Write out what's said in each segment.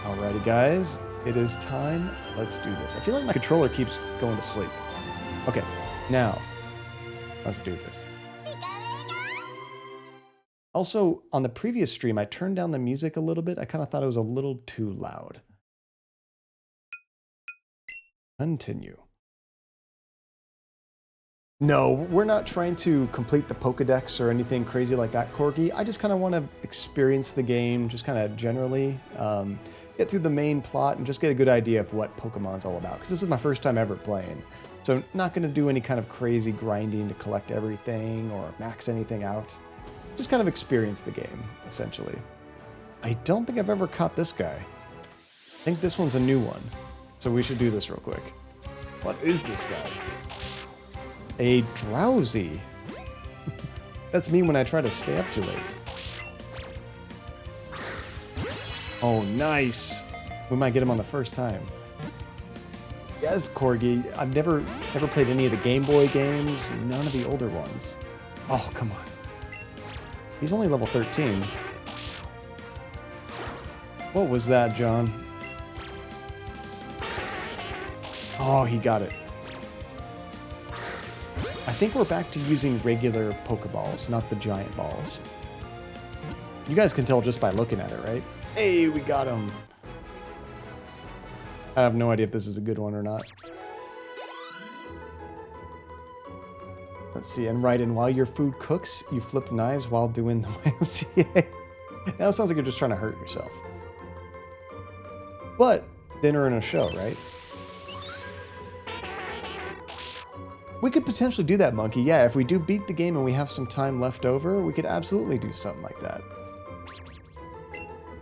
Alrighty, guys. It is time. Let's do this. I feel like my controller keeps going to sleep. Okay, now, let's do this. Also, on the previous stream, I turned down the music a little bit. I kind of thought it was a little too loud. Continue. No, we're not trying to complete the Pokedex or anything crazy like that, Corgi. I just kind of want to experience the game, just kind of generally, get through the main plot and just get a good idea of what Pokemon's all about. Because this is my first time ever playing. So not going to do any kind of crazy grinding to collect everything or max anything out. Just kind of experience the game, essentially. I don't think I've ever caught this guy. I think this one's a new one. So we should do this real quick. What is this guy? A Drowsy. That's me when I try to stay up too late. Oh, nice. We might get him on the first time. Yes, Corgi. I've never played any of the Game Boy games, none of the older ones. Oh, come on. He's only level 13. What was that, John? Oh, he got it. I think we're back to using regular Pokeballs, not the giant balls. You guys can tell just by looking at it, right? Hey, we got him. I have no idea if this is a good one or not. Let's see, and right in while your food cooks, you flip knives while doing the YMCA. Now it sounds like you're just trying to hurt yourself. But dinner and a show, right? We could potentially do that, Monkey. Yeah, if we do beat the game and we have some time left over, we could absolutely do something like that.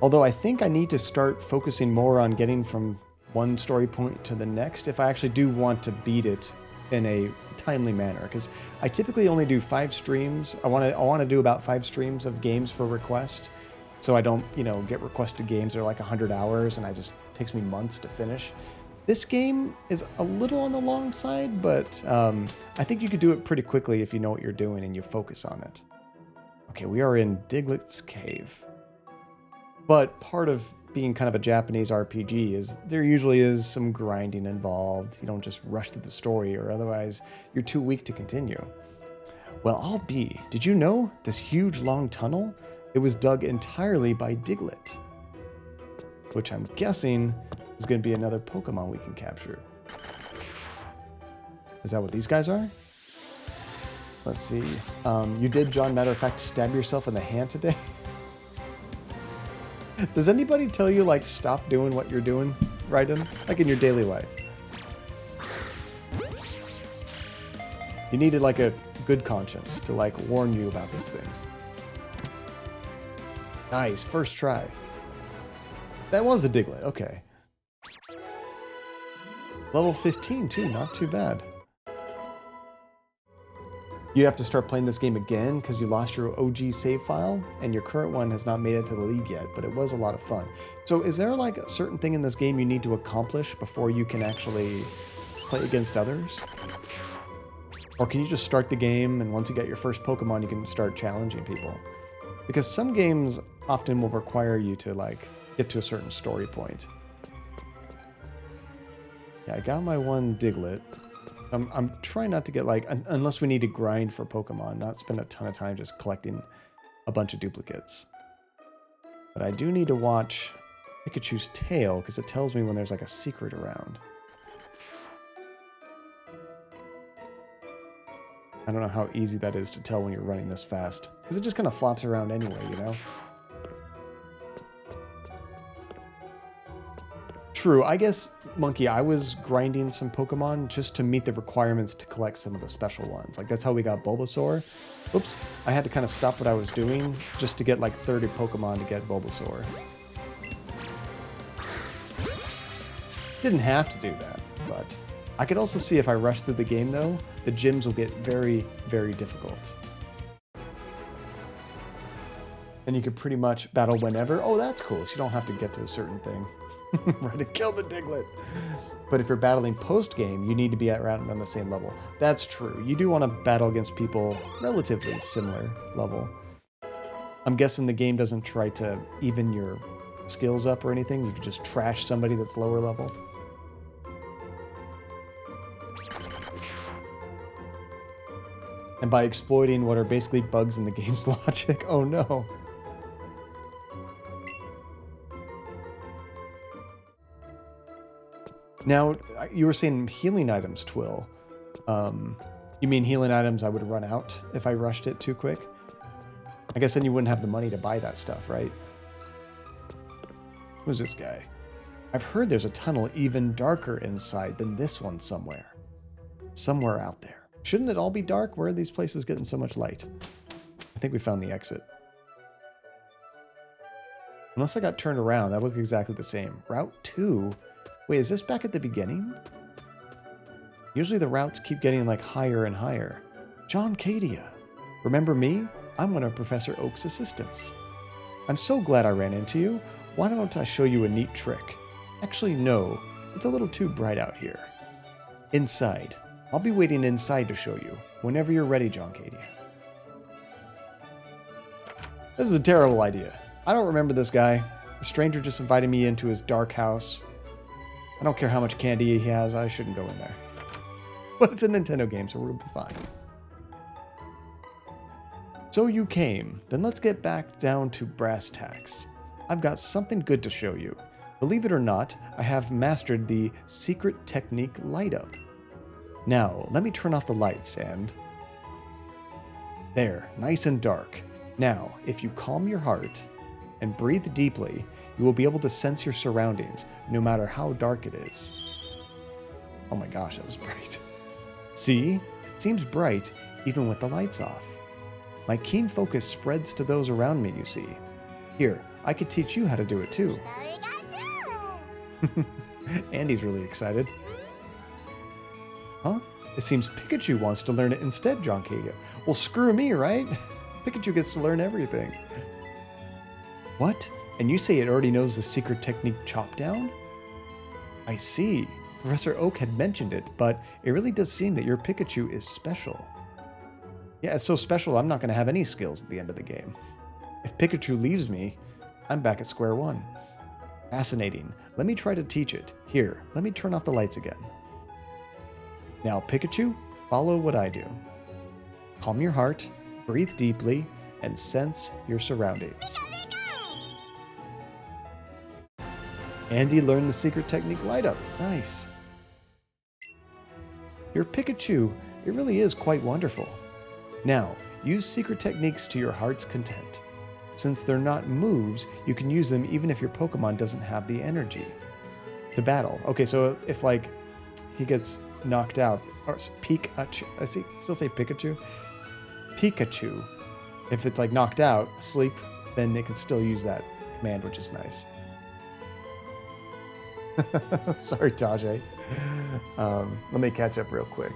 Although I think I need to start focusing more on getting from one story point to the next if I actually do want to beat it in a timely manner. Because I typically only do 5 streams. I want to do about 5 streams of games for request. So I don't, get requested games that are like 100 hours and it takes me months to finish. This game is a little on the long side, but I think you could do it pretty quickly if you know what you're doing and you focus on it. Okay, we are in Diglett's Cave. But part of being kind of a Japanese RPG is there usually is some grinding involved. You don't just rush through the story or otherwise you're too weak to continue. Well, I'll be. Did you know this huge long tunnel? It was dug entirely by Diglett, which I'm guessing is going to be another Pokemon we can capture. Is that what these guys are? Let's see. You did, John, matter of fact, stab yourself in the hand today? Does anybody tell you, stop doing what you're doing, Raiden? Like in your daily life? You needed, a good conscience to, warn you about these things. Nice, first try. That was a Diglett, okay. Level 15 too, not too bad. You have to start playing this game again because you lost your OG save file and your current one has not made it to the league yet, but it was a lot of fun. So is there a certain thing in this game you need to accomplish before you can actually play against others? Or can you just start the game and once you get your first Pokemon you can start challenging people? Because some games often will require you to get to a certain story point. Yeah, I got my one Diglett. I'm trying not to get unless we need to grind for Pokemon, not spend a ton of time just collecting a bunch of duplicates. But I do need to watch Pikachu's tail because it tells me when there's a secret around. I don't know how easy that is to tell when you're running this fast because it just kind of flops around anyway, True, I guess, Monkey, I was grinding some Pokemon just to meet the requirements to collect some of the special ones. That's how we got Bulbasaur. Oops, I had to kind of stop what I was doing just to get 30 Pokemon to get Bulbasaur. Didn't have to do that, but I could also see if I rush through the game, though, the gyms will get very, very difficult. And you could pretty much battle whenever. Oh, that's cool, so you don't have to get to a certain thing. Right, to kill the Diglett. But if you're battling post-game, you need to be around on the same level. That's true. You do want to battle against people relatively similar level. I'm guessing the game doesn't try to even your skills up or anything. You could just trash somebody that's lower level. And by exploiting what are basically bugs in the game's logic. Oh no. Now, you were saying healing items, Twill. You mean healing items I would run out if I rushed it too quick? I guess then you wouldn't have the money to buy that stuff, right? Who's this guy? I've heard there's a tunnel even darker inside than this one somewhere. Somewhere out there. Shouldn't it all be dark? Where are these places getting so much light? I think we found the exit. Unless I got turned around, that looked exactly the same. Route 2? Wait, is this back at the beginning? Usually the routes keep getting like higher and higher. John Cadia. Remember me? I'm one of Professor Oak's assistants. I'm so glad I ran into you. Why don't I show you a neat trick? Actually, no. It's a little too bright out here. Inside. I'll be waiting inside to show you. Whenever you're ready, John Cadia. This is a terrible idea. I don't remember this guy. A stranger just invited me into his dark house. I don't care how much candy he has. I shouldn't go in there. But it's a Nintendo game, so we'll be fine. So you came. Then let's get back down to brass tacks. I've got something good to show you. Believe it or not, I have mastered the secret technique light up. Now, let me turn off the lights and... There, nice and dark. Now, if you calm your heart and breathe deeply, you will be able to sense your surroundings, no matter how dark it is. Oh my gosh, that was bright. See? It seems bright, even with the lights off. My keen focus spreads to those around me, you see. Here, I could teach you how to do it too. Andy's really excited. Huh? It seems Pikachu wants to learn it instead, John Cadia. Well, screw me, right? Pikachu gets to learn everything. What? And you say it already knows the secret technique chop down? I see. Professor Oak had mentioned it, but it really does seem that your Pikachu is special. Yeah, it's so special I'm not going to have any skills at the end of the game. If Pikachu leaves me, I'm back at square one. Fascinating. Let me try to teach it. Here, let me turn off the lights again. Now, Pikachu, follow what I do. Calm your heart, breathe deeply, and sense your surroundings. Andy learned the secret technique light up. Nice. Your Pikachu, it really is quite wonderful. Now, use secret techniques to your heart's content. Since they're not moves, you can use them even if your Pokemon doesn't have the energy. To battle. Okay, so if like he gets knocked out, or Pikachu, I still say Pikachu? Pikachu. If it's like knocked out, asleep, then it can still use that command, which is nice. Sorry, Tajay. Let me catch up real quick.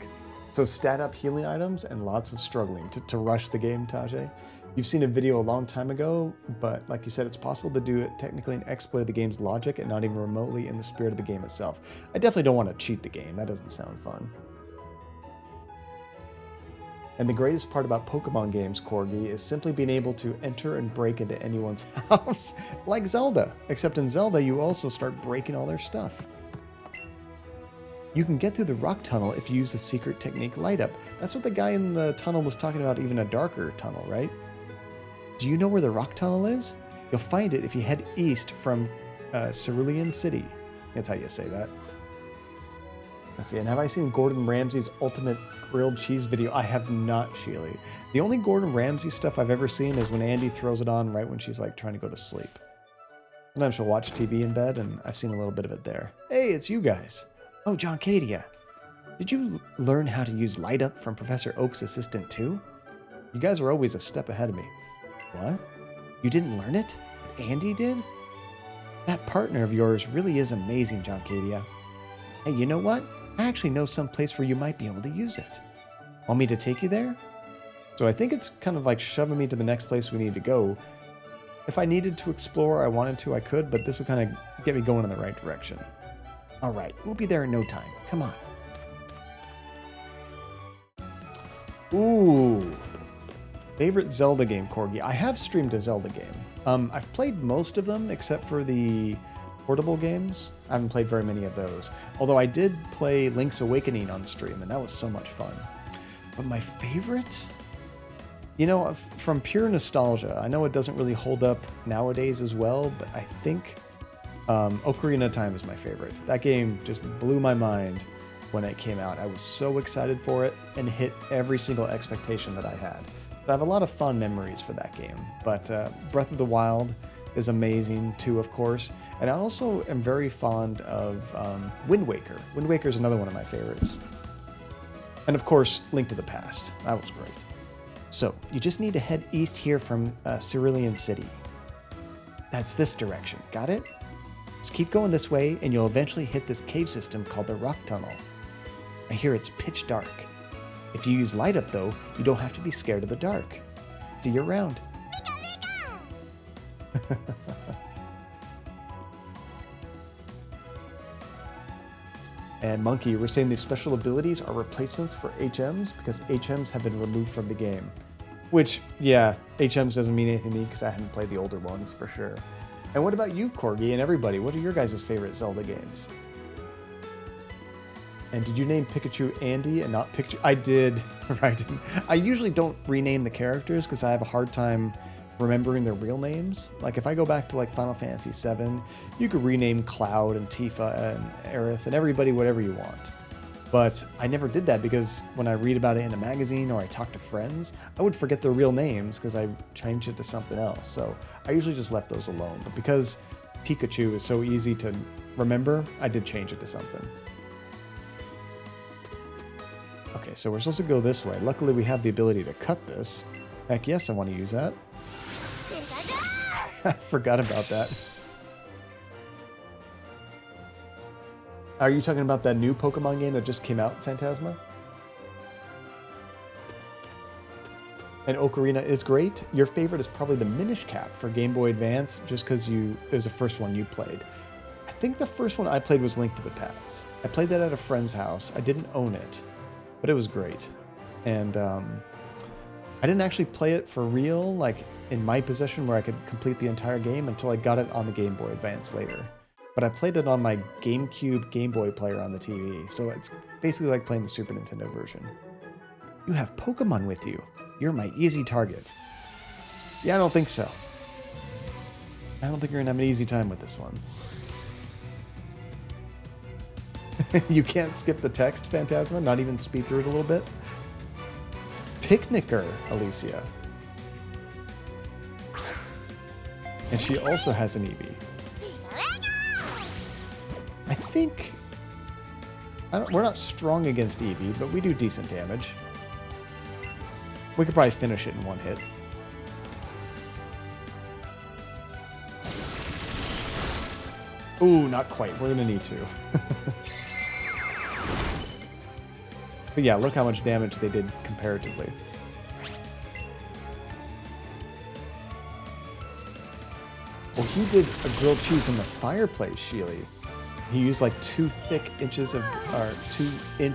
So stat up healing items and lots of struggling to rush the game, Tajay. You've seen a video a long time ago, but like you said, it's possible to do it technically and exploit the game's logic and not even remotely in the spirit of the game itself. I definitely don't want to cheat the game. That doesn't sound fun. And the greatest part about Pokemon games, Corgi, is simply being able to enter and break into anyone's house, like Zelda. Except in Zelda, you also start breaking all their stuff. You can get through the rock tunnel if you use the secret technique light up. That's what the guy in the tunnel was talking about, even a darker tunnel, right? Do you know where the rock tunnel is? You'll find it if you head east from Cerulean City. That's how you say that. Let's see, and have I seen Gordon Ramsay's ultimate grilled cheese video? I have not, Sheely. The only Gordon Ramsay stuff I've ever seen is when Andy throws it on right when she's like trying to go to sleep. Sometimes she'll watch TV in bed, and I've seen a little bit of it there. Hey, it's you guys. Oh, John Cadia. Did you learn how to use Light Up from Professor Oak's assistant too? You guys were always a step ahead of me. What? You didn't learn it? Andy did? That partner of yours really is amazing, John Cadia. Hey, you know what? I actually know some place where you might be able to use it. Want me to take you there? So I think it's kind of like shoving me to the next place we need to go. If I needed to explore, I wanted to, I could, but this will kind of get me going in the right direction. All right, we'll be there in no time. Come on. Ooh. Favorite Zelda game, Corgi? I have streamed a Zelda game. I've played most of them except for the portable games. I haven't played very many of those. Although I did play Link's Awakening on stream, and that was so much fun. But my favorite? You know, from pure nostalgia, I know it doesn't really hold up nowadays as well, but I think Ocarina of Time is my favorite. That game just blew my mind when it came out. I was so excited for it and hit every single expectation that I had. So I have a lot of fond memories for that game. But Breath of the Wild is amazing too, of course. And I also am very fond of Wind Waker. Wind Waker is another one of my favorites. And of course, Link to the Past. That was great. So, you just need to head east here from Cerulean City. That's this direction, got it? Just keep going this way and you'll eventually hit this cave system called the Rock Tunnel. I hear it's pitch dark. If you use light up though, you don't have to be scared of the dark. See you around. And Monkey, we're saying these special abilities are replacements for HMs because HMs have been removed from the game. Which, yeah, HMs doesn't mean anything to me because I haven't played the older ones for sure. And what about you, Corgi, and everybody? What are your guys' favorite Zelda games? And did you name Pikachu Andy and not Pikachu? I did, right? I usually don't rename the characters because I have a hard time remembering their real names. Like if I go back to like Final Fantasy VII, you could rename Cloud and Tifa and Aerith and everybody whatever you want. But I never did that because when I read about it in a magazine or I talk to friends, I would forget their real names because I changed it to something else. So I usually just left those alone. But because Pikachu is so easy to remember, I did change it to something. Okay, so we're supposed to go this way. Luckily, we have the ability to cut this. Heck yes, I want to use that. I forgot about that. Are you talking about that new Pokemon game that just came out, Phantasma? And Ocarina is great. Your favorite is probably the Minish Cap for Game Boy Advance, just because it was the first one you played. I think the first one I played was Link to the Past. I played that at a friend's house. I didn't own it, but it was great. And I didn't actually play it for real, like in my possession where I could complete the entire game until I got it on the Game Boy Advance later. But I played it on my GameCube Game Boy player on the TV, so it's basically like playing the Super Nintendo version. You have Pokemon with you. You're my easy target. Yeah, I don't think so. I don't think you're gonna have an easy time with this one. You can't skip the text, Phantasma? Not even speed through it a little bit? Picnicker, Alicia. And she also has an Eevee. I think... we're not strong against Eevee, but we do decent damage. We could probably finish it in one hit. Ooh, not quite. We're gonna need to. But yeah, look how much damage they did comparatively. Well, he did a grilled cheese in the fireplace, Sheely. He used like 2-inch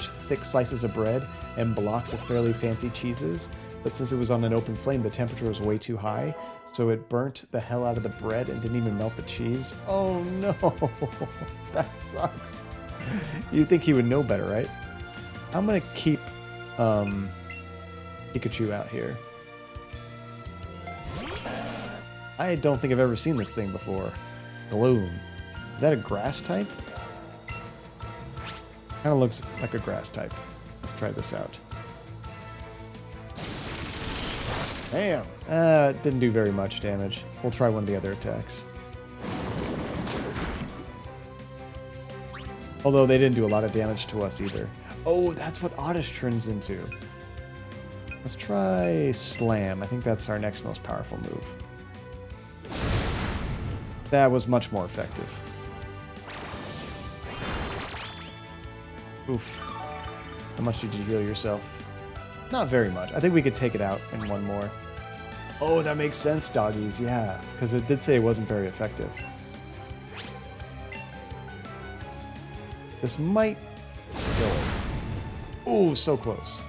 thick slices of bread and blocks of fairly fancy cheeses. But since it was on an open flame, the temperature was way too high, so it burnt the hell out of the bread and didn't even melt the cheese. Oh no, that sucks. You'd think he would know better, right? I'm gonna keep Pikachu out here. I don't think I've ever seen this thing before. Gloom. Is that a grass type? Kind of looks like a grass type. Let's try this out. Damn. It didn't do very much damage. We'll try one of the other attacks. Although they didn't do a lot of damage to us either. Oh, that's what Oddish turns into. Let's try Slam. I think that's our next most powerful move. That was much more effective. Oof. How much did you heal yourself? Not very much. I think we could take it out in one more. Oh, that makes sense, doggies. Yeah, because it did say it wasn't very effective. This might kill it. Ooh, so close.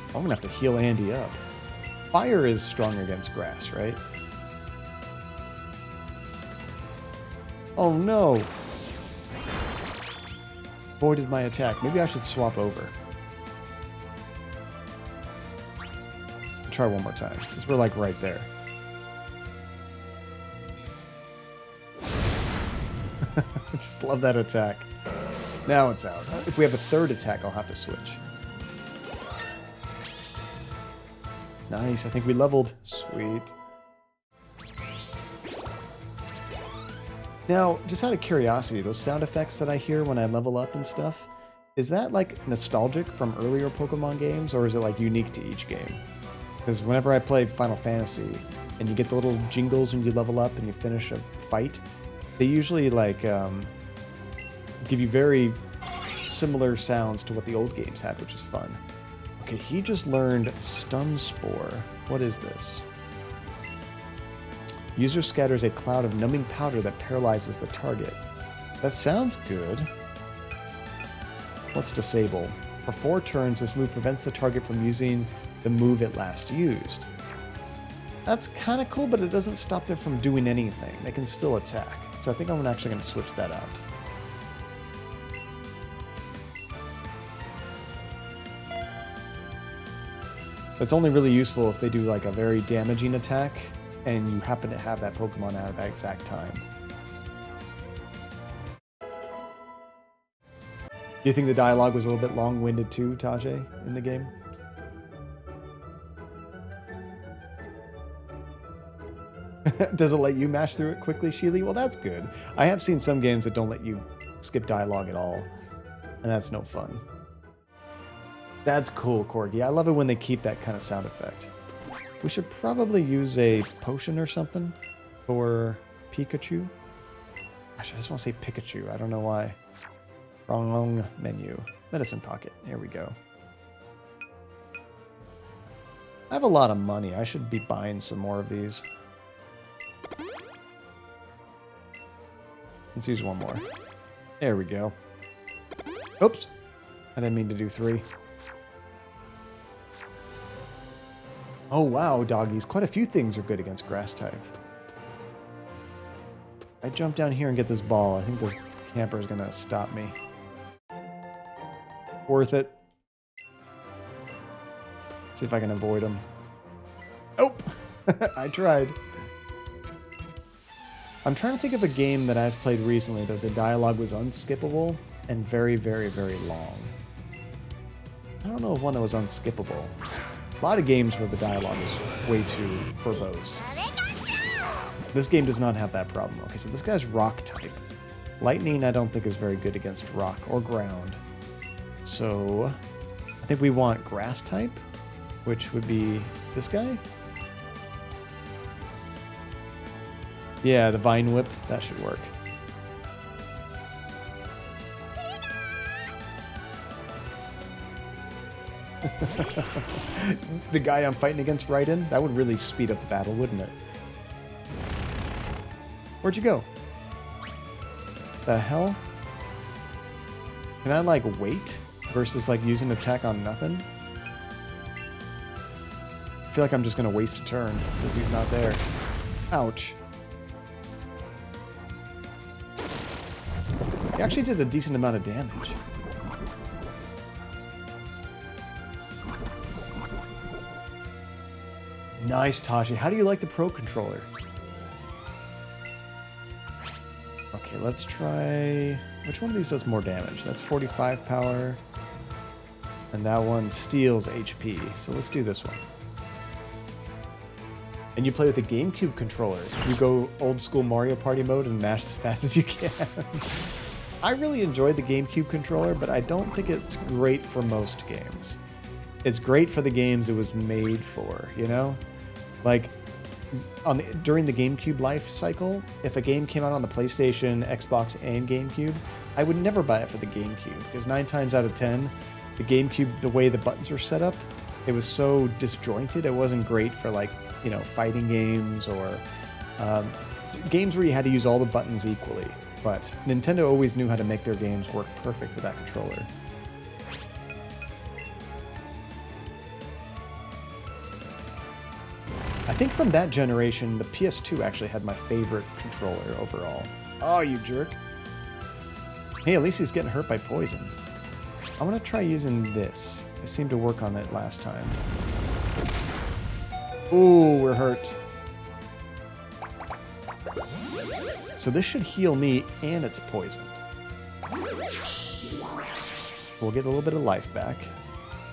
I'm going to have to heal Andy up. Fire is stronger against grass, right? Oh no! Avoided my attack. Maybe I should swap over. Try one more time, because we're like right there. Just love that attack. Now it's out. If we have a third attack, I'll have to switch. Nice, I think we leveled. Sweet. Now, just out of curiosity, those sound effects that I hear when I level up and stuff, is that like nostalgic from earlier Pokemon games, or is it like unique to each game? Because whenever I play Final Fantasy, and you get the little jingles when you level up and you finish a fight, they usually like give you very similar sounds to what the old games had, which is fun. Okay, he just learned Stun Spore. What is this? User scatters a cloud of numbing powder that paralyzes the target. That sounds good. Let's disable. For 4 turns, this move prevents the target from using the move it last used. That's kind of cool, but it doesn't stop them from doing anything. They can still attack. So I think I'm actually going to switch that out. It's only really useful if they do like a very damaging attack and you happen to have that Pokemon out at that exact time. Do you think the dialogue was a little bit long-winded too, Tajay, in the game? Does it let you mash through it quickly, Sheely? Well, that's good. I have seen some games that don't let you skip dialogue at all, and that's no fun. That's cool, Corgi. I love it when they keep that kind of sound effect. We should probably use a potion or something for Pikachu. Gosh, I just want to say Pikachu. I don't know why. Wrong menu. Medicine pocket. There we go. I have a lot of money. I should be buying some more of these. Let's use one more. There we go. Oops. I didn't mean to do 3. Oh wow, doggies. Quite a few things are good against grass type. I jump down here and get this ball. I think this camper is going to stop me. Worth it. See if I can avoid him. Nope. I tried. I'm trying to think of a game that I've played recently that the dialogue was unskippable and very, very, very long. I don't know of one that was unskippable. A lot of games where the dialogue is way too verbose. This game does not have that problem. Okay, so this guy's rock type. Lightning I don't think is very good against rock or ground. So I think we want grass type, which would be this guy. Yeah, the Vine Whip, that should work. The guy I'm fighting against right in, that would really speed up the battle, wouldn't it? Where'd you go? The hell? Can I like wait versus like use an attack on nothing? I feel like I'm just gonna waste a turn because he's not there. Ouch. He actually did a decent amount of damage. Nice, Tashi. How do you like the Pro Controller? Okay, let's try... Which one of these does more damage? That's 45 power. And that one steals HP. So let's do this one. And you play with the GameCube controller. You go old school Mario Party mode and mash as fast as you can. I really enjoyed the GameCube controller, but I don't think it's great for most games. It's great for the games it was made for, you know? Like, during the GameCube life cycle, if a game came out on the PlayStation, Xbox, and GameCube, I would never buy it for the GameCube, because 9 times out of 10, the GameCube, the way the buttons were set up, it was so disjointed, it wasn't great for, like, you know, fighting games or games where you had to use all the buttons equally. But Nintendo always knew how to make their games work perfect with that controller. think from that generation, the PS2 actually had my favorite controller overall. Oh, you jerk. Hey, at least he's getting hurt by poison. I want to try using this. It seemed to work on it last time. Ooh, we're hurt. So this should heal me, and it's poisoned. We'll get a little bit of life back.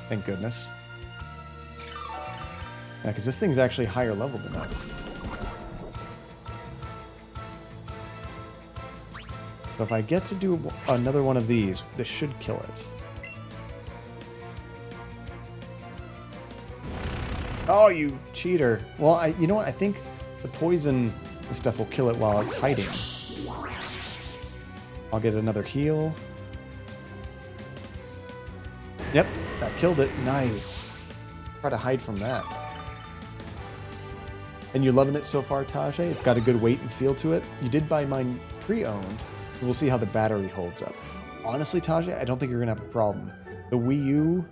Thank goodness. Yeah, because this thing's actually higher level than us. So if I get to do another one of these, this should kill it. Oh, you cheater. Well, you know what? I think the poison and stuff will kill it while it's hiding. I'll get another heal. Yep, that killed it. Nice. Try to hide from that. And you're loving it so far, Tajay? It's got a good weight and feel to it. You did buy mine pre-owned. We'll see how the battery holds up. Honestly, Tajay, I don't think you're going to have a problem. The Wii U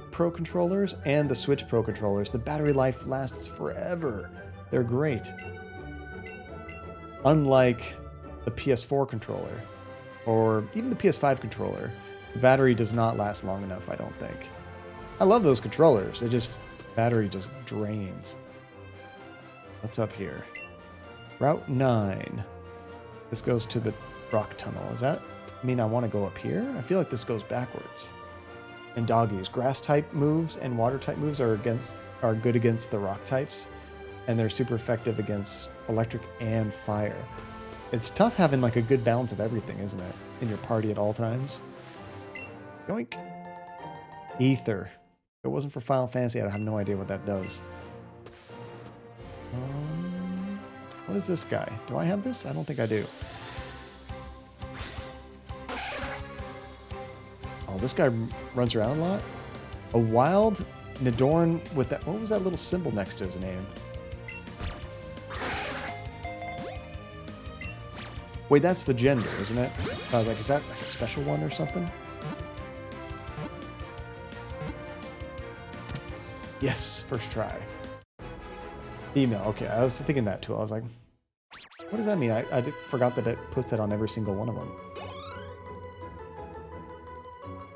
Pro controllers and the Switch Pro controllers, the battery life lasts forever. They're great. Unlike the PS4 controller or even the PS5 controller, the battery does not last long enough, I don't think. I love those controllers. Battery just drains. What's up here? Route 9. This goes to the rock tunnel. Does that mean I want to go up here? I feel like this goes backwards. And doggies. Grass type moves and water type moves are good against the rock types, and they're super effective against electric and fire. It's tough having like a good balance of everything, isn't it? In your party at all times. Yoink. Ether. If it wasn't for Final Fantasy, I'd have no idea what that does. What is this guy? Do I have this? I don't think I do. Oh, this guy runs around a lot. A wild Nidorn with that. What was that little symbol next to his name? Wait, that's the gender, isn't it? Like, is that like a special one or something? Yes, first try. Female. Okay, I was thinking that too. I was like, what does that mean? I forgot that it puts it on every single one of them.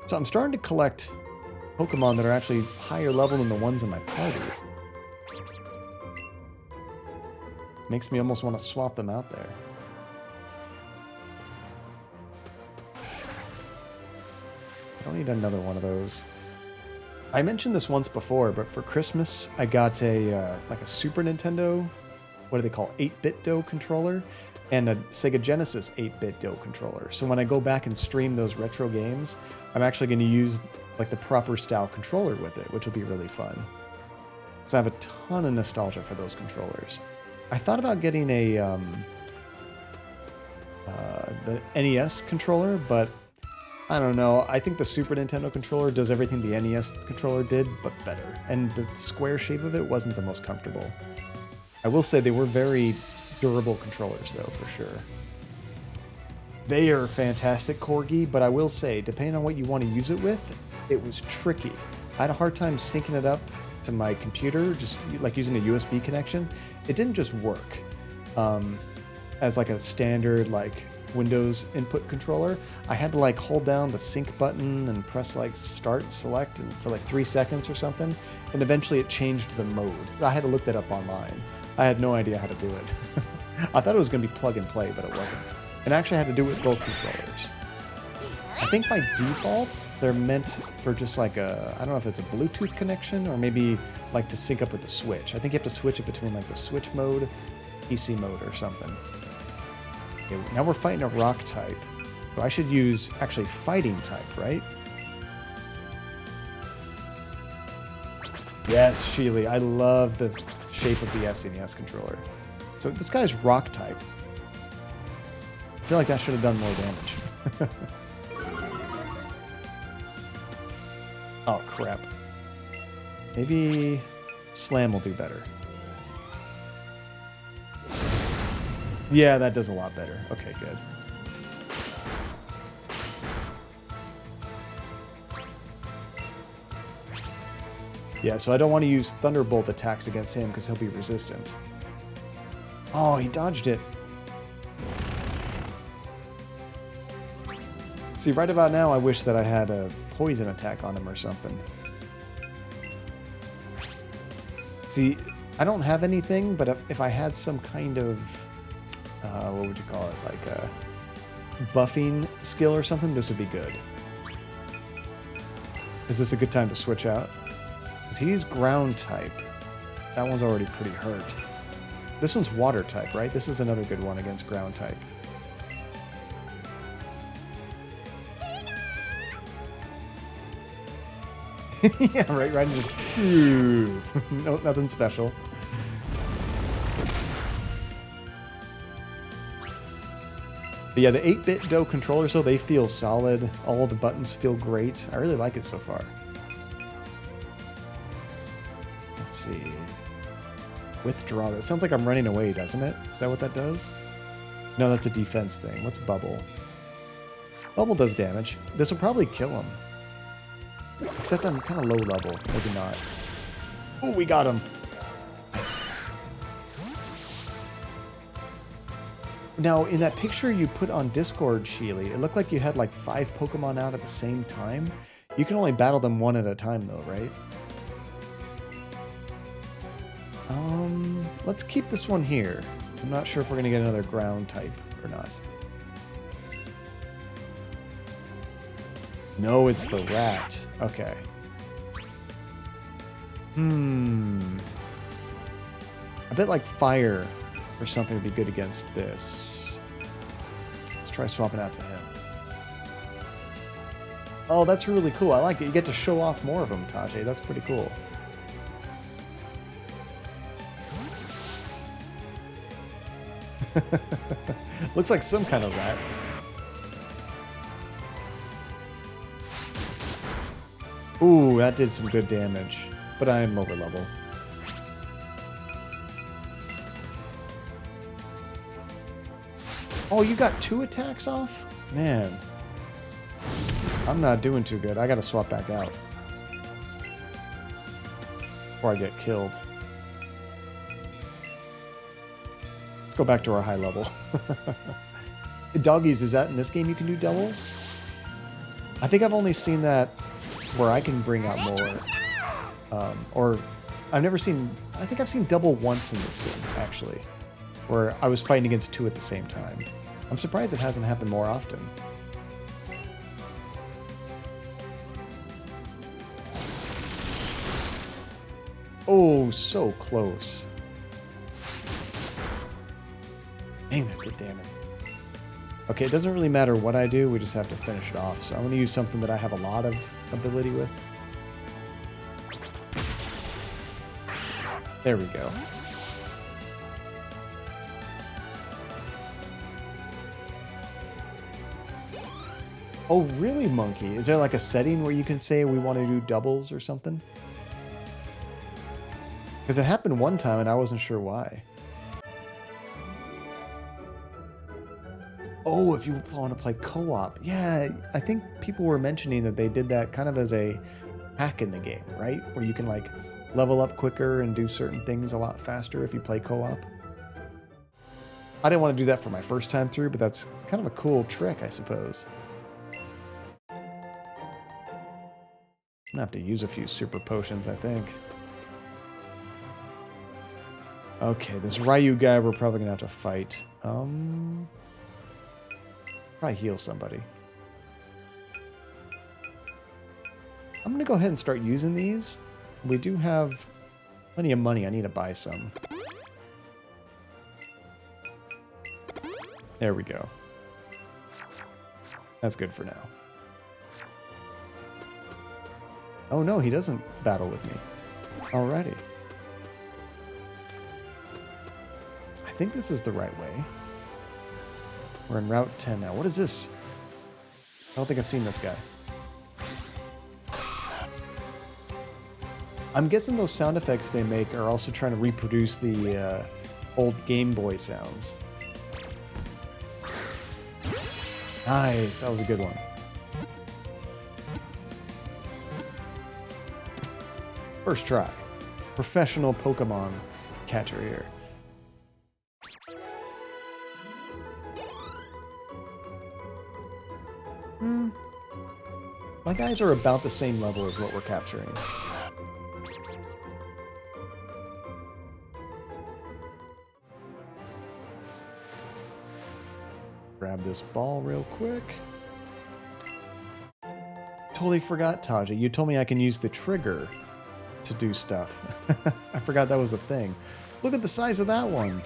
So I'm starting to collect Pokemon that are actually higher level than the ones in my party. Makes me almost want to swap them out there. I don't need another one of those. I mentioned this once before, but for Christmas, I got a like a Super Nintendo, what do they call, 8-bit DOE controller, and a Sega Genesis 8-bit DOE controller. So when I go back and stream those retro games, I'm actually going to use like the proper style controller with it, which will be really fun. So I have a ton of nostalgia for those controllers. I thought about getting a the NES controller, but I don't know. I think the Super Nintendo controller does everything the NES controller did, but better. And the square shape of it wasn't the most comfortable. I will say they were very durable controllers, though, for sure. They are fantastic, Corgi, but I will say, depending on what you want to use it with, it was tricky. I had a hard time syncing it up to my computer, just like using a USB connection. It didn't just work as like a standard like Windows input controller. I had to like hold down the sync button and press like start select and for like 3 seconds or something, and eventually it changed the mode. I had to look that up online. I had no idea how to do it. I thought it was going to be plug and play, but it wasn't. And I actually had to do it with both controllers. I think by default they're meant for just like a, I don't know if it's a Bluetooth connection or maybe like to sync up with the Switch. I think you have to switch it between like the Switch mode, PC mode or something. Okay, now we're fighting a rock type. So I should use actually fighting type, right? Yes, Sheely. I love the shape of the SNES controller. So this guy's rock type. I feel like that should have done more damage. Oh, crap. Maybe Slam will do better. Yeah, that does a lot better. Okay, good. Yeah, so I don't want to use Thunderbolt attacks against him because he'll be resistant. Oh, he dodged it. See, right about now, I wish that I had a poison attack on him or something. See, I don't have anything, but if I had some kind of, what would you call it, like a buffing skill or something, this would be good. Is this a good time to switch out? Because he's ground type. That one's already pretty hurt. This one's water type, right? This is another good one against ground type. Yeah, right, and just... no, nothing special. But yeah, the 8-bit Do controllers, though, they feel solid. All the buttons feel great. I really like it so far. Let's see. Withdraw. That sounds like I'm running away, doesn't it? Is that what that does? No, that's a defense thing. What's Bubble? Bubble does damage. This will probably kill him. Except I'm kind of low level. Maybe not. Oh, we got him. Nice. Now, in that picture you put on Discord, Sheely, it looked like you had like 5 Pokemon out at the same time. You can only battle them one at a time, though, right? Let's keep this one here. I'm not sure if we're going to get another ground type or not. No, it's the rat. Okay. I bet like fire or something would be good against this. Let's try swapping out to him. Oh, that's really cool. I like it. You get to show off more of them, Tajay. That's pretty cool. Looks like some kind of rat. Ooh, that did some good damage. But I am lower level. Oh, you got 2 attacks off? Man. I'm not doing too good. I gotta swap back out. Before I get killed. Let's go back to our high level. Doggies, is that in this game you can do doubles? I think I've only seen that where I can bring out more. Or I've never seen... I think I've seen double once in this game, actually. Where I was fighting against 2 at the same time. I'm surprised it hasn't happened more often. Oh, so close. Dang, that did damage. Okay, it doesn't really matter what I do, we just have to finish it off. So I'm going to use something that I have a lot of ability with. There we go. Oh, really, Monkey? Is there like a setting where you can say we want to do doubles or something? Because it happened one time and I wasn't sure why. Oh, if you want to play co-op. Yeah, I think people were mentioning that they did that kind of as a hack in the game, right? Where you can like level up quicker and do certain things a lot faster if you play co-op. I didn't want to do that for my first time through, but that's kind of a cool trick, I suppose. I'm gonna have to use a few super potions, I think. Okay, this Ryu guy we're probably gonna have to fight. Probably heal somebody. I'm gonna go ahead and start using these. We do have plenty of money. I need to buy some. There we go. That's good for now. Oh no, he doesn't battle with me. Alrighty. I think this is the right way. We're in Route 10 now. What is this? I don't think I've seen this guy. I'm guessing those sound effects they make are also trying to reproduce the old Game Boy sounds. Nice. That was a good one. First try. Professional Pokemon catcher here. My guys are about the same level as what we're capturing. Grab this ball real quick. Totally forgot, Taja. You told me I can use the trigger to do stuff. I forgot that was a thing. Look at the size of that one.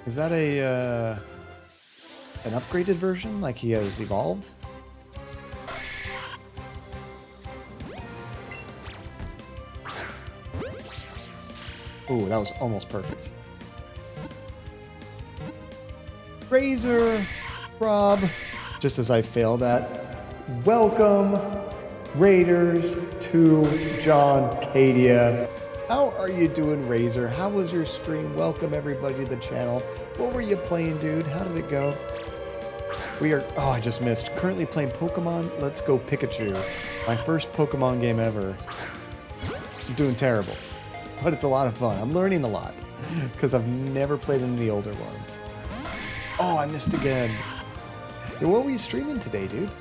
Is that a an upgraded version? Like he has evolved? Ooh, that was almost perfect. Razor, Rob. Just as I failed that. Welcome, Raiders, to John Cadia. How are you doing, Razor? How was your stream? Welcome everybody to the channel. What were you playing, dude? How did it go? We are, oh, I just missed. Currently playing Pokemon Let's Go Pikachu. My first Pokemon game ever. I'm doing terrible, but it's a lot of fun. I'm learning a lot because I've never played any of the older ones. Oh, I missed again. Hey, what were you streaming today, dude?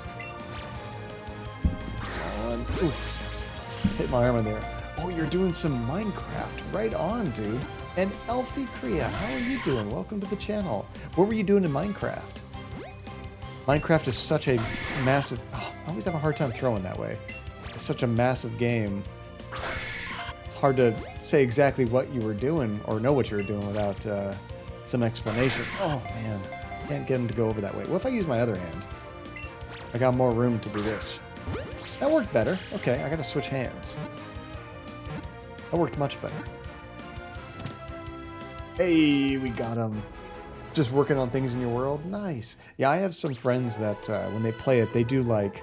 Oof. Hit my arm in there. Oh, you're doing some Minecraft. Right on, dude. And Elfie Kriya, how are you doing? Welcome to the channel. What were you doing in Minecraft? Minecraft is such a massive... Oh, I always have a hard time throwing that way. It's such a massive game. It's hard to say exactly what you were doing or know what you were doing without some explanation. Oh, man. Can't get him to go over that way. What if I use my other hand? I got more room to do this. That worked better. Okay, I gotta switch hands. That worked much better. Hey, we got him. Just working on things in your world? Nice. Yeah, I have some friends that when they play it, they do like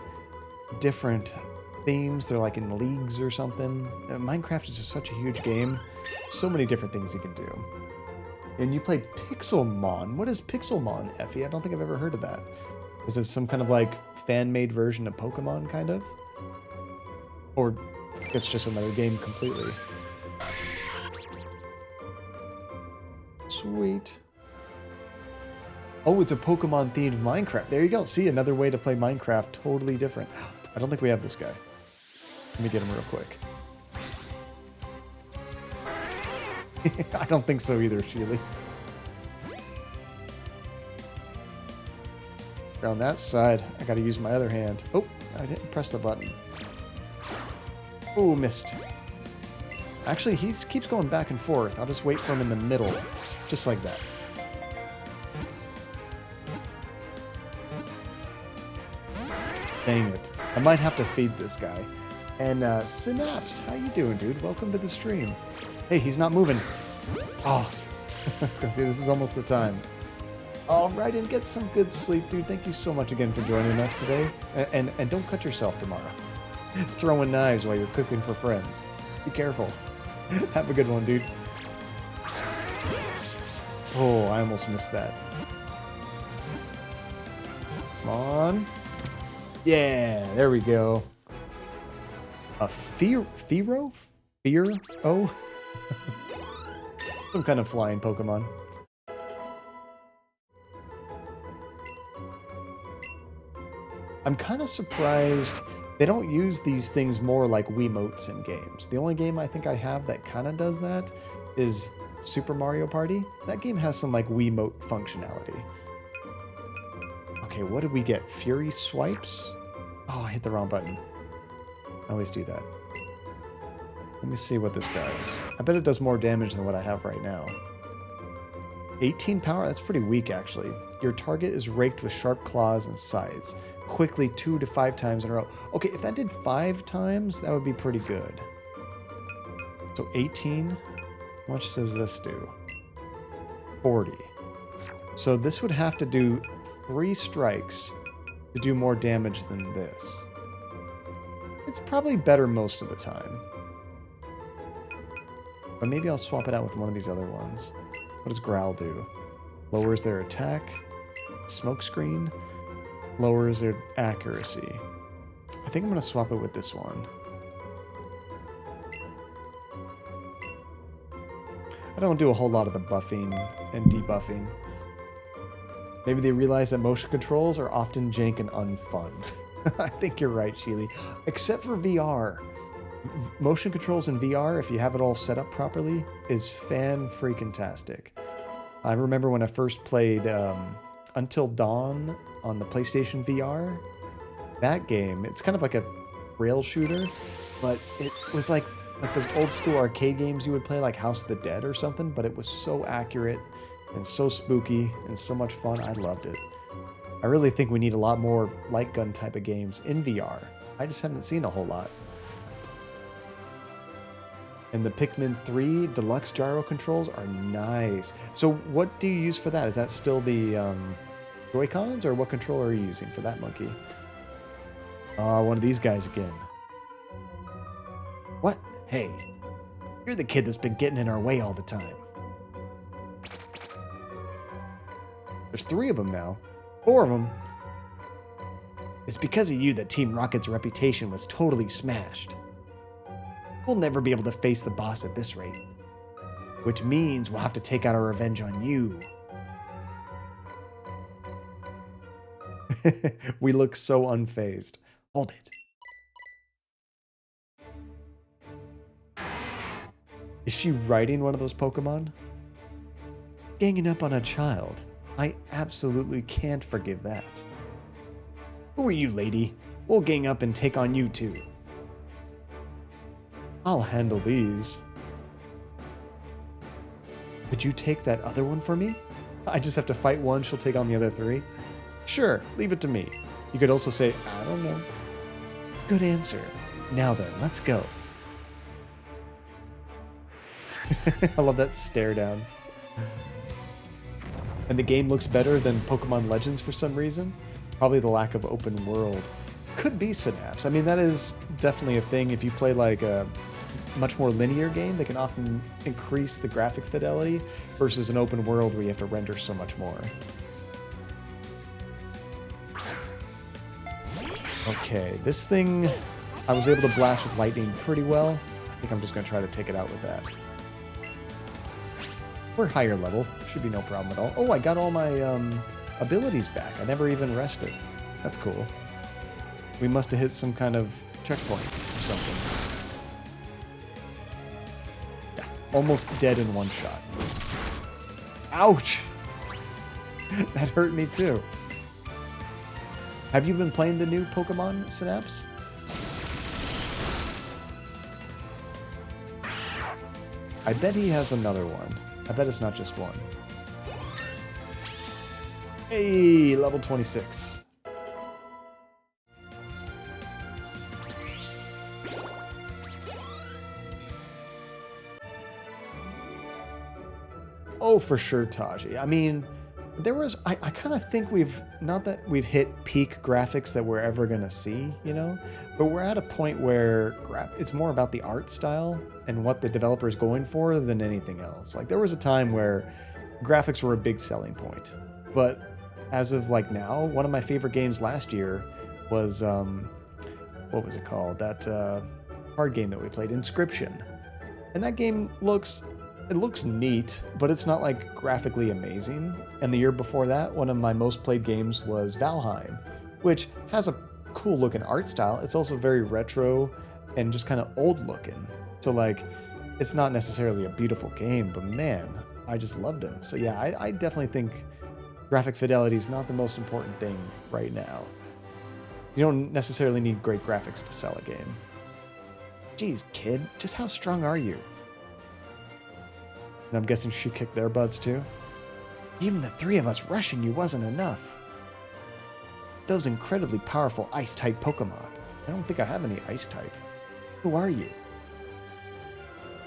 different themes. They're like in leagues or something. Minecraft is just such a huge game. So many different things you can do. And you play Pixelmon. What is Pixelmon, Effie? I don't think I've ever heard of that. Is it some kind of like fan-made version of Pokemon, kind of? Or it's just another game completely. Sweet. Oh, it's a Pokemon-themed Minecraft. There you go. See, another way to play Minecraft, totally different. I don't think we have this guy. Let me get him real quick. I don't think so either, Sheely. On that side, I gotta use my other hand. Oh, I didn't press the button. Oh, missed. Actually, he keeps going back and forth. I'll just wait for him in the middle. Just like that. Dang it. I might have to feed this guy. And Synapse, how you doing, dude? Welcome to the stream. Hey, he's not moving. Oh, I was gonna say, this is almost the time. All right, and get some good sleep, dude. Thank you so much again for joining us today. And don't cut yourself tomorrow. Throwing knives while you're cooking for friends. Be careful. Have a good one, dude. Oh, I almost missed that. Come on. Yeah, there we go. A Fearow? Fear-O? Some kind of flying Pokemon. I'm kind of surprised they don't use these things more like Wiimotes in games. The only game I think I have that kind of does that is Super Mario Party. That game has some like Wiimote functionality. Okay, what did we get? Fury Swipes? Oh, I hit the wrong button. I always do that. Let me see what this does. I bet it does more damage than what I have right now. 18 power? That's pretty weak, actually. Your target is raked with sharp claws and scythes. Quickly 2 to 5 times in a row. Okay, if that did 5 times, that would be pretty good. So 18. How much does this do? 40. So this would have to do 3 strikes to do more damage than this. It's probably better most of the time. But maybe I'll swap it out with one of these other ones. What does Growl do? Lowers their attack. Smokescreen. Lowers their accuracy. I think I'm going to swap it with this one. I don't do a whole lot of the buffing and debuffing. Maybe they realize that motion controls are often jank and unfun. I think you're right, Sheely. Except for VR. Motion controls in VR, if you have it all set up properly, is fan-freaking-tastic. I remember when I first played Until Dawn on the PlayStation VR. That game, it's kind of like a rail shooter, but it was like those old school arcade games you would play, like House of the Dead or something, but it was so accurate and so spooky and so much fun. I loved it. I really think we need a lot more light gun type of games in VR. I just haven't seen a whole lot. And the Pikmin 3 deluxe gyro controls are nice. So what do you use for that? Is that still the Joy-Cons, or what controller are you using for that monkey? One of these guys again. What? Hey, you're the kid that's been getting in our way all the time. There's 3 of them now. 4 of them. It's because of you that Team Rocket's reputation was totally smashed. We'll never be able to face the boss at this rate. Which means we'll have to take out our revenge on you. We look so unfazed. Hold it. Is she riding one of those Pokemon? Ganging up on a child. I absolutely can't forgive that. Who are you, lady? We'll gang up and take on you too. I'll handle these. Could you take that other one for me? I just have to fight one, she'll take on the other 3? Sure, leave it to me. You could also say, I don't know. Good answer. Now then, let's go. I love that stare down. And the game looks better than Pokemon Legends for some reason. Probably the lack of open world. Could be Synapse. I mean, that is definitely a thing. If you play like a much more linear game, they can often increase the graphic fidelity versus an open world where you have to render so much more. Okay, this thing I was able to blast with lightning pretty well. I think I'm just going to try to take it out with that. We're higher level. Should be no problem at all. Oh, I got all my abilities back. I never even rested. That's cool. We must have hit some kind of checkpoint or something. Yeah, almost dead in one shot. Ouch! That hurt me too. Have you been playing the new Pokemon Synapse? I bet he has another one. I bet it's not just one. Hey, level 26. Oh, for sure, Taji. I mean, there was, I kind of think not that we've hit peak graphics that we're ever going to see, you know, but we're at a point where it's more about the art style and what the developer is going for than anything else. Like, there was a time where graphics were a big selling point, but as of like now, one of my favorite games last year was, what was it called? That card game that we played, Inscription. And that game looks neat, but it's not like graphically amazing. And the year before that, one of my most played games was Valheim, which has a cool looking art style. It's also very retro and just kind of old looking. So like, it's not necessarily a beautiful game, but man, I just loved them. So yeah, I definitely think graphic fidelity is not the most important thing right now. You don't necessarily need great graphics to sell a game. Geez, kid, just how strong are you? And I'm guessing she kicked their butts too? Even the 3 of us rushing you wasn't enough. Those incredibly powerful Ice-type Pokemon. I don't think I have any Ice-type. Who are you?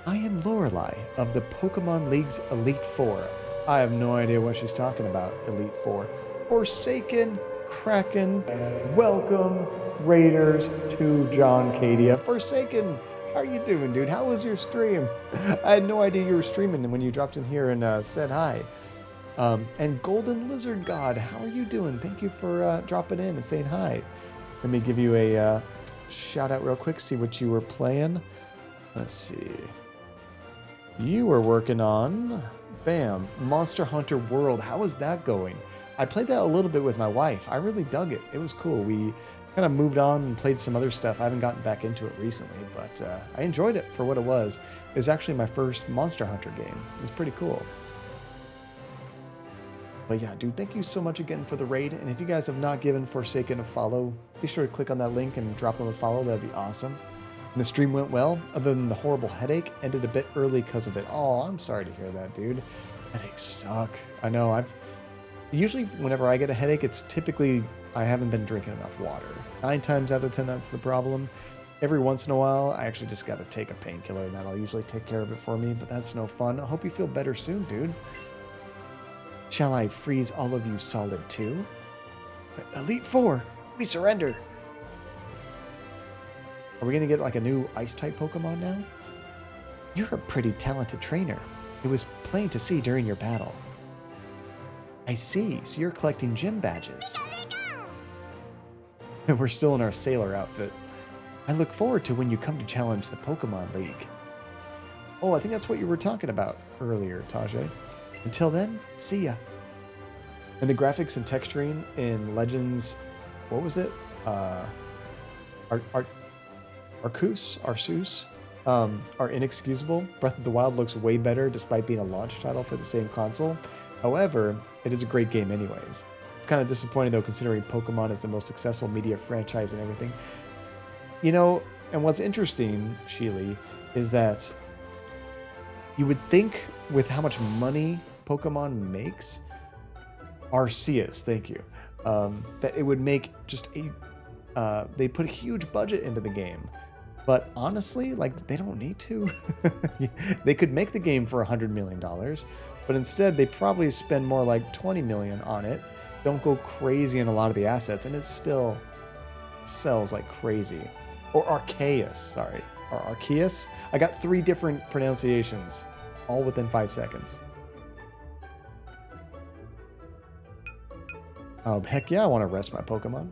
I am Lorelei of the Pokemon League's Elite Four. I have no idea what she's talking about, Elite Four. Forsaken, Kraken, welcome, Raiders to John Cadia. Forsaken, how are you doing, dude? How was your stream? I had no idea you were streaming when you dropped in here and said hi. And Golden Lizard God, how are you doing? Thank you for dropping in and saying hi. Let me give you a shout out real quick, see what you were playing. Let's see. You were working on, bam, Monster Hunter World. How is that going? I played that a little bit with my wife. I really dug it. It was cool. We kind of moved on and played some other stuff. I haven't gotten back into it recently, but I enjoyed it for what it was. It was actually my first Monster Hunter game. It was pretty cool. But yeah, dude, thank you so much again for the raid. And if you guys have not given Forsaken a follow, be sure to click on that link and drop them a follow. That'd be awesome. And the stream went well, other than the horrible headache. Ended a bit early because of it. Oh, I'm sorry to hear that, dude. Headaches suck. I know. Usually whenever I get a headache, it's typically I haven't been drinking enough water. 9 times out of 10, that's the problem. Every once in a while, I actually just got to take a painkiller, and that'll usually take care of it for me, but that's no fun. I hope you feel better soon, dude. Shall I freeze all of you solid too? Elite Four, we surrender. Are we going to get like a new Ice-type Pokemon now? You're a pretty talented trainer. It was plain to see during your battle. I see, so you're collecting gym badges. And we're still in our sailor outfit. I look forward to when you come to challenge the Pokemon League. Oh, I think that's what you were talking about earlier, Tajay. Until then, see ya. And the graphics and texturing in Legends, what was it? Arceus, are inexcusable. Breath of the Wild looks way better despite being a launch title for the same console. However, it is a great game anyways. It's kind of disappointing though, considering Pokemon is the most successful media franchise and everything. You know, and what's interesting, Sheely, is that you would think with how much money Pokemon makes, Arceus, thank you, that it would make just they put a huge budget into the game. But honestly, like, they don't need to. They could make the game for $100 million, but instead they probably spend more like $20 million on it. Don't go crazy in a lot of the assets, and it still sells like crazy. Or Arceus, sorry. Or Arceus? I got 3 different pronunciations, all within 5 seconds. Heck yeah, I want to rest my Pokemon.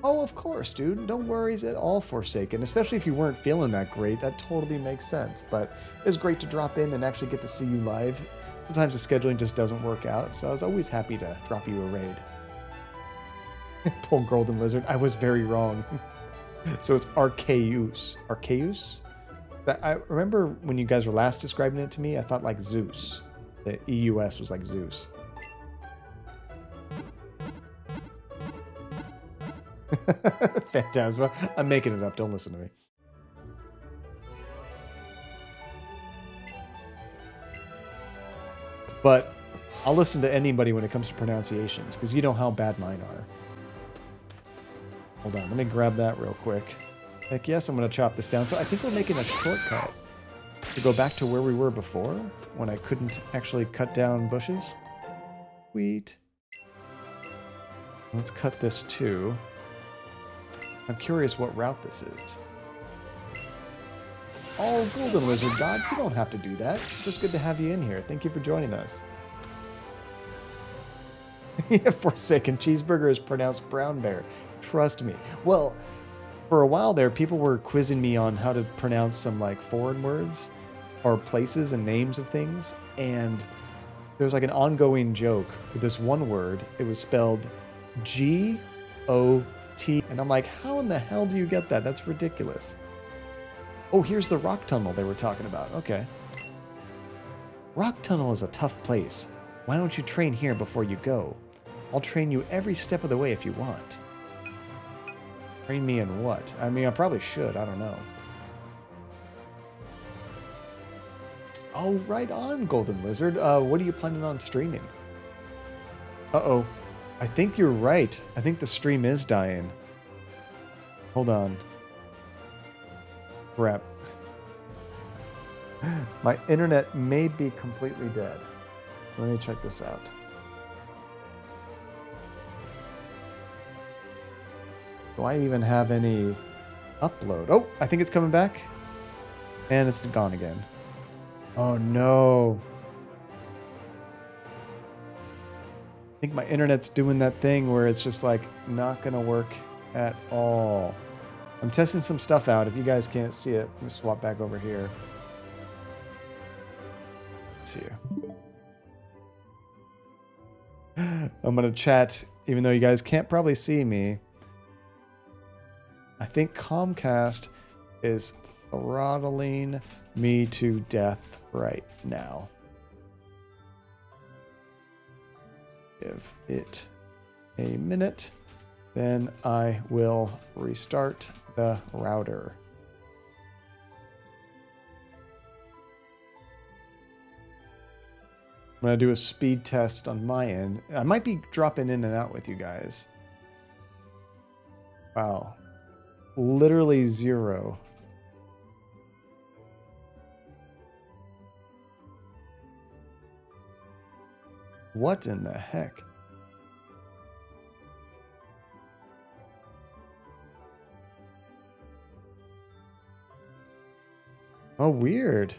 Oh, of course, dude. No worries at all, Forsaken. Especially if you weren't feeling that great. That totally makes sense. But it was great to drop in and actually get to see you live. Sometimes the scheduling just doesn't work out, so I was always happy to drop you a raid. Poor Golden Lizard. I was very wrong. So it's Arceus. Arceus? I remember when you guys were last describing it to me, I thought like Zeus. The EUS was like Zeus. Phantasma. I'm making it up. Don't listen to me. But I'll listen to anybody when it comes to pronunciations, because you know how bad mine are. Hold on. Let me grab that real quick. Heck yes, I'm going to chop this down. So I think we're making a shortcut to go back to where we were before, when I couldn't actually cut down bushes. Sweet. Let's cut this too. I'm curious what route this is. Oh, Golden Lizard God, you don't have to do that. It's just good to have you in here. Thank you for joining us. Forsaken Cheeseburger is pronounced brown bear. Trust me. Well, for a while there, people were quizzing me on how to pronounce some like foreign words or places and names of things. And there's like an ongoing joke with this one word. It was spelled G-O-T. And I'm like, how in the hell do you get that? That's ridiculous. Oh, here's the rock tunnel they were talking about. Okay. Rock tunnel is a tough place. Why don't you train here before you go? I'll train you every step of the way if you want. Train me in what? I mean, I probably should. I don't know. Oh, right on, Golden Lizard. What are you planning on streaming? Uh-oh. I think you're right. I think the stream is dying. Hold on. Crap. My internet may be completely dead. Let me check this out. Do I even have any upload? Oh, I think it's coming back. And it's gone again. Oh no. I think my internet's doing that thing where it's just like not gonna work at all. I'm testing some stuff out. If you guys can't see it, let me swap back over here. Let's see here. I'm going to chat, even though you guys can't probably see me. I think Comcast is throttling me to death right now. Give it a minute, then I will restart the router. I'm going to do a speed test on my end. I might be dropping in and out with you guys. Wow. Literally 0. What in the heck? Oh, weird.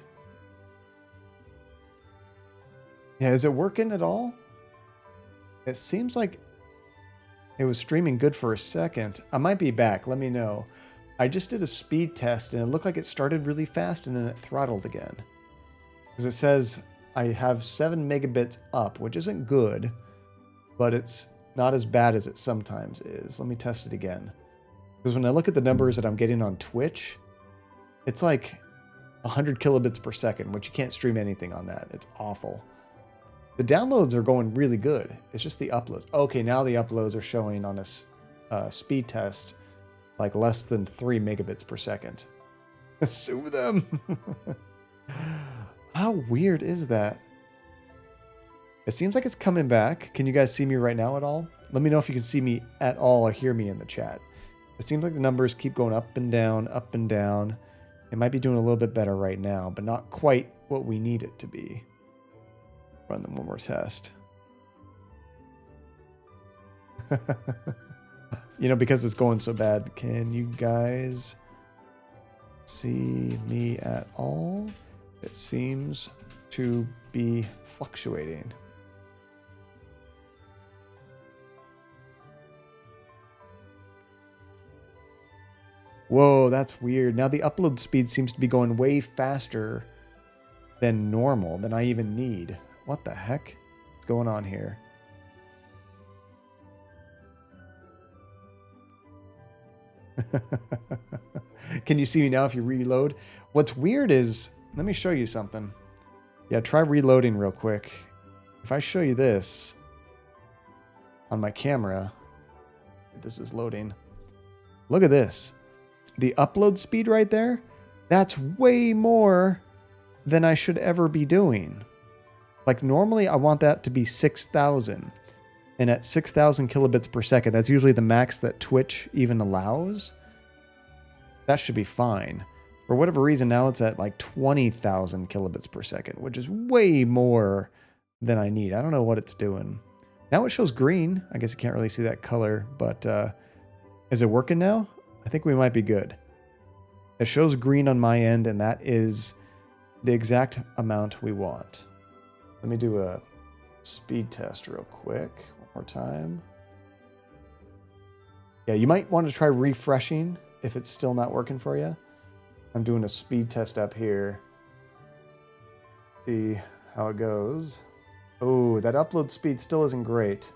Yeah, is it working at all? It seems like it was streaming good for a second. I might be back. Let me know. I just did a speed test and it looked like it started really fast and then it throttled again. Because it says I have 7 megabits up, which isn't good, but it's not as bad as it sometimes is. Let me test it again. Because when I look at the numbers that I'm getting on Twitch, it's like 100 kilobits per second, which you can't stream anything on that. It's awful. The downloads are going really good. It's just the uploads. Okay, now the uploads are showing on a speed test like less than 3 megabits per second. Sue them. How weird is that? It seems like it's coming back. Can you guys see me right now at all? Let me know if you can see me at all or hear me in the chat. It seems like the numbers keep going up and down, up and down. It might be doing a little bit better right now, but not quite what we need it to be. Run them one more test. You know, because it's going so bad, can you guys see me at all? It seems to be fluctuating. Whoa, that's weird. Now the upload speed seems to be going way faster than normal, than I even need. What the heck? What's going on here? Can you see me now if you reload? What's weird is, let me show you something. Yeah, try reloading real quick. If I show you this on my camera, if this is loading. Look at this. The upload speed right there, that's way more than I should ever be doing. Like normally I want that to be 6,000. And at 6,000 kilobits per second, that's usually the max that Twitch even allows. That should be fine. For whatever reason, now it's at like 20,000 kilobits per second, which is way more than I need. I don't know what it's doing. Now it shows green. I guess you can't really see that color, but is it working now? I think we might be good. It shows green on my end, and that is the exact amount we want. Let me do a speed test real quick. One more time. Yeah, you might want to try refreshing if it's still not working for you. I'm doing a speed test up here. See how it goes. Oh, that upload speed still isn't great.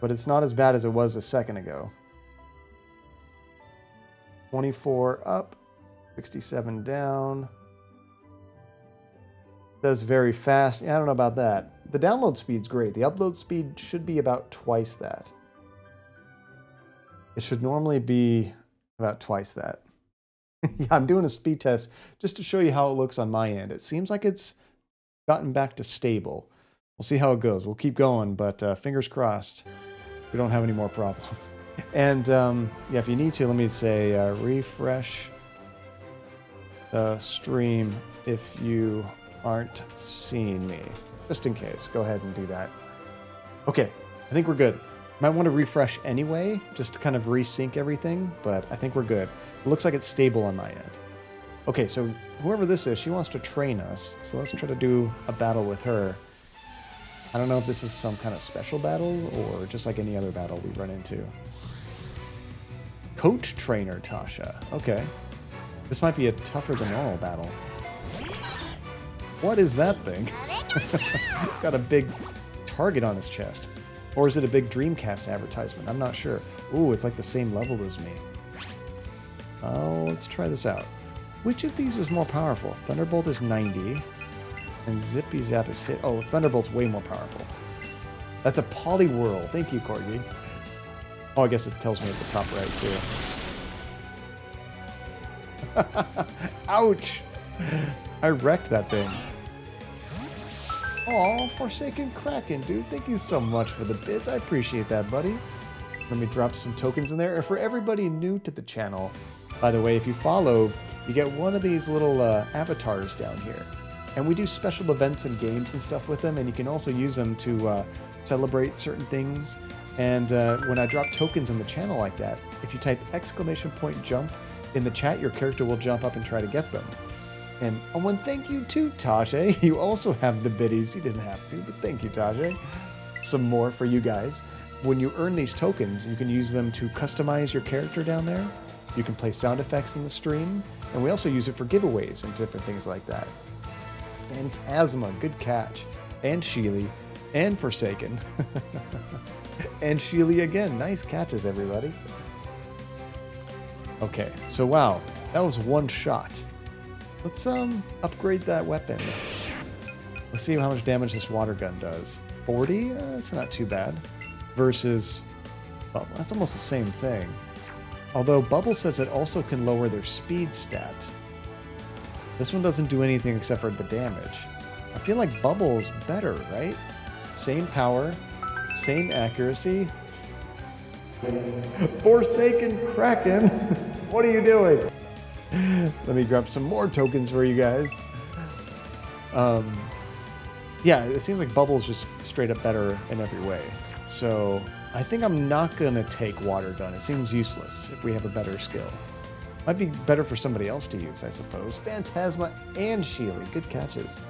But it's not as bad as it was a second ago. 24 up, 67 down. Does very fast. Yeah, I don't know about that. The download speed's great. The upload speed should be about twice that. It should normally be about twice that. Yeah, I'm doing a speed test just to show you how it looks on my end. It seems like it's gotten back to stable. We'll see how it goes. We'll keep going, but fingers crossed we don't have any more problems. And yeah, if you need to, let me say refresh the stream if you aren't seeing me. Just in case. Go ahead and do that. Okay, I think we're good. Might want to refresh anyway, just to kind of resync everything, but I think we're good. It looks like it's stable on my end. Okay, so whoever this is, she wants to train us. So let's try to do a battle with her. I don't know if this is some kind of special battle or just like any other battle we run into. Coach Trainer Tasha. Okay. This might be a tougher than normal battle. What is that thing? It's got a big target on his chest. Or is it a big Dreamcast advertisement? I'm not sure. Ooh, it's like the same level as me. Oh, let's try this out. Which of these is more powerful? Thunderbolt is 90. And Zippy Zap is 50. Oh, Thunderbolt's way more powerful. That's a Poliwhirl. Thank you, Corgi. Oh, I guess it tells me at the top right, too. Ouch! I wrecked that thing. Aw, Forsaken Kraken, dude. Thank you so much for the bits. I appreciate that, buddy. Let me drop some tokens in there. And for everybody new to the channel, by the way, if you follow, you get one of these little avatars down here. And we do special events and games and stuff with them, and you can also use them to celebrate certain things. And when I drop tokens in the channel like that, if you type !jump in the chat, your character will jump up and try to get them. And oh, and thank you too, Tajay. You also have the biddies. You didn't have to, but thank you, Tajay. Some more for you guys. When you earn these tokens, you can use them to customize your character down there. You can play sound effects in the stream. And we also use it for giveaways and different things like that. Phantasma, good catch. And Sheely. And Forsaken. And Sheely again. Nice catches, everybody. Okay, so wow. That was one shot. Let's upgrade that weapon. Let's see how much damage this water gun does. 40? That's not too bad. Versus Bubble. That's almost the same thing. Although Bubble says it also can lower their speed stat. This one doesn't do anything except for the damage. I feel like Bubble's better, right? Same power, same accuracy. Forsaken Kraken! What are you doing? Let me grab some more tokens for you guys. Yeah, it seems like Bubble's just straight up better in every way. So I think I'm not going to take Water Gun. It seems useless if we have a better skill. Might be better for somebody else to use, I suppose. Phantasma and Sheely. Good catches.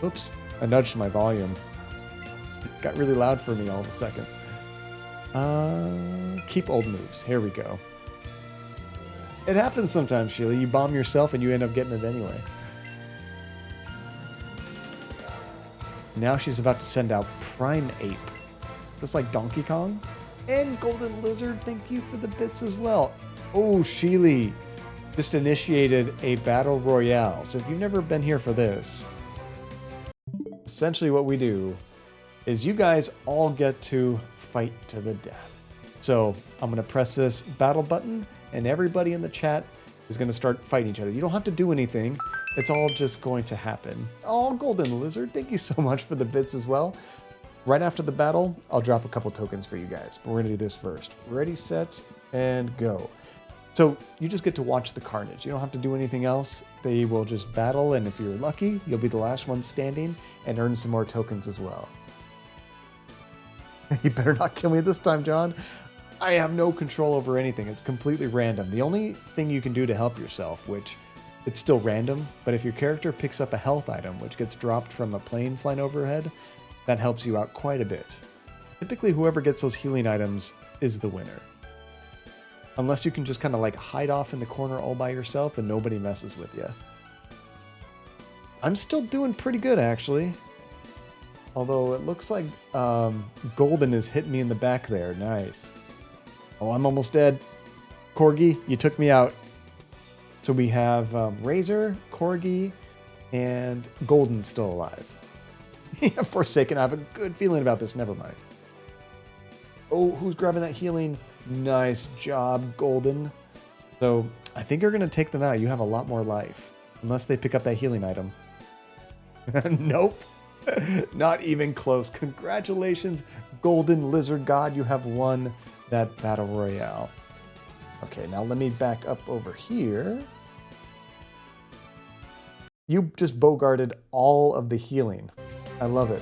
Oops. I nudged my volume. It got really loud for me all of a second. Keep old moves. Here we go. It happens sometimes, Sheely. You bomb yourself and you end up getting it anyway. Now she's about to send out Prime Ape. Just like Donkey Kong. And Golden Lizard, thank you for the bits as well. Oh, Sheely just initiated a battle royale. So if you've never been here for this, essentially what we do is you guys all get to fight to the death. So I'm going to press this battle button and everybody in the chat is going to start fighting each other. You don't have to do anything. It's all just going to happen. Oh, Golden Lizard, thank you so much for the bits as well. Right after the battle, I'll drop a couple tokens for you guys, but we're going to do this first. Ready, set, and go. So you just get to watch the carnage. You don't have to do anything else. They will just battle, and if you're lucky, you'll be the last one standing and earn some more tokens as well. You better not kill me this time, John. I have no control over anything. It's completely random. The only thing you can do to help yourself, which it's still random, but if your character picks up a health item, which gets dropped from a plane flying overhead, that helps you out quite a bit. Typically, whoever gets those healing items is the winner. Unless you can just kind of like hide off in the corner all by yourself and nobody messes with you. I'm still doing pretty good, actually. Although it looks like Golden is hitting me in the back there. Nice. Oh, I'm almost dead. Corgi, you took me out. So we have Razor, Corgi, and Golden still alive. Forsaken, I have a good feeling about this. Never mind. Oh, who's grabbing that healing? Nice job, Golden. So I think you're going to take them out. You have a lot more life. Unless they pick up that healing item. Nope. Not even close. Congratulations, Golden Lizard God. You have won that Battle Royale. Okay, now let me back up over here. You just bogarted all of the healing. I love it.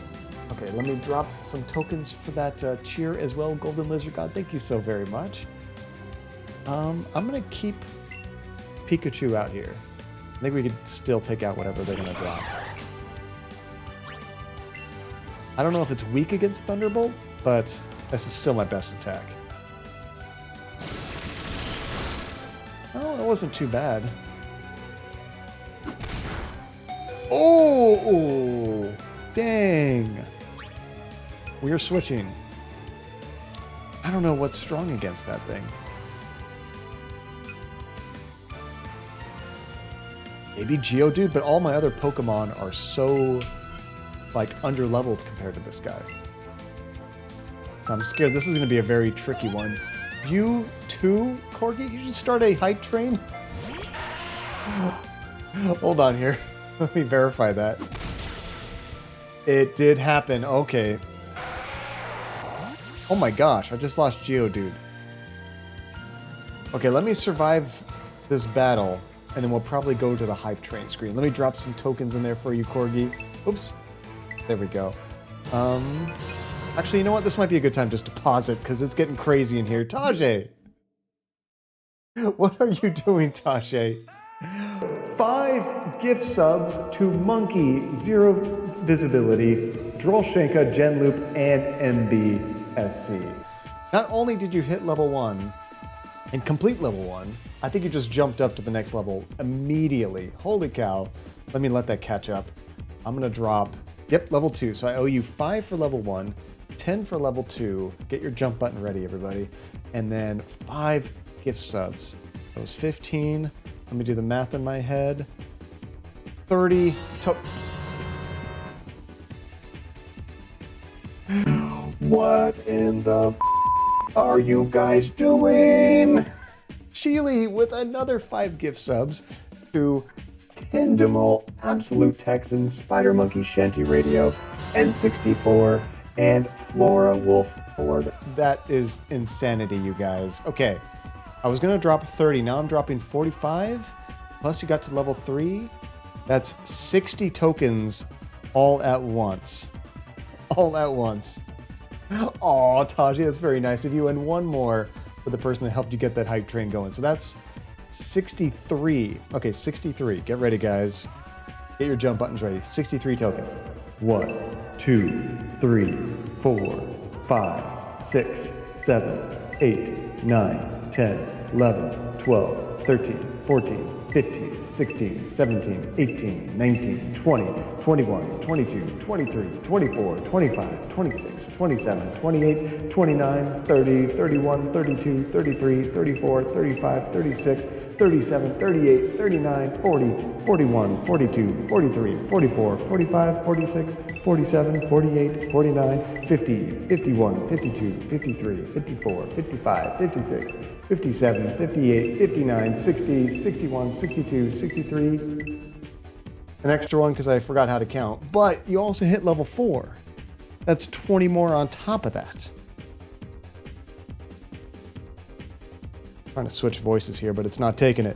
Okay, let me drop some tokens for that cheer as well, Golden Lizard God. Thank you so very much. I'm going to keep Pikachu out here. I think we could still take out whatever they're going to drop. I don't know if it's weak against Thunderbolt, but this is still my best attack. wasn't too bad. Oh, dang. We are switching. I don't know what's strong against that thing. Maybe Geodude, but all my other Pokemon are so, like, under-leveled compared to this guy. So I'm scared this is going to be a very tricky one. You too, Corgi? You just start a hype train? Hold on here. Let me verify that. It did happen. Okay. Oh my gosh, I just lost Geodude. Okay, let me survive this battle, and then we'll probably go to the hype train screen. Let me drop some tokens in there for you, Corgi. Oops. There we go. Actually, you know what? This might be a good time just to pause it, because it's getting crazy in here. Tajay! What are you doing, Tajay? 5 gift subs to Monkey, 0 visibility, Drolshenka, Genloop, and MBSC. Not only did you hit level 1 and complete level 1, I think you just jumped up to the next level immediately. Holy cow. Let me let that catch up. I'm going to drop, yep, level 2. So I owe you 5 for level 1, 10 for level 2. Get your jump button ready, everybody. And then 5 gift subs. That was 15. Let me do the math in my head. 30 to... What in the are you guys doing? Sheely with another 5 gift subs to Kindimal, Absolute Texan, Spider Monkey Shanty Radio, N64, and Flora Wolf Ford. That is insanity, you guys. Okay. I was going to drop 30. Now I'm dropping 45. Plus you got to level 3. That's 60 tokens all at once. All at once. Aw, Taji, that's very nice of you. And one more for the person that helped you get that hype train going. So that's 63. Okay, 63. Get ready, guys. Get your jump buttons ready. 63 tokens. 1, 2, 3, 4, 5, 6, 7, 8, 9, 10, 11, 12, 13, 14, 15, 16, 17, 18, 19, 20, 21, 22, 23, 24, 25, 26, 27, 28, 29, 30, 31, 32, 33, 34, 35, 36, 37, 38, 39, 40, 41, 42, 43, 44, 45, 46, 47, 48, 49, 50, 51, 52, 53, 54, 55, 56, 57, 58, 59, 60, 61, 62, 63. An extra one because I forgot how to count. But you also hit level 4. That's 20 more on top of that. Trying to switch voices here, but it's not taking it.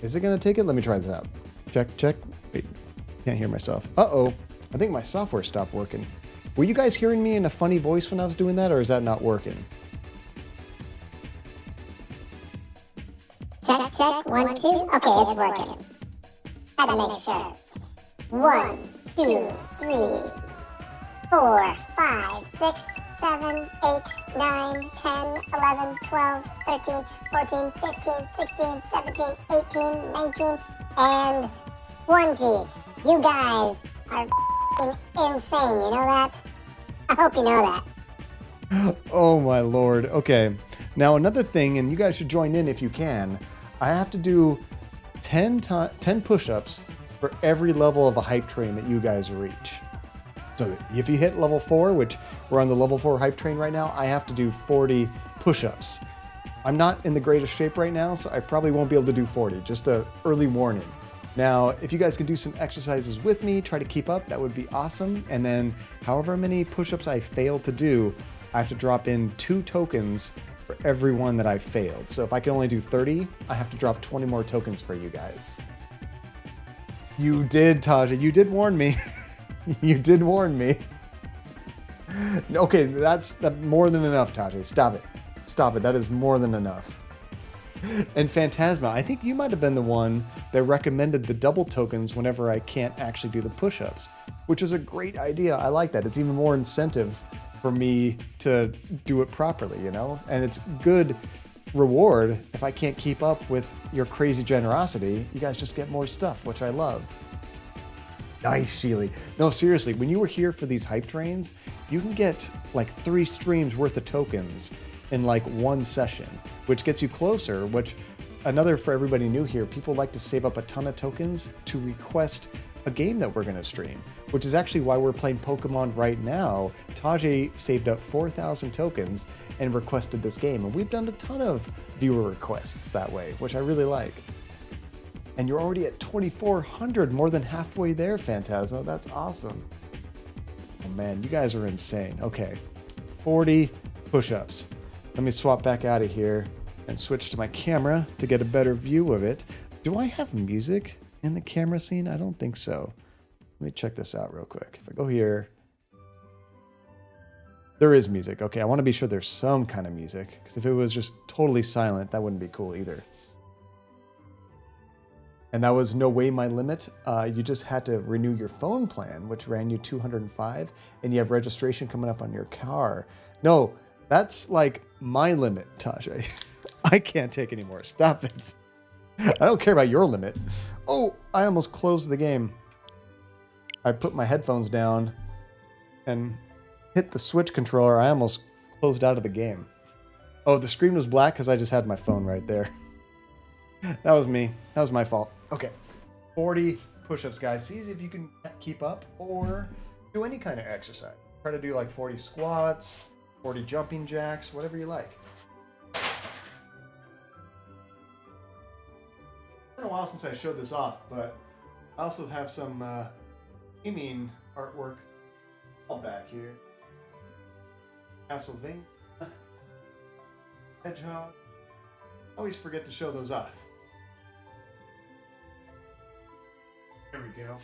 Is it going to take it? Let me try this out. Check, check. Wait, can't hear myself. Uh-oh. I think my software stopped working. Were you guys hearing me in a funny voice when I was doing that, or is that not working? Check, check, 1, 2. Okay, it's working. Had to make sure. 1, 2, 3, 4, 5, 6, 7, 8, 9, 10, 11, 12, 13, 14, 15, 16, 17, 18, 19, and 20. You guys are insane, you know that? I hope you know that. Oh my lord. Okay. Now another thing, and you guys should join in if you can, I have to do 10 push-ups for every level of a hype train that you guys reach. So if you hit level 4, which we're on the level 4 hype train right now, I have to do 40 push-ups. I'm not in the greatest shape right now, so I probably won't be able to do 40. Just a early warning. Now, if you guys can do some exercises with me, try to keep up, that would be awesome. And then however many push-ups I fail to do, I have to drop in 2 tokens for every one that I failed. So if I can only do 30, I have to drop 20 more tokens for you guys. You did, Taja. You did warn me. You did warn me. Okay, that's more than enough, Taja. Stop it. Stop it. That is more than enough. And Phantasma, I think you might have been the one that recommended the double tokens whenever I can't actually do the push-ups, which is a great idea. I like that. It's even more incentive for me to do it properly, you know? And it's good reward, if I can't keep up with your crazy generosity, you guys just get more stuff, which I love. Nice, Sheely. No, seriously, when you were here for these hype trains, you can get like 3 streams worth of tokens in like one session, which gets you closer, which another for everybody new here, people like to save up a ton of tokens to request a game that we're going to stream, which is actually why we're playing Pokemon right now. Tajay saved up 4,000 tokens and requested this game, and we've done a ton of viewer requests that way, which I really like. And you're already at 2,400, more than halfway there, Phantasma. That's awesome. Oh man, you guys are insane. Okay, 40 push-ups. Let me swap back out of here and switch to my camera to get a better view of it. Do I have music in the camera scene? I don't think so. Let me check this out real quick. If I go here, there is music. Okay, I want to be sure there's some kind of music, because if it was just totally silent, that wouldn't be cool either. And that was no way my limit. You just had to renew your phone plan, which ran you 205, and you have registration coming up on your car. No, that's like my limit, Tajay. I can't take any more. Stop it. I don't care about your limit. Oh, I almost closed the game. I put my headphones down and hit the Switch controller. I almost closed out of the game. Oh, the screen was black because I just had my phone right there. That was me. That was my fault. Okay. 40 push-ups, guys. See if you can keep up or do any kind of exercise. Try to do like 40 squats, 40 jumping jacks, whatever you like. It's been a while since I showed this off, but I also have some gaming artwork all back here. Castlevania, Hedgehog. Always forget to show those off. There we go.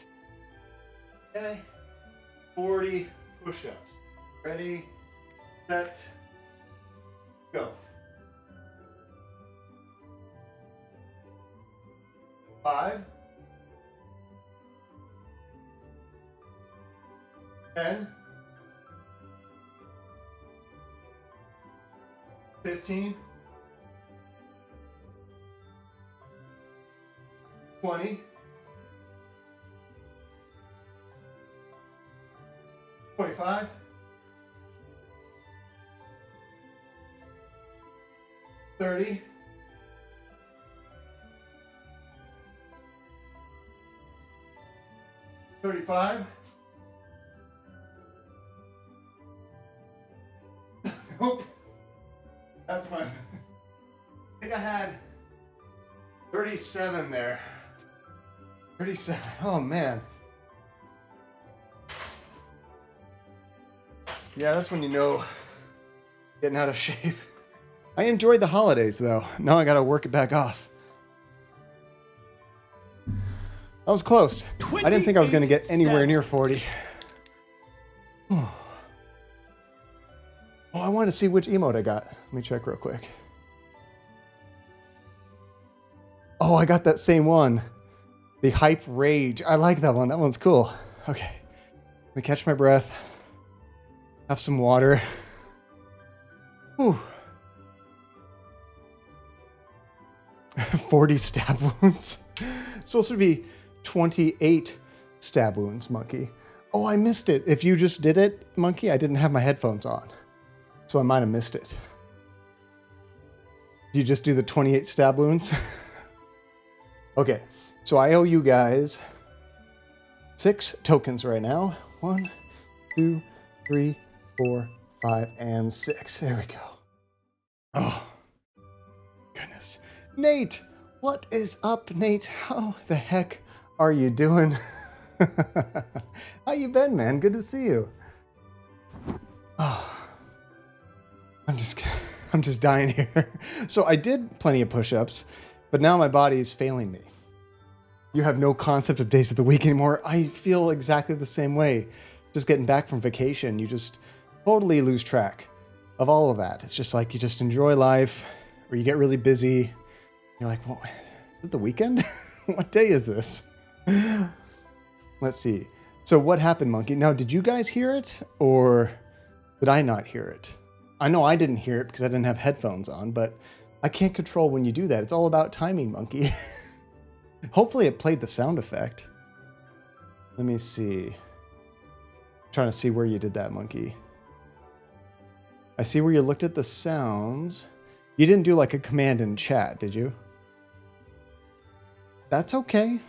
Okay. 40 push-ups. Ready, set, go. 5, 10, 15, 20, 25, 30, 35. Nope. That's my... I think I had 37 there. 37. Oh, man. Yeah, that's when you know getting out of shape. I enjoyed the holidays, though. Now I gotta work it back off. That was close. I didn't think I was going to get anywhere near 40. Oh, I wanted to see which emote I got. Let me check real quick. Oh, I got that same one. The Hype Rage. I like that one. That one's cool. Okay. Let me catch my breath. Have some water. Whew. 40 stab wounds. It's supposed to be 28 stab wounds, Monkey. Oh, I missed it. If you just did it, Monkey, I didn't have my headphones on. So I might have missed it. You just do the 28 stab wounds? Okay, so I owe you guys 6 tokens right now. 1, 2, 3, 4, 5, and 6. There we go. Oh, goodness. Nate! What is up, Nate? How the heck are you doing? How you been, man? Good to see you. Oh, I'm just dying here. So I did plenty of push-ups, but now my body is failing me. You have no concept of days of the week anymore. I feel exactly the same way. Just getting back from vacation, you just totally lose track of all of that. It's just like you just enjoy life, or you get really busy. You're like, well, is it the weekend? What day is this? Let's see. So what happened, Monkey? Now, did you guys hear it, or did I not hear it? I know I didn't hear it because I didn't have headphones on, but I can't control when you do that. It's all about timing, monkey. Hopefully it played the sound effect. Let me see. I'm trying to see where you did that, monkey. I see where you looked at the sounds. You didn't do like a command in chat, did you? That's okay.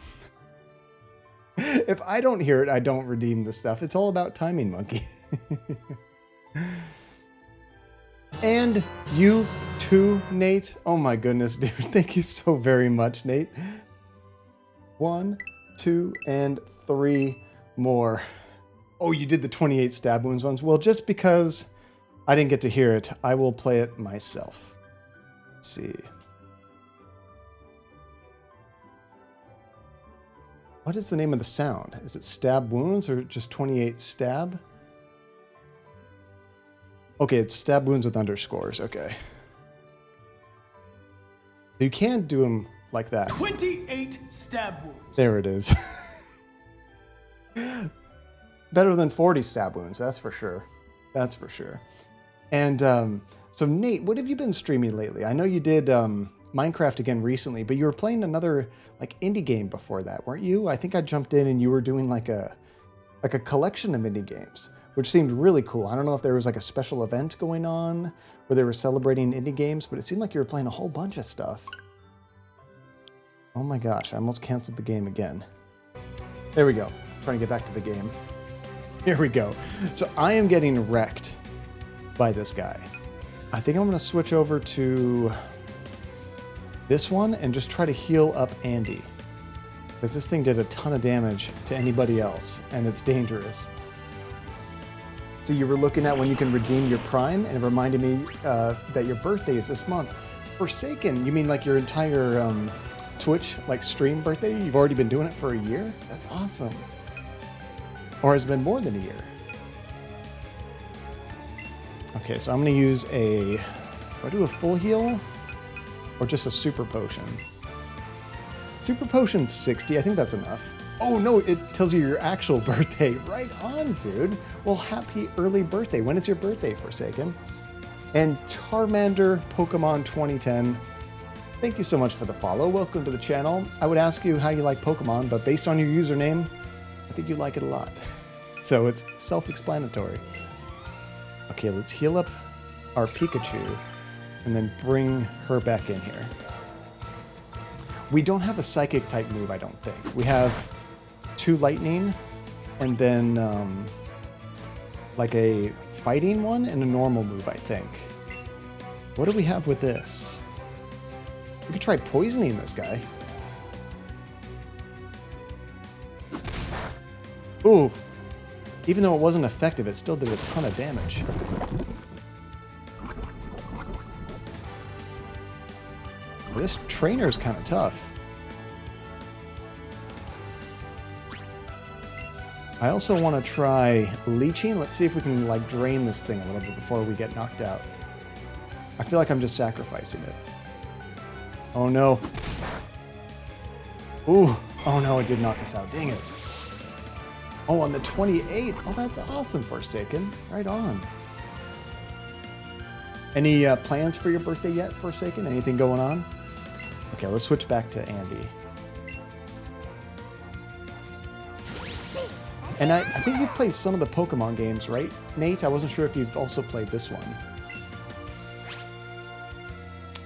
If I don't hear it, I don't redeem the stuff. It's all about timing, monkey. And you too, Nate. Oh my goodness, dude. Thank you so very much, Nate. 1, 2, and 3 more. Oh, you did the 28 stab wounds ones? Well, just because I didn't get to hear it, I will play it myself. Let's see. What is the name of the sound? Is it stab wounds or just 28 stab? Okay, it's stab wounds with underscores. Okay. You can do them like that. 28 stab wounds. There it is. Better than 40 stab wounds, that's for sure. That's for sure. And so Nate, what have you been streaming lately? I know you did Minecraft again recently, but you were playing another like indie game before that, weren't you? I think I jumped in and you were doing like a collection of indie games, which seemed really cool. I don't know if there was like a special event going on where they were celebrating indie games, but it seemed like you were playing a whole bunch of stuff. Oh my gosh, I almost canceled the game again. There we go. Trying to get back to the game. Here we go. So I am getting wrecked by this guy. I think I'm going to switch over to this one and just try to heal up Andy, because this thing did a ton of damage to anybody else, and it's dangerous. So you were looking at when you can redeem your Prime, and it reminded me that your birthday is this month. Forsaken, you mean like your entire Twitch like stream birthday? You've already been doing it for a year? That's awesome. Or has it been more than a year? Okay, so I'm going to use a... Do I do a full heal? Or just a super potion? Super potion's 60. I think that's enough. Oh no, it tells you your actual birthday. Right on, dude. Well, happy early birthday. When is your birthday, Forsaken? And Charmander Pokemon 2010. Thank you so much for the follow. Welcome to the channel. I would ask you how you like Pokemon, but based on your username, I think you like it a lot. So it's self-explanatory. Okay, let's heal up our Pikachu and then bring her back in here. We don't have a psychic type move, I don't think. We have 2 lightning and then like a fighting one and a normal move, I think. What do we have with this? We could try poisoning this guy. Ooh. Even though it wasn't effective, it still did a ton of damage. This trainer is kind of tough. I also want to try leeching. Let's see if we can like drain this thing a little bit before we get knocked out. I feel like I'm just sacrificing it. Oh no. Ooh. Oh no, it did knock us out. Dang it. Oh, on the 28. Oh, that's awesome, Forsaken. Right on. Any plans for your birthday yet, Forsaken? Anything going on? Okay, let's switch back to Andy. And I think you've played some of the Pokemon games, right, Nate? I wasn't sure if you've also played this one.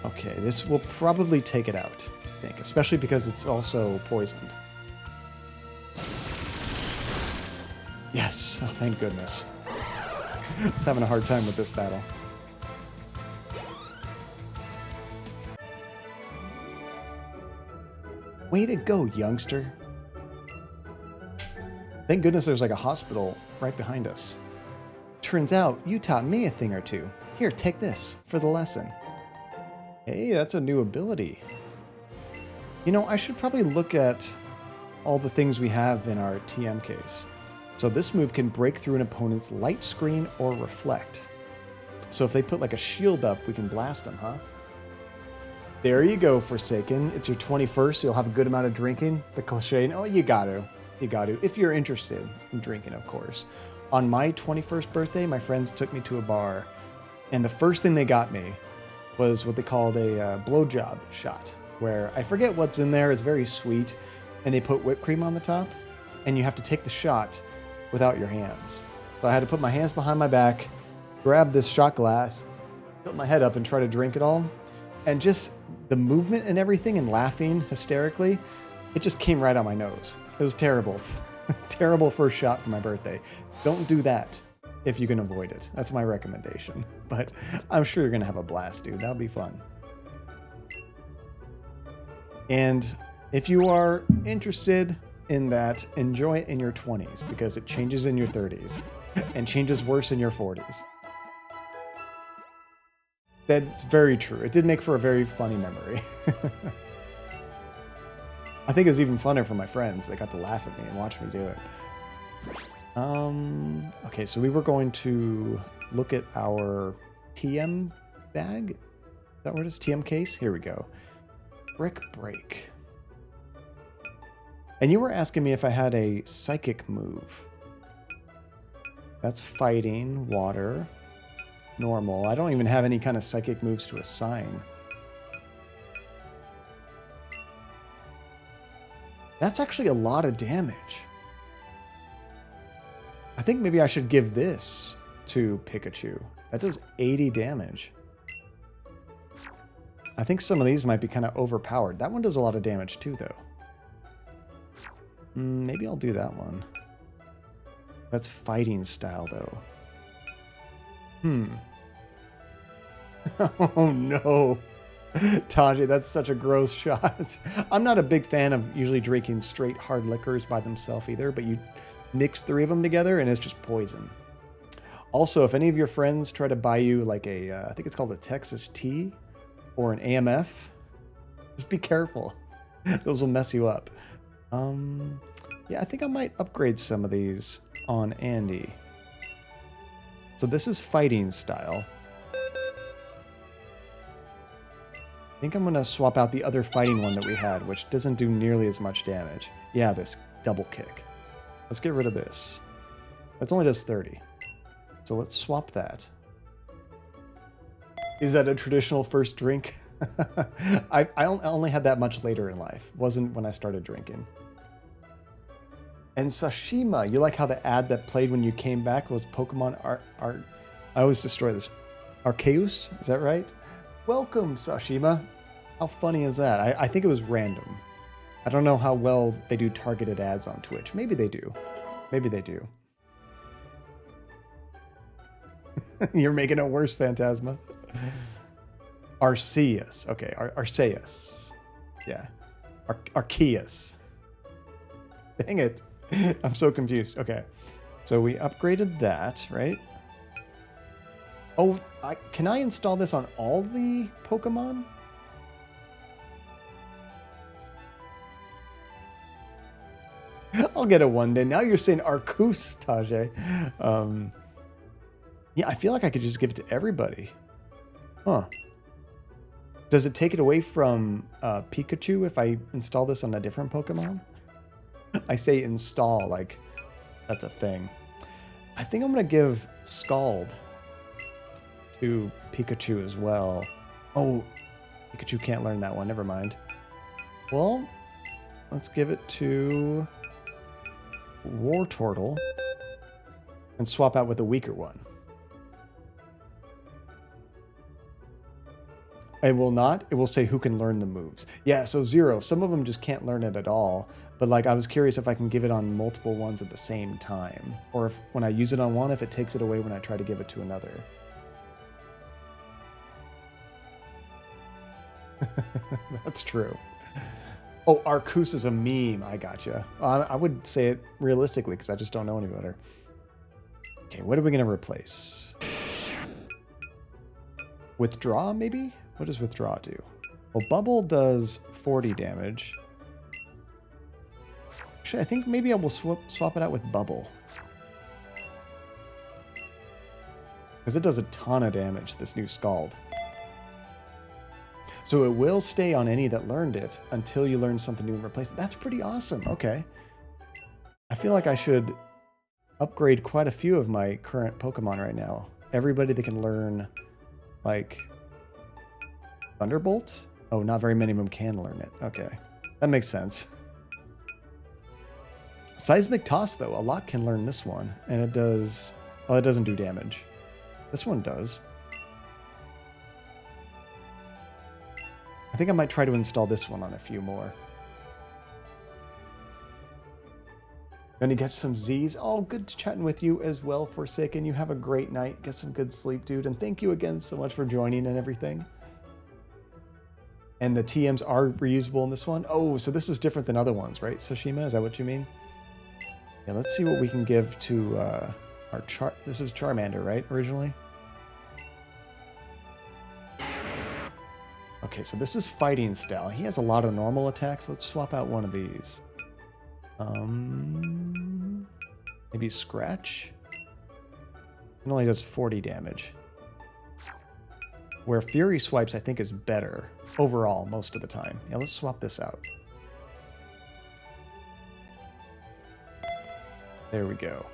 Okay, this will probably take it out, I think, especially because it's also poisoned. Yes, oh, thank goodness. I was having a hard time with this battle. Way to go, youngster. Thank goodness there's like a hospital right behind us. Turns out you taught me a thing or two. Here, take this for the lesson. Hey, that's a new ability. You know, I should probably look at all the things we have in our TM case. So this move can break through an opponent's light screen or reflect. So if they put like a shield up, we can blast them, huh? There you go, Forsaken. It's your 21st, so you'll have a good amount of drinking. The cliche, oh, you got to. You got to. If you're interested in drinking, of course. On my 21st birthday, my friends took me to a bar, and the first thing they got me was what they called a blowjob shot, where I forget what's in there. It's very sweet, and they put whipped cream on the top, and you have to take the shot without your hands. So I had to put my hands behind my back, grab this shot glass, tilt my head up, and try to drink it all. And just the movement and everything and laughing hysterically, it just came right out my nose. It was terrible. Terrible first shot for my birthday. Don't do that if you can avoid it. That's my recommendation. But I'm sure you're going to have a blast, dude. That'll be fun. And if you are interested in that, enjoy it in your 20s because it changes in your 30s and changes worse in your 40s. That's very true. It did make for a very funny memory. I think it was even funner for my friends. They got to laugh at me and watch me do it. Okay, so we were going to look at our TM bag. Is that what it is? TM case? Here we go. Brick break. And you were asking me if I had a psychic move. That's fighting, water, normal. I don't even have any kind of psychic moves to assign. That's actually a lot of damage. I think maybe I should give this to Pikachu. That does 80 damage. I think some of these might be kind of overpowered. That one does a lot of damage too, though. Maybe I'll do that one. That's fighting style, though. Oh, no. Tajay, that's such a gross shot. I'm not a big fan of usually drinking straight hard liquors by themselves either, but you mix 3 of them together and it's just poison. Also, if any of your friends try to buy you like a, I think it's called a Texas tea or an AMF, just be careful. Those will mess you up. Yeah, I think I might upgrade some of these on Andy. So this is fighting style. I think I'm going to swap out the other fighting one that we had, which doesn't do nearly as much damage. Yeah, this double kick. Let's get rid of this. That only does 30. So let's swap that. Is that a traditional first drink? I only had that much later in life. Wasn't when I started drinking. And Sashima, you like how the ad that played when you came back was Pokemon I always destroy this. Arceus? Is that right? Welcome, Sashima. How funny is that? I think it was random. I don't know how well they do targeted ads on Twitch. Maybe they do. Maybe they do. You're making it worse, Phantasma. Arceus. Okay, Arceus. Yeah. Arceus. Dang it. I'm so confused. Okay. So we upgraded that, right? Oh, can I install this on all the Pokemon? I'll get it one day. Now you're saying Arceus, Tajay. Yeah, I feel like I could just give it to everybody. Huh. Does it take it away from Pikachu if I install this on a different Pokemon? I say install like that's a thing. I think I'm going to give Scald to Pikachu as well. Oh, Pikachu can't learn that one. Never mind. Well, let's give it to Wartortle and swap out with a weaker one. It will not. It will say who can learn the moves. Yeah, so 0. Some of them just can't learn it at all. But like I was curious if I can give it on multiple ones at the same time. Or if when I use it on one, if it takes it away when I try to give it to another. That's true. Oh, Arceus is a meme. I gotcha. I would say it realistically because I just don't know any better. Okay, what are we going to replace? Withdraw, maybe? What does withdraw do? Well, Bubble does 40 damage. Actually, I think maybe I will swap it out with Bubble. Because it does a ton of damage, this new Scald. So it will stay on any that learned it until you learn something new and replace it. That's pretty awesome. Okay. I feel like I should upgrade quite a few of my current Pokemon right now. Everybody that can learn, like, Thunderbolt? Oh, not very many of them can learn it. Okay. That makes sense. Seismic Toss, though. A lot can learn this one. And it does... Well, it doesn't do damage. This one does. I think I might try to install this one on a few more. Gonna get some Z's. Oh, good chatting with you as well, Forsaken. You have a great night. Get some good sleep, dude. And thank you again so much for joining and everything. And the TMs are reusable in this one. Oh, so this is different than other ones, right, Sashima? Is that what you mean? Yeah, let's see what we can give to our This is Charmander, right, originally? Okay, so this is fighting style. He has a lot of normal attacks. Let's swap out one of these. Maybe Scratch? It only does 40 damage. Where Fury Swipes, I think, is better overall most of the time. Yeah, let's swap this out. There we go.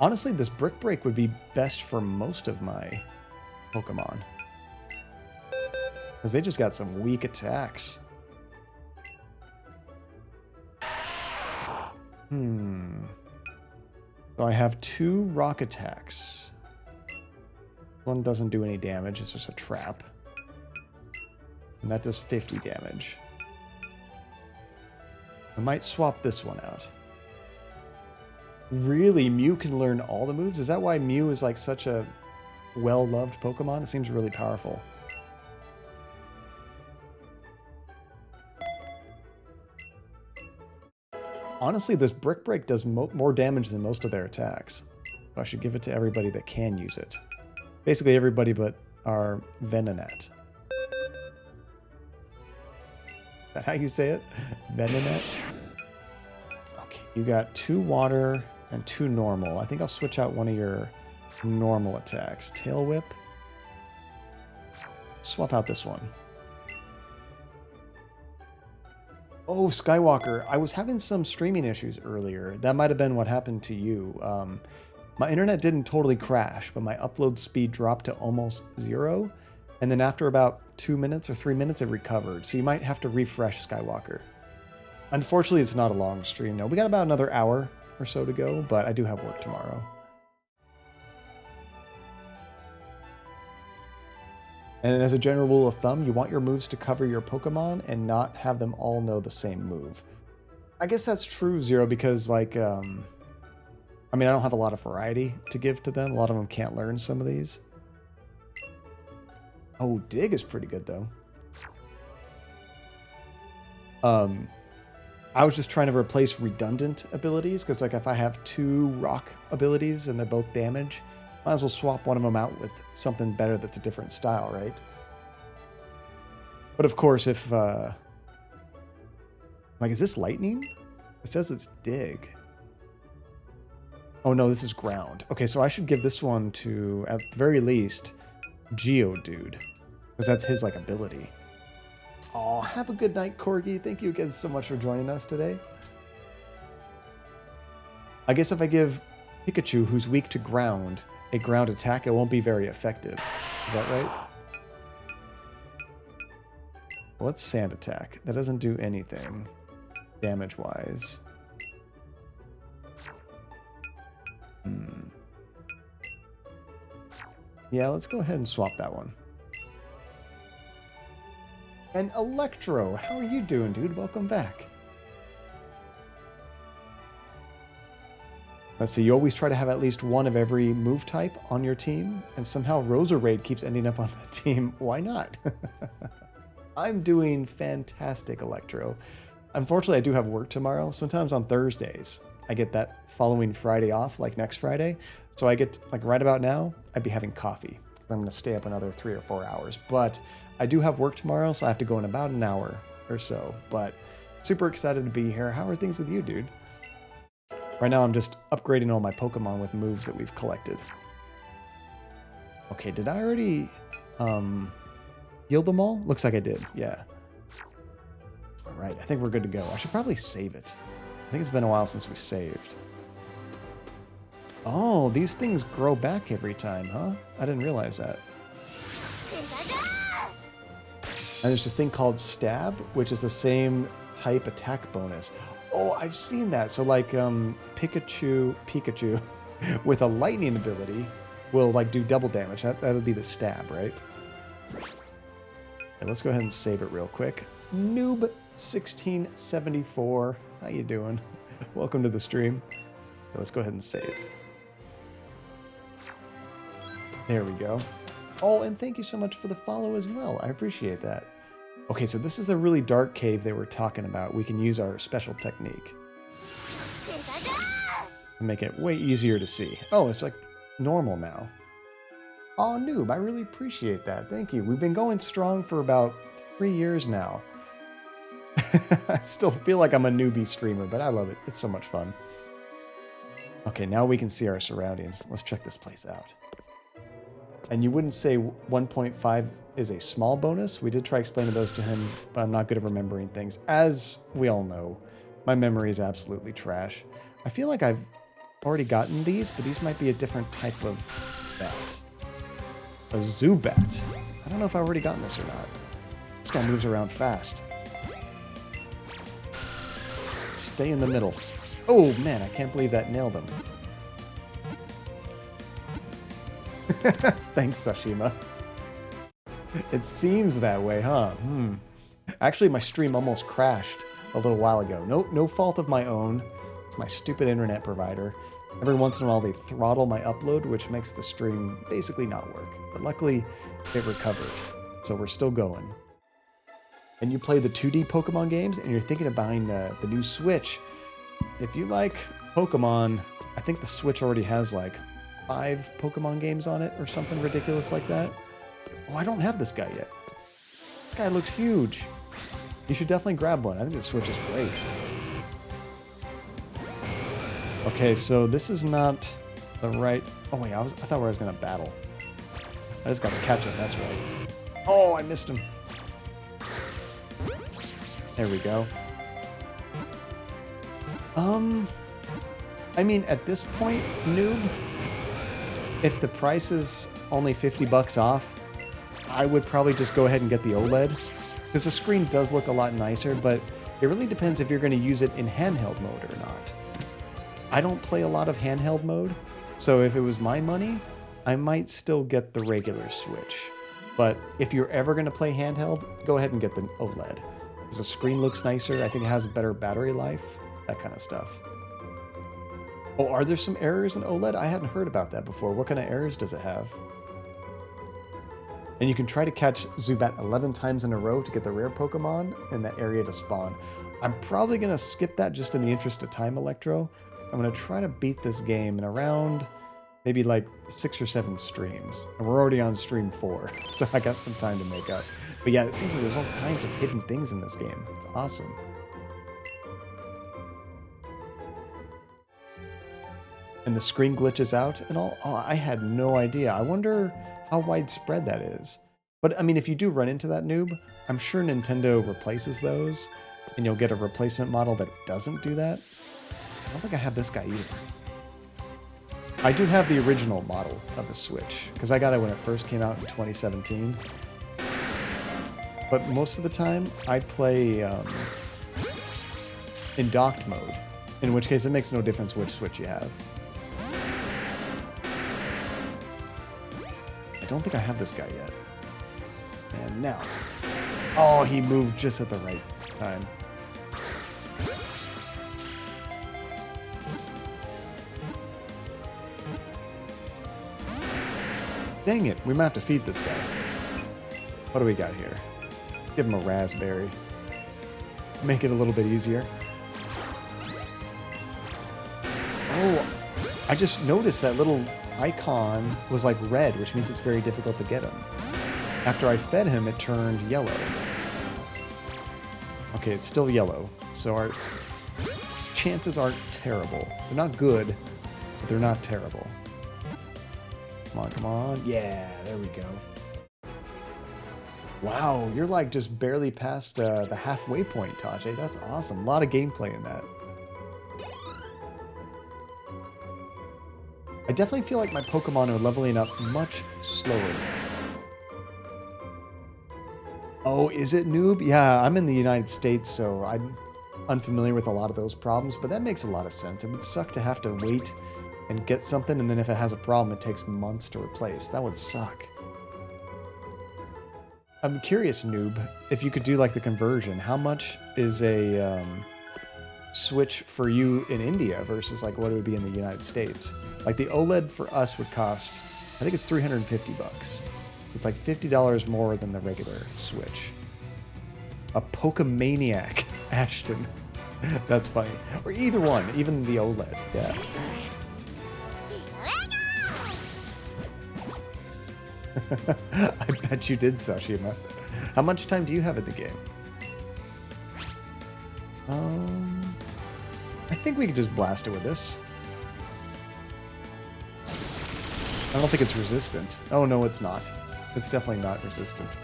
Honestly, this Brick Break would be best for most of my Pokemon. Because they just got some weak attacks. So I have 2 rock attacks. One doesn't do any damage, it's just a trap. And that does 50 damage. I might swap this one out. Really, Mew can learn all the moves? Is that why Mew is like such a well-loved Pokemon? It seems really powerful. Honestly, this Brick Break does more damage than most of their attacks. So I should give it to everybody that can use it. Basically everybody but our Venonat. Is that how you say it? Venonat? Okay, you got 2 water and 2 normal. I think I'll switch out one of your normal attacks. Tail Whip. Swap out this one. Oh, Skywalker. I was having some streaming issues earlier. That might have been what happened to you. My internet didn't totally crash, but my upload speed dropped to almost 0. And then after about 2 minutes or 3 minutes, it recovered. So you might have to refresh Skywalker. Unfortunately, it's not a long stream. No, we got about another hour or so to go, but I do have work tomorrow. And as a general rule of thumb, you want your moves to cover your Pokemon and not have them all know the same move. I guess that's true, Zero, because like, I mean, I don't have a lot of variety to give to them. A lot of them can't learn some of these. Oh, Dig is pretty good, though. I was just trying to replace redundant abilities, because like if I have 2 rock abilities and they're both damage, might as well swap one of them out with something better that's a different style, right? But of course, if... like, is this lightning? It says it's Dig. Oh no, this is ground. Okay, so I should give this one to, at the very least, Geodude. Because that's his, like, ability. Oh, have a good night, Corgi. Thank you again so much for joining us today. I guess if I give Pikachu, who's weak to ground, a ground attack, it won't be very effective. Is that right? What's Sand Attack? That doesn't do anything damage-wise. Yeah, let's go ahead and swap that one. And Electro, how are you doing, dude? Welcome back. Let's see, you always try to have at least one of every move type on your team, and somehow Roserade keeps ending up on that team. Why not? I'm doing fantastic, Electro. Unfortunately, I do have work tomorrow. Sometimes on Thursdays, I get that following Friday off, like next Friday. So I get, like right about now, I'd be having coffee. I'm going to stay up another 3 or 4 hours. But I do have work tomorrow, so I have to go in about an hour or so. But super excited to be here. How are things with you, dude? Right now, I'm just upgrading all my Pokemon with moves that we've collected. Okay, did I already heal them all? Looks like I did, yeah. All right, I think we're good to go. I should probably save it. I think it's been a while since we saved. Oh, these things grow back every time, huh? I didn't realize that. And there's a thing called stab, which is the same type attack bonus. Oh, I've seen that. So like Pikachu with a lightning ability will like do double damage. That would be the stab, right? Okay, let's go ahead and save it real quick. Noob 1674. How you doing? Welcome to the stream. Okay, let's go ahead and save. There we go. Oh, and thank you so much for the follow as well. I appreciate that. Okay, so this is the really dark cave they were talking about. We can use our special technique to make it way easier to see. Oh, it's like normal now. Oh, noob, I really appreciate that. Thank you. We've been going strong for about 3 years now. I still feel like I'm a newbie streamer, but I love it. It's so much fun. Okay, now we can see our surroundings. Let's check this place out. And you wouldn't say 1.5 is a small bonus. We did try explaining those to him, but I'm not good at remembering things. As we all know, my memory is absolutely trash. I feel like I've already gotten these, but these might be a different type of bat. A Zubat. I don't know if I've already gotten this or not. This guy moves around fast. Stay in the middle. Oh man, I can't believe that nailed him. Thanks, Sashima. It seems that way, huh? Actually, my stream almost crashed a little while ago. No fault of my own. It's my stupid internet provider. Every once in a while, they throttle my upload, which makes the stream basically not work. But luckily, it recovered. So we're still going. And you play the 2D Pokemon games, and you're thinking of buying the new Switch. If you like Pokemon, I think the Switch already has like 5 Pokemon games on it or something ridiculous like that. Oh, I don't have this guy yet. This guy looks huge. You should definitely grab one. I think the Switch is great. Okay, so this is not the right... Oh wait, I thought I was going to battle. I just got to catch him, that's right. Oh, I missed him. There we go. I mean, at this point, noob, if the price is only 50 bucks off, I would probably just go ahead and get the OLED, because the screen does look a lot nicer, but it really depends if you're going to use it in handheld mode or not. I don't play a lot of handheld mode, so if it was my money, I might still get the regular Switch. But if you're ever going to play handheld, go ahead and get the OLED. Because the screen looks nicer, I think it has better battery life, that kind of stuff. Oh, are there some errors in OLED? I hadn't heard about that before. What kind of errors does it have? And you can try to catch Zubat 11 times in a row to get the rare Pokemon in that area to spawn. I'm probably going to skip that just in the interest of time, Electro. I'm going to try to beat this game in around maybe like 6 or 7 streams. And we're already on stream 4, so I got some time to make up. But yeah, it seems like there's all kinds of hidden things in this game. It's awesome. And the screen glitches out and all. Oh, I had no idea. I wonder how widespread that is. But I mean, if you do run into that noob, I'm sure Nintendo replaces those, and you'll get a replacement model that doesn't do that. I don't think I have this guy either. I do have the original model of the Switch, because I got it when it first came out in 2017. But most of the time, I'd play in docked mode, in which case it makes no difference which Switch you have. I don't think I have this guy yet. And now. Oh, he moved just at the right time. Dang it, we might have to feed this guy. What do we got here? Give him a raspberry. Make it a little bit easier. Oh, I just noticed that little icon was like red, which means it's very difficult to get him. After I fed him, it turned yellow. Okay, it's still yellow, so our chances aren't terrible. They're not good, but they're not terrible. Come on, come on. Yeah, there we go. Wow, you're like just barely past the halfway point, Tajay. That's awesome. A lot of gameplay in that. I definitely feel like my Pokemon are leveling up much slower. Oh, is it, noob? Yeah, I'm in the United States, so I'm unfamiliar with a lot of those problems, but that makes a lot of sense. It would suck to have to wait and get something, and then if it has a problem, it takes months to replace. That would suck. I'm curious, noob, if you could do like the conversion. How much is a Switch for you in India versus like what it would be in the United States? Like the OLED for us would cost, I think it's 350 bucks. It's like $50 more than the regular Switch. A Pokemaniac, Ashton. That's funny. Or either one, even the OLED. Yeah. I bet you did, Sashima. How much time do you have in the game? I think we could just blast it with this. I don't think it's resistant. Oh, no, it's not. It's definitely not resistant.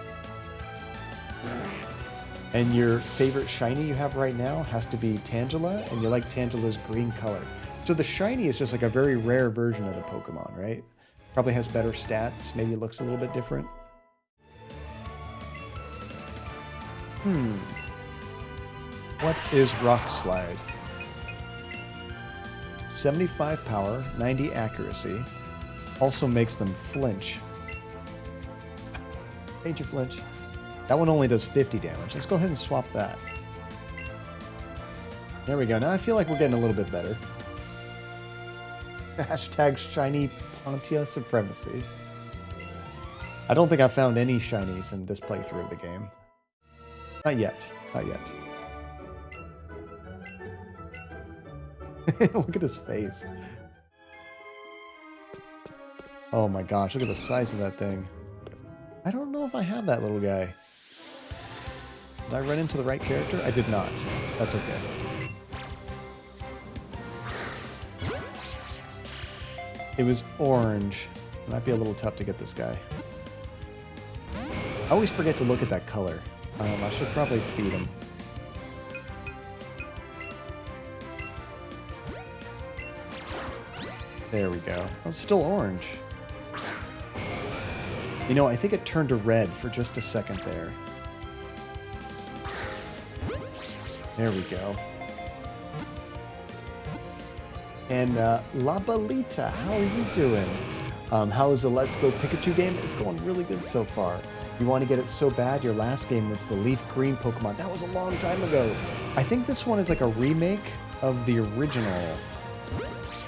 And your favorite shiny you have right now has to be Tangela, and you like Tangela's green color. So the shiny is just like a very rare version of the Pokemon, right? Probably has better stats. Maybe it looks a little bit different. What is Rock Slide? 75 power, 90 accuracy. Also makes them flinch. Made you flinch. That one only does 50 damage. Let's go ahead and swap that. There we go. Now I feel like we're getting a little bit better. Hashtag shiny Pontia supremacy. I don't think I've found any shinies in this playthrough of the game. Not yet. Not yet. Look at his face. Oh my gosh, look at the size of that thing. I don't know if I have that little guy. Did I run into the right character? I did not. That's okay. It was orange. It might be a little tough to get this guy. I always forget to look at that color. I should probably feed him. There we go. Oh, it's still orange. You know, I think it turned to red for just a second there. There we go. And Labalita, how are you doing? How is the Let's Go Pikachu game? It's going really good so far. You want to get it so bad? Your last game was the Leaf Green Pokemon. That was a long time ago. I think this one is like a remake of the original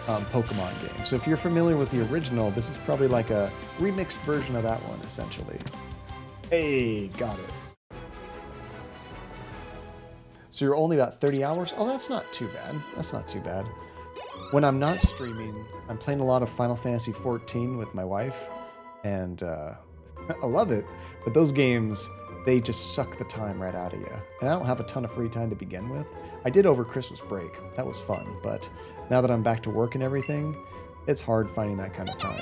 Pokemon game. So if you're familiar with the original, this is probably like a remixed version of that one, essentially. Hey, got it. So you're only about 30 hours? Oh, that's not too bad. That's not too bad. When I'm not streaming, I'm playing a lot of Final Fantasy XIV with my wife, and I love it, but those games, they just suck the time right out of you. And I don't have a ton of free time to begin with. I did over Christmas break. That was fun, but now that I'm back to work and everything, it's hard finding that kind of time.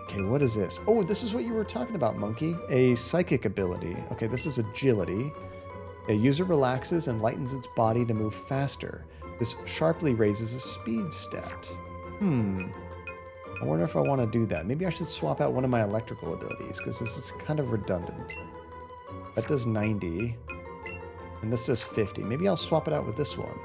Okay, what is this? Oh, this is what you were talking about, Monkey. A psychic ability. Okay, this is agility. A user relaxes and lightens its body to move faster. This sharply raises a speed stat. I wonder if I want to do that. Maybe I should swap out one of my electrical abilities, because this is kind of redundant. That does 90, and this does 50. Maybe I'll swap it out with this one.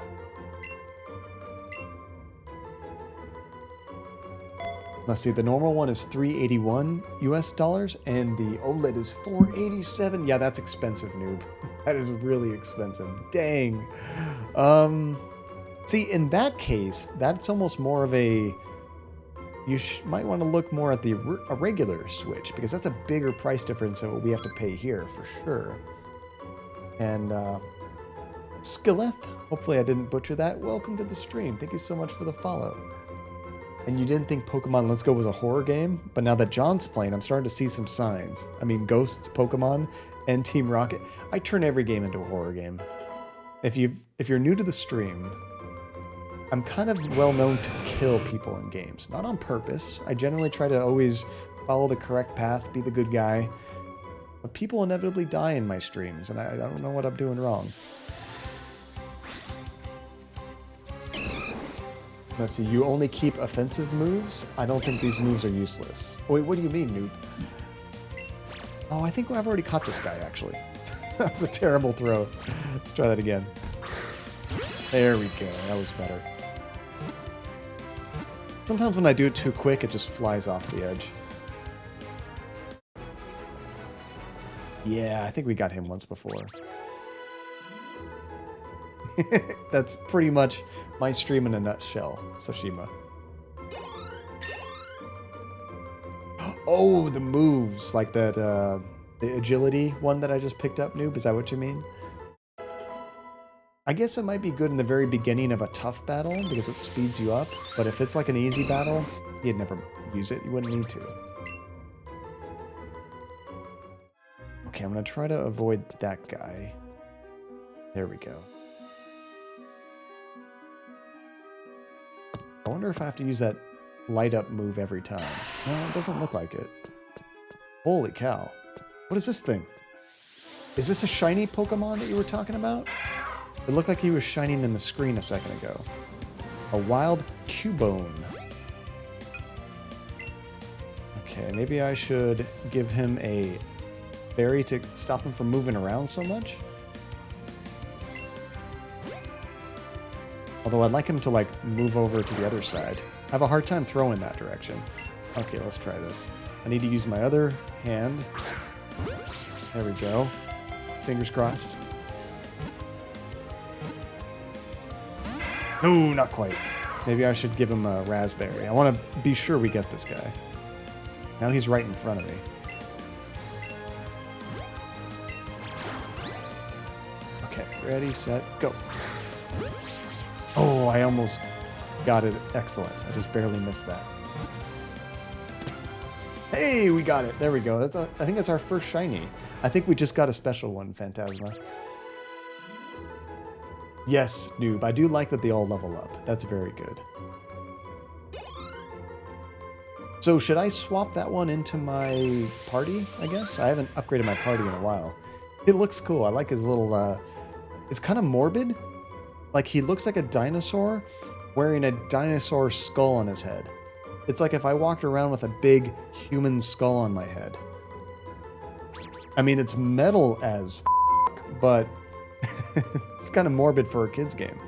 Let's see, the normal one is $381 US, and the OLED is $487. Yeah, that's expensive, noob. That is really expensive. Dang. See, in that case, that's almost more of a... You might want to look more at a regular Switch, because that's a bigger price difference than what we have to pay here, for sure. And, Skilleth, hopefully I didn't butcher that. Welcome to the stream. Thank you so much for the follow. And you didn't think Pokemon Let's Go was a horror game, but now that John's playing, I'm starting to see some signs. I mean, Ghosts, Pokemon, and Team Rocket. I turn every game into a horror game. If you're new to the stream, I'm kind of well known to kill people in games. Not on purpose. I generally try to always follow the correct path, be the good guy. But people inevitably die in my streams, and I don't know what I'm doing wrong. Let's see, you only keep offensive moves? I don't think these moves are useless. Wait, what do you mean, noob? Oh, I think I've already caught this guy, actually. That was a terrible throw. Let's try that again. There we go. That was better. Sometimes when I do it too quick, it just flies off the edge. Yeah, I think we got him once before. That's pretty much my stream in a nutshell, Sashima. Oh, the moves, like that, the agility one that I just picked up, noob. Is that what you mean? I guess it might be good in the very beginning of a tough battle because it speeds you up. But if it's like an easy battle, you'd never use it. You wouldn't need to. Okay, I'm gonna try to avoid that guy. There we go. I wonder if I have to use that light up move every time. No, it doesn't look like it. Holy cow. What is this thing? Is this a shiny Pokemon that you were talking about? It looked like he was shining in the screen a second ago. A wild Cubone. Okay, maybe I should give him a berry to stop him from moving around so much. Although I'd like him to, like, move over to the other side. I have a hard time throwing that direction. Okay, let's try this. I need to use my other hand. There we go. Fingers crossed. No, not quite. Maybe I should give him a raspberry. I want to be sure we get this guy. Now he's right in front of me. Okay, ready, set, go. Oh, I almost got it. Excellent. I just barely missed that. Hey, we got it. There we go. I think that's our first shiny. I think we just got a special one, Phantasma. Yes, noob. I do like that they all level up. That's very good. So should I swap that one into my party, I guess? I haven't upgraded my party in a while. It looks cool. I like his little... It's kind of morbid. Like, he looks like a dinosaur wearing a dinosaur skull on his head. It's like if I walked around with a big human skull on my head. I mean, it's metal as f***, but it's kind of morbid for a kid's game.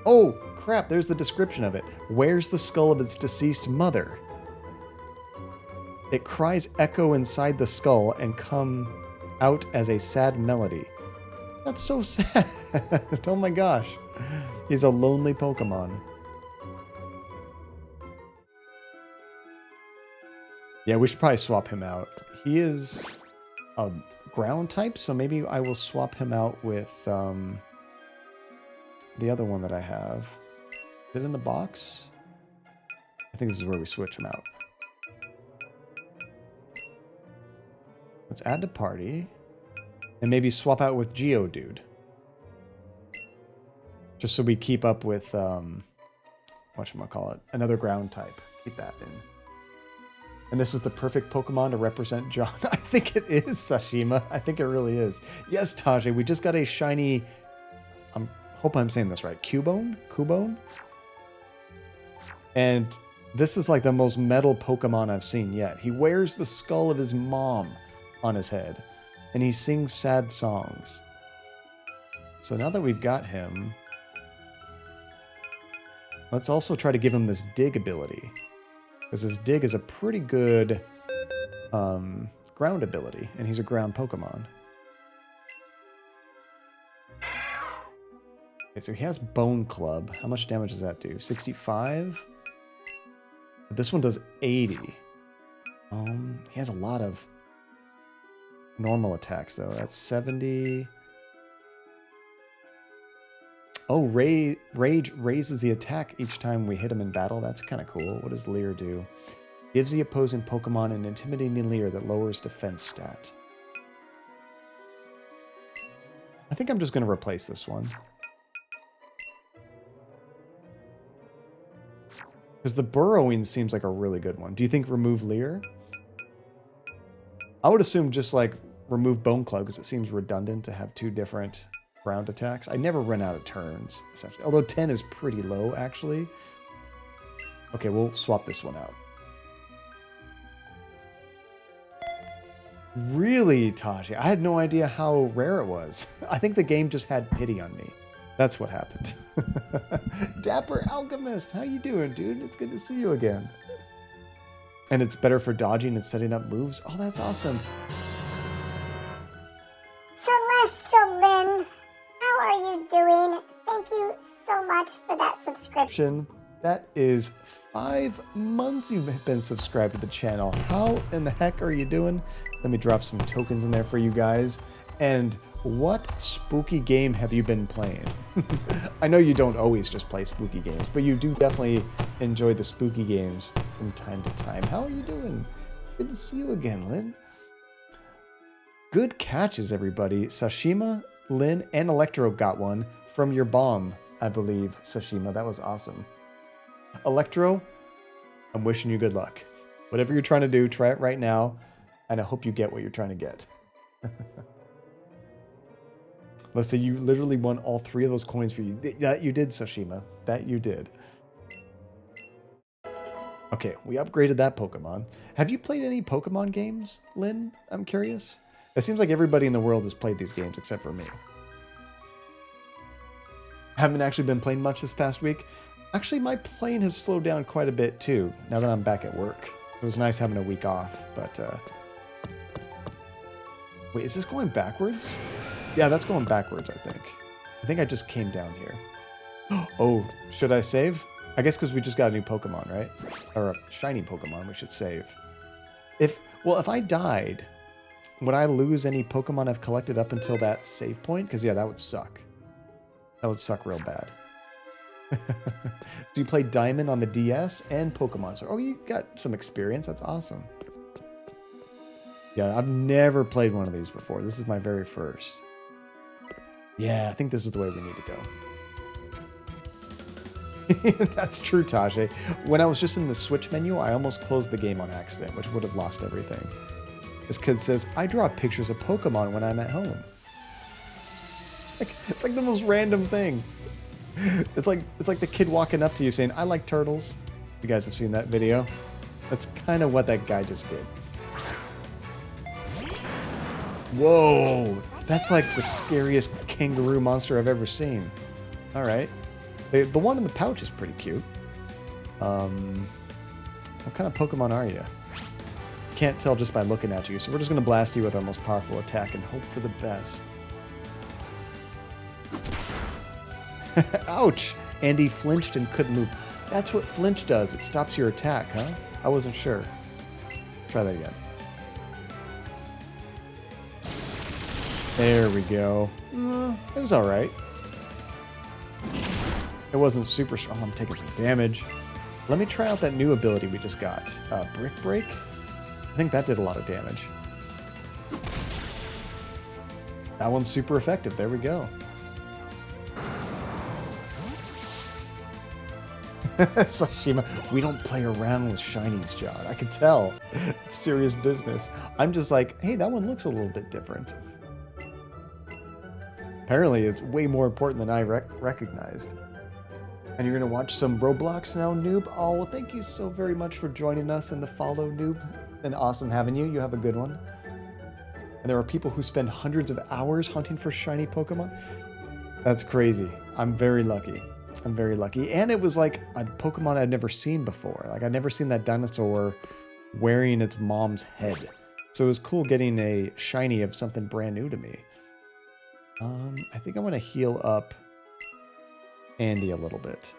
Oh, crap, there's the description of it. Wears the skull of its deceased mother. It cries echo inside the skull and come out as a sad melody. That's so sad. Oh my gosh. He's a lonely Pokemon. Yeah, we should probably swap him out. He is a ground type, so maybe I will swap him out with the other one that I have. Is it in the box? I think this is where we switch him out. Let's add to party. And maybe swap out with Geodude. Just so we keep up with, whatchamacallit, another ground type. Keep that in. And this is the perfect Pokemon to represent John. I think it is, Sashima. I think it really is. Yes, Tajay, we just got a shiny... hope I'm saying this right. Cubone? Cubone? And this is like the most metal Pokemon I've seen yet. He wears the skull of his mom on his head. And he sings sad songs. So now that we've got him, let's also try to give him this dig ability. Because his dig is a pretty good ground ability, and he's a ground Pokemon. Okay, so he has Bone Club. How much damage does that do? 65? But this one does 80. He has a lot of normal attacks, though. That's 70. Oh, Rage raises the attack each time we hit him in battle. That's kind of cool. What does Leer do? Gives the opposing Pokemon an intimidating Leer that lowers defense stat. I think I'm just going to replace this one. Because the burrowing seems like a really good one. Do you think remove Leer? I would assume just like remove Bone Club because it seems redundant to have two different ground attacks. I never run out of turns, essentially. Although 10 is pretty low, actually. Okay, we'll swap this one out. Really, Taji? I had no idea how rare it was. I think the game just had pity on me. That's what happened. Dapper Alchemist, how you doing, dude? It's good to see you again. And it's better for dodging and setting up moves. Oh, that's awesome. Celestial Lynn, how are you doing? Thank you so much for that subscription. That is 5 months you've been subscribed to the channel. How in the heck are you doing? Let me drop some tokens in there for you guys. And what spooky game have you been playing? I know you don't always just play spooky games, but you do definitely enjoy the spooky games from time to time. How are you doing? Good to see you again, Lynn. Good catches, everybody. Sashima, Lynn, and Electro got one from your bomb, I believe, Sashima. That was awesome. Electro, I'm wishing you good luck. Whatever you're trying to do, try it right now, and I hope you get what you're trying to get. Let's say you literally won all 3 of those coins for you. That you did, Sashima. That you did. Okay, we upgraded that Pokemon. Have you played any Pokemon games, Lynn? I'm curious. It seems like everybody in the world has played these games except for me. Haven't actually been playing much this past week. Actually, my playing has slowed down quite a bit too, now that I'm back at work. It was nice having a week off, but... Wait, is this going backwards? Yeah, that's going backwards, I think. I think I just came down here. Oh, should I save? I guess because we just got a new Pokemon, right? Or a shiny Pokemon, we should save. If I died, would I lose any Pokemon I've collected up until that save point? Because, yeah, that would suck. That would suck real bad. So you played Diamond on the DS and Pokemon. So, oh, you got some experience. That's awesome. Yeah, I've never played one of these before. This is my very first. Yeah, I think this is the way we need to go. That's true, Tajay. When I was just in the Switch menu, I almost closed the game on accident, which would have lost everything. This kid says, I draw pictures of Pokemon when I'm at home. It's like the most random thing. It's like the kid walking up to you saying, I like turtles. You guys have seen that video? That's kind of what that guy just did. Whoa! That's like the scariest kangaroo monster I've ever seen. Alright. The one in the pouch is pretty cute. What kind of Pokemon are you? Can't tell just by looking at you, so we're just going to blast you with our most powerful attack and hope for the best. Ouch! Andy flinched and couldn't move. That's what flinch does. It stops your attack, huh? I wasn't sure. Try that again. There we go. It was alright. It wasn't super strong. Oh, I'm taking some damage. Let me try out that new ability we just got. Brick Break? I think that did a lot of damage. That one's super effective. There we go. Sashima, we don't play around with shinies, John. I can tell. It's serious business. I'm just like, hey, that one looks a little bit different. Apparently, it's way more important than I recognized. And you're going to watch some Roblox now, Noob? Oh, well, thank you so very much for joining us in the follow, Noob. Been awesome having you. You have a good one. And there are people who spend hundreds of hours hunting for shiny Pokemon. That's crazy. I'm very lucky. I'm very lucky. And it was like a Pokemon I'd never seen before. Like, I'd never seen that dinosaur wearing its mom's head. So it was cool getting a shiny of something brand new to me. I think I want to heal up Andy a little bit.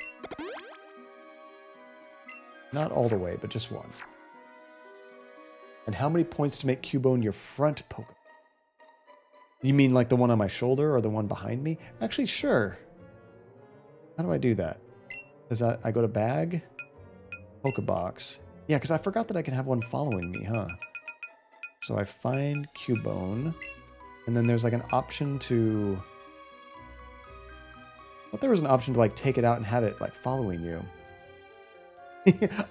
Not all the way, but just one. And how many points to make Cubone your front Pokemon? You mean like the one on my shoulder or the one behind me? Actually, sure. How do I do that? Is that I go to bag? Pokebox. Yeah, because I forgot that I can have one following me, huh? So I find Cubone. And then there's like an option to... I thought there was an option to like take it out and have it like following you.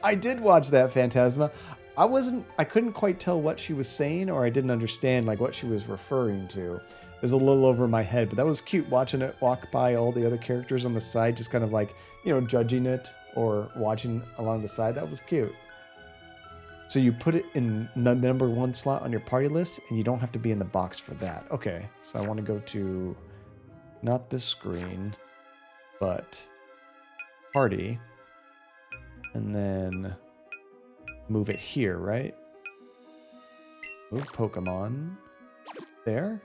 I did watch that, Phantasma. I couldn't quite tell what she was saying, or I didn't understand like what she was referring to. It was a little over my head, but that was cute watching it walk by all the other characters on the side, just kind of like, you know, judging it or watching along the side. That was cute. So you put it in the number 1 slot on your party list, and you don't have to be in the box for that. Okay, so I want to go to not this screen, but party, and then move it here, right? Move Pokemon there.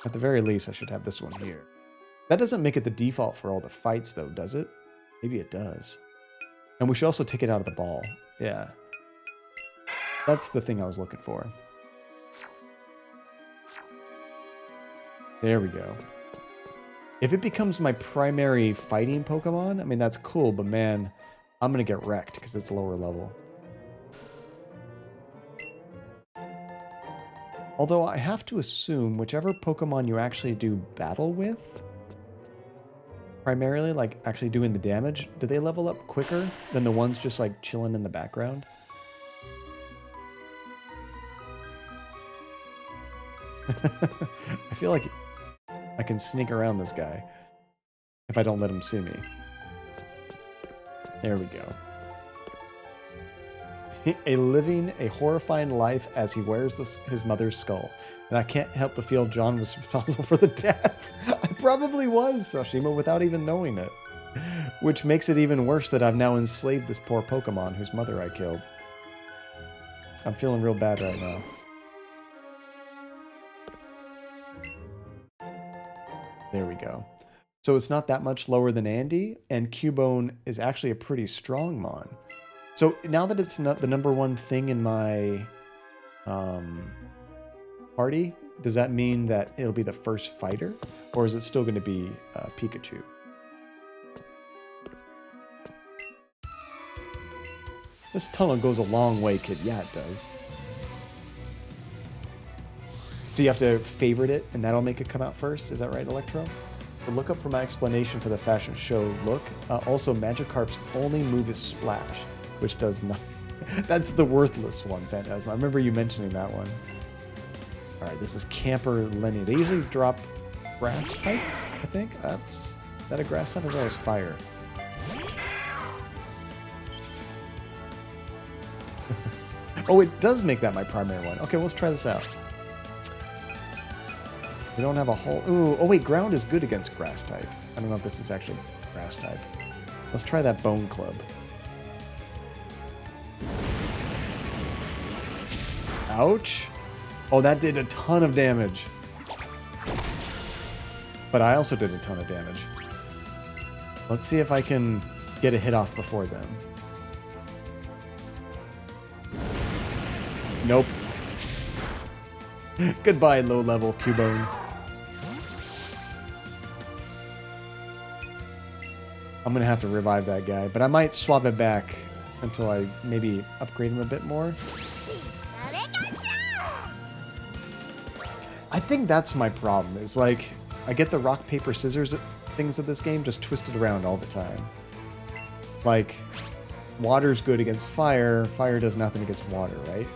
At the very least, I should have this one here. That doesn't make it the default for all the fights, though, does it? Maybe it does. And we should also take it out of the ball. Yeah. That's the thing I was looking for. There we go. If it becomes my primary fighting Pokemon, I mean, that's cool, but man, I'm going to get wrecked because it's lower level. Although I have to assume whichever Pokemon you actually do battle with, primarily, like actually doing the damage, do they level up quicker than the ones just like chilling in the background? I feel like I can sneak around this guy if I don't let him see me. There we go. A horrifying life as he wears his mother's skull. And I can't help but feel John was responsible for the death. I probably was, Sashima, without even knowing it. Which makes it even worse that I've now enslaved this poor Pokemon whose mother I killed. I'm feeling real bad right now. There we go. So it's not that much lower than Andy, and Cubone is actually a pretty strong Mon. So now that it's not the number 1 thing in my party, does that mean that it'll be the first fighter? Or is it still going to be Pikachu? This tunnel goes a long way, kid. Yeah, it does. So you have to favorite it, and that'll make it come out first? Is that right, Electro? So look up for my explanation for the fashion show look. Also, Magikarp's only move is Splash, which does nothing. That's the worthless one, Phantasma. I remember you mentioning that one. All right, this is Camper Lenny. They usually drop grass type, I think. Is that a grass type, or that was fire? Oh, it does make that my primary one. Okay, well, let's try this out. We don't have a whole... Ooh, oh wait, ground is good against grass type. I don't know if this is actually grass type. Let's try that Bone Club. Ouch. Oh, that did a ton of damage. But I also did a ton of damage. Let's see if I can get a hit off before then. Nope. Goodbye, low-level Cubone. I'm going to have to revive that guy, but I might swap it back until I maybe upgrade him a bit more. I think that's my problem. It's like, I get the rock, paper, scissors things of this game just twisted around all the time. Like, water's good against fire, fire does nothing against water, right?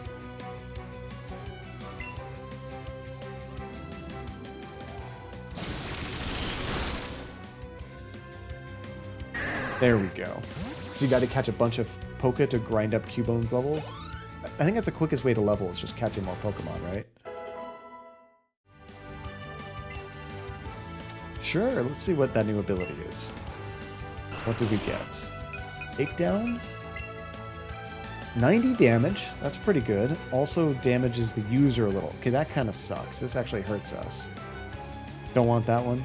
There we go. So you got to catch a bunch of Poké to grind up Cubone's levels. I think that's the quickest way to level, is just catching more Pokemon, right? Sure, let's see what that new ability is. What did we get? Takedown? 90 damage. That's pretty good. Also damages the user a little. Okay, that kind of sucks. This actually hurts us. Don't want that one.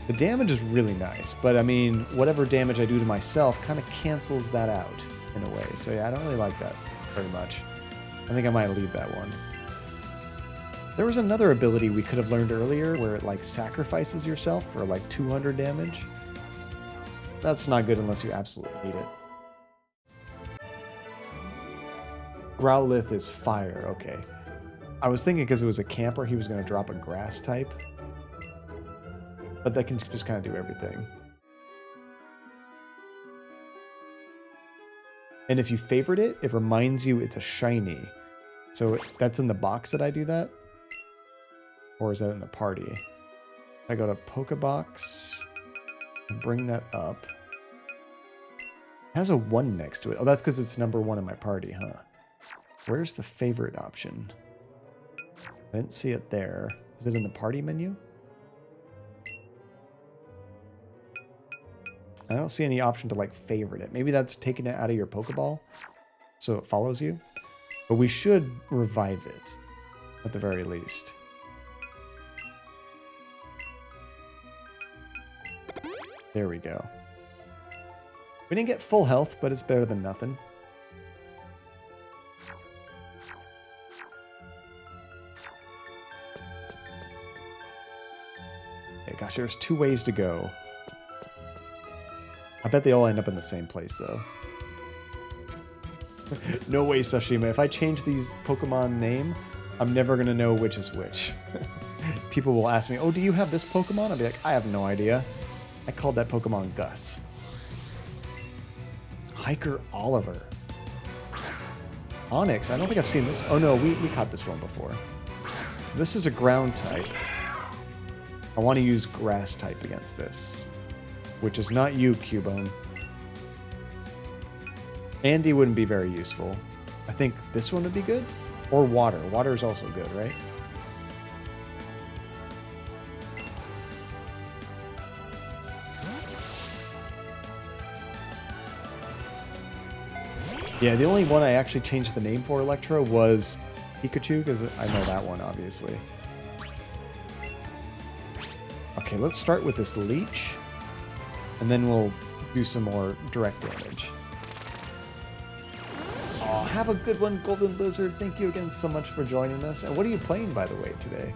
The damage is really nice, but I mean, whatever damage I do to myself kind of cancels that out in a way. So yeah, I don't really like that very much. I think I might leave that one. There was another ability we could have learned earlier where it like sacrifices yourself for like 200 damage. That's not good unless you absolutely need it. Growlithe is fire, okay. I was thinking because it was a camper, he was going to drop a grass type. But that can just kind of do everything. And if you favorite it, it reminds you it's a shiny. So that's in the box that I do that? Or is that in the party? I go to Pokebox. Bring that up. It has a 1 next to it. Oh, that's because it's number 1 in my party, huh? Where's the favorite option? I didn't see it there. Is it in the party menu? I don't see any option to like favorite it. Maybe that's taking it out of your Pokeball so it follows you. But we should revive it at the very least. There we go. We didn't get full health, but it's better than nothing. Okay, gosh, there's 2 ways to go. I bet they all end up in the same place, though. No way, Sashima. If I change these Pokemon name, I'm never going to know which is which. People will ask me, oh, do you have this Pokemon? I'll be like, I have no idea. I called that Pokemon Gus. Hiker Oliver. Onyx. I don't think I've seen this. Oh, no, we caught this one before. So this is a ground type. I want to use grass type against this, which is not you, Cubone. Andy wouldn't be very useful. I think this one would be good. Or water. Water is also good, right? Yeah, the only one I actually changed the name for Electro was Pikachu, because I know that one, obviously. Okay, let's start with this leech, and then we'll do some more direct damage. Oh, have a good one, Golden Lizard. Thank you again so much for joining us. And what are you playing, by the way, today?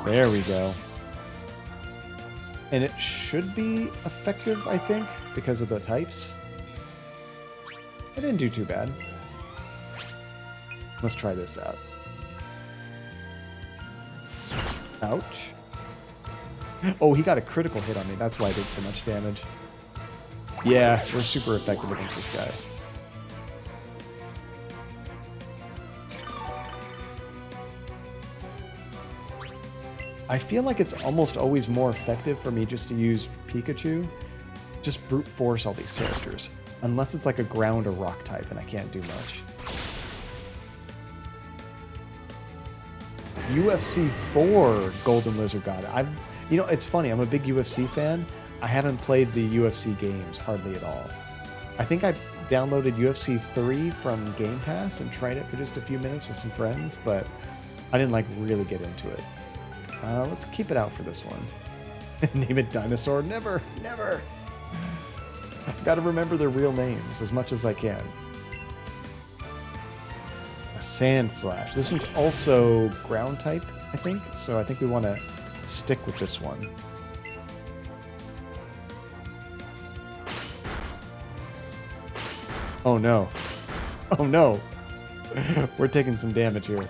There we go. And it should be effective, I think, because of the types. I didn't do too bad. Let's try this out. Ouch. Oh, he got a critical hit on me. That's why I did so much damage. Yeah, we're super effective against this guy. I feel like it's almost always more effective for me just to use Pikachu. Just brute force all these characters. Unless it's like a ground or rock type and I can't do much. UFC 4 Golden Lizard got it. You know, it's funny. I'm a big UFC fan. I haven't played the UFC games hardly at all. I think I downloaded UFC 3 from Game Pass and tried it for just a few minutes with some friends, but I didn't like really get into it. Let's keep it out for this one. Name it Dinosaur? Never, never. I've got to remember their real names as much as I can. A Sand Slash. This one's also ground type, I think. So I think we want to stick with this one. Oh no. Oh no. We're taking some damage here.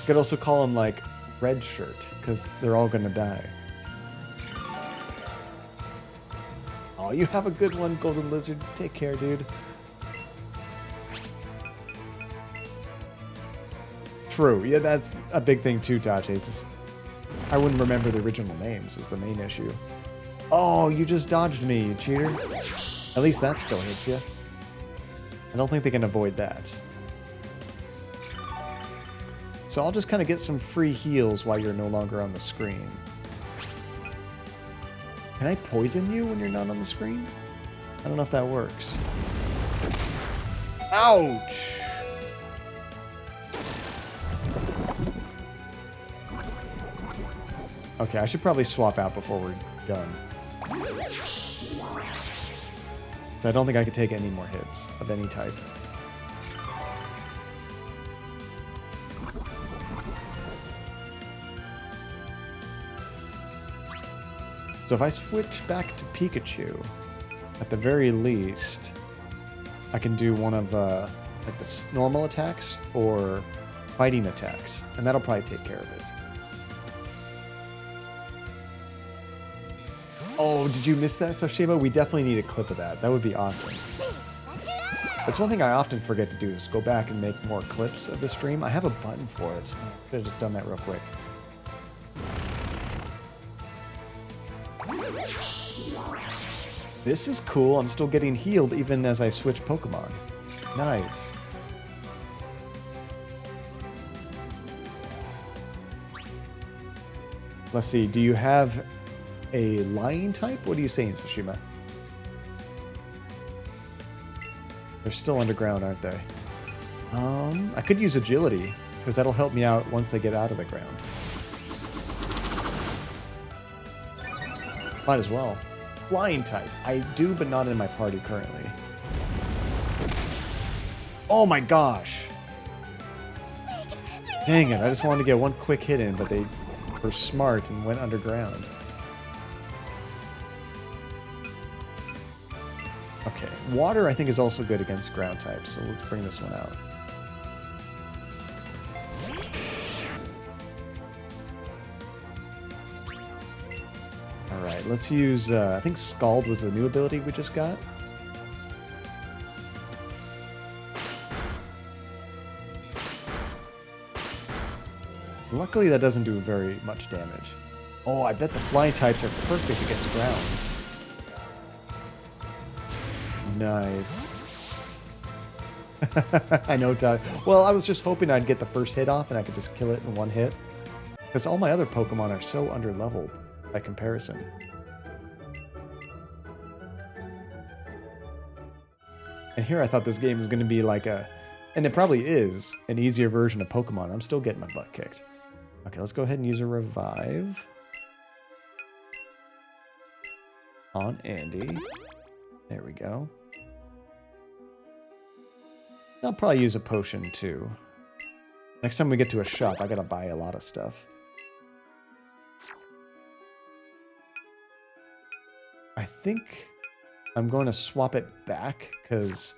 Could also call him like Red Shirt, because they're all gonna die. Oh, you have a good one, Golden Lizard. Take care, dude. True. Yeah, that's a big thing too, Tachi. I wouldn't remember the original names is the main issue. Oh, you just dodged me, you cheater. At least that still hits you. I don't think they can avoid that. So I'll just kind of get some free heals while you're no longer on the screen. Can I poison you when you're not on the screen? I don't know if that works. Ouch! Okay, I should probably swap out before we're done. So I don't think I could take any more hits of any type. So if I switch back to Pikachu, at the very least, I can do one of like the normal attacks or fighting attacks, and that'll probably take care of it. Oh, did you miss that, Soshima? We definitely need a clip of that. That would be awesome. That's one thing I often forget to do is go back and make more clips of the stream. I have a button for it. I could have just done that real quick. This is cool. I'm still getting healed even as I switch Pokemon. Nice. Let's see. Do you have a Lion type? What are you saying, Tsushima? They're still underground, aren't they? I could use agility, because that'll help me out once they get out of the ground. Might as well. Flying type. I do, but not in my party currently. Oh my gosh! Dang it, I just wanted to get one quick hit in, but they were smart and went underground. Okay, water I think is also good against ground types, so let's bring this one out. Alright, let's use, I think Scald was the new ability we just got. Luckily that doesn't do very much damage. Oh, I bet the flying types are perfect against ground. Nice. I know, Todd. Well, I was just hoping I'd get the first hit off and I could just kill it in one hit. Because all my other Pokemon are so under-leveled by comparison. And here I thought this game was going to be like a... And it probably is an easier version of Pokemon. I'm still getting my butt kicked. Okay, let's go ahead and use a revive. On Andy. There we go. I'll probably use a potion too. Next time we get to a shop, I gotta buy a lot of stuff. I think I'm going to swap it back because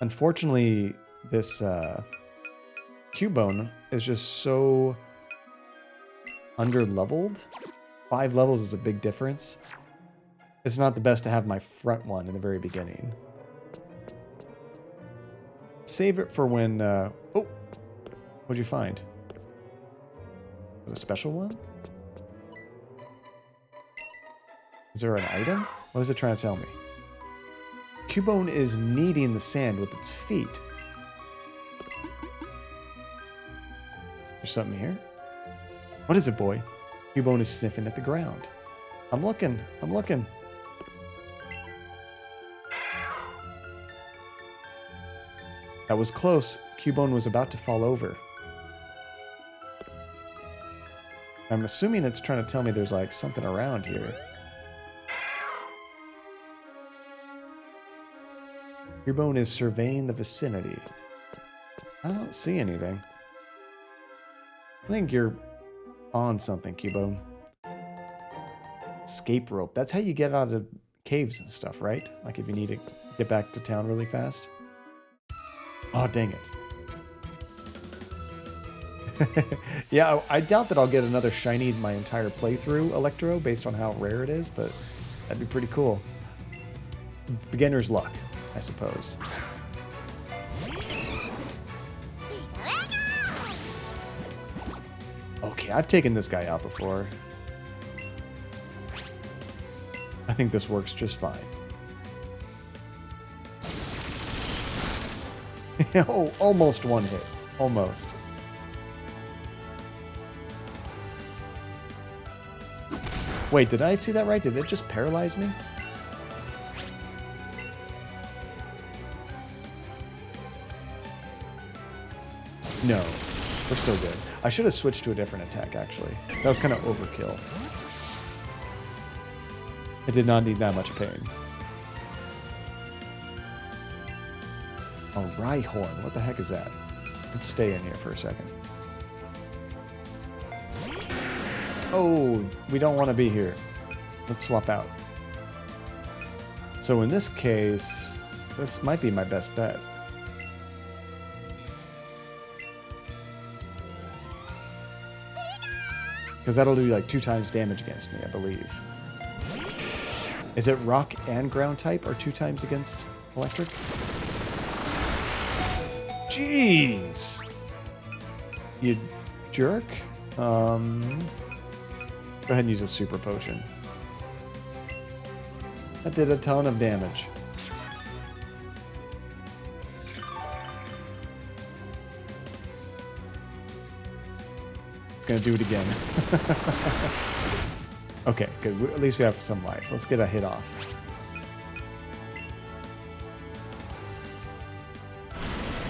unfortunately this Cubone is just so under-leveled. 5 levels is a big difference. It's not the best to have my front one in the very beginning. Save it for when... oh! What'd you find? A special one? Is there an item? What is it trying to tell me? Cubone is kneading the sand with its feet. There's something here. What is it, boy? Cubone is sniffing at the ground. I'm looking. I'm looking. That was close. Cubone was about to fall over. I'm assuming it's trying to tell me there's like something around here. Cubone is surveying the vicinity. I don't see anything. I think you're on something, Cubone. Escape rope. That's how you get out of caves and stuff, right? Like if you need to get back to town really fast. Oh, dang it. Yeah, I doubt that I'll get another shiny my entire playthrough Electro based on how rare it is, but that'd be pretty cool. Beginner's luck, I suppose. Okay, I've taken this guy out before. I think this works just fine. Oh, almost one hit. Almost. Wait, did I see that right? Did it just paralyze me? No, we're still good. I should have switched to a different attack, actually. That was kind of overkill. It did not need that much pain. A Rhyhorn. What the heck is that? Let's stay in here for a second. Oh, we don't want to be here. Let's swap out. So in this case, this might be my best bet. Because that'll do like 2 times damage against me, I believe. Is it rock and ground type or 2 times against Electric. Jeez! You jerk. Go ahead and use a super potion. That did a ton of damage. It's gonna do it again. Okay, good. At least we have some life. Let's get a hit off.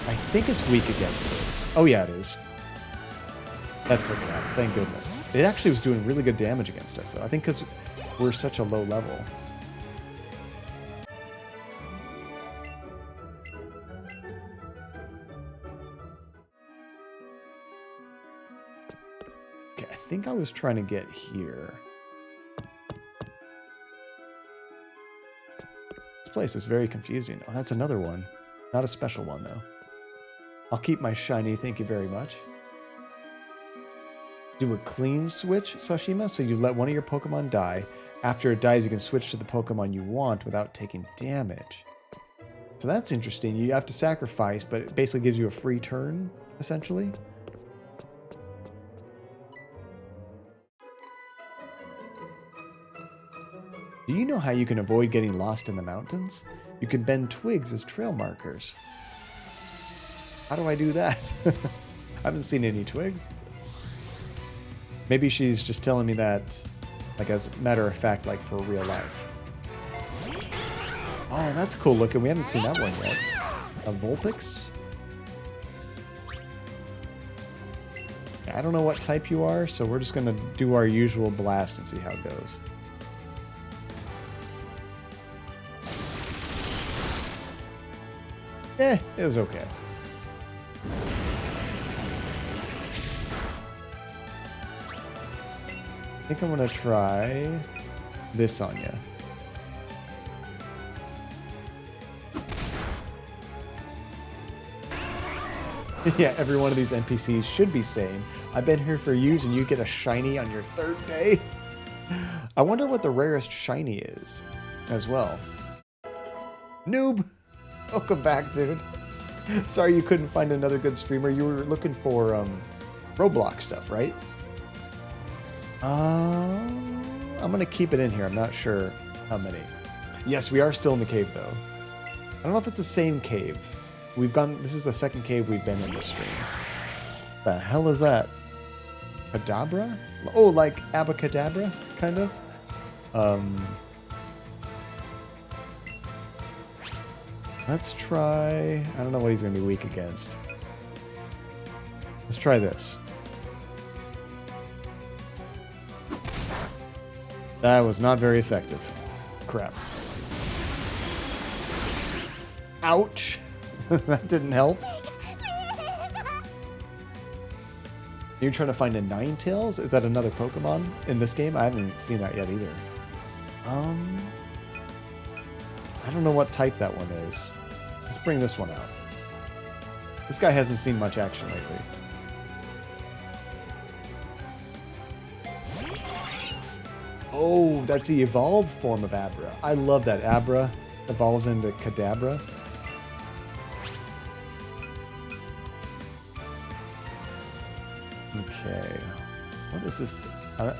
I think it's weak against this. Oh yeah, it is. That took it out. Thank goodness. It actually was doing really good damage against us, though. I think because we're such a low level. Okay, I think I was trying to get here. This place is very confusing. Oh, that's another one. Not a special one, though. I'll keep my shiny, thank you very much. Do a clean switch, Sashima, so you let one of your Pokemon die. After it dies, you can switch to the Pokemon you want without taking damage. So that's interesting. You have to sacrifice, but it basically gives you a free turn, essentially. Do you know how you can avoid getting lost in the mountains? You can bend twigs as trail markers. How do I do that? I haven't seen any twigs. Maybe she's just telling me that, like, as a matter of fact, like, for real life. Oh, that's cool looking. We haven't seen that one yet. A Vulpix? I don't know what type you are, so we're just going to do our usual blast and see how it goes. It was okay. I think I'm going to try this on you. Yeah, every one of these NPCs should be saying, I've been here for years and you get a shiny on your third day. I wonder what the rarest shiny is as well. Noob! Welcome back, dude. Sorry you couldn't find another good streamer. You were looking for Roblox stuff, right? I'm going to keep it in here. I'm not sure how many. Yes, we are still in the cave, though. I don't know if it's the same cave. We've gone... This is the second cave we've been in this stream. The hell is that? Kadabra? Oh, like Abacadabra, kind of? Let's try... I don't know what he's going to be weak against. Let's try this. That was not very effective. Crap. Ouch! That didn't help. You're trying to find a Ninetales? Is that another Pokemon in this game? I haven't seen that yet either. I don't know what type that one is. Let's bring this one out. This guy hasn't seen much action lately. Oh, that's the evolved form of Abra. I love that. Abra evolves into Kadabra. Okay. What is this? I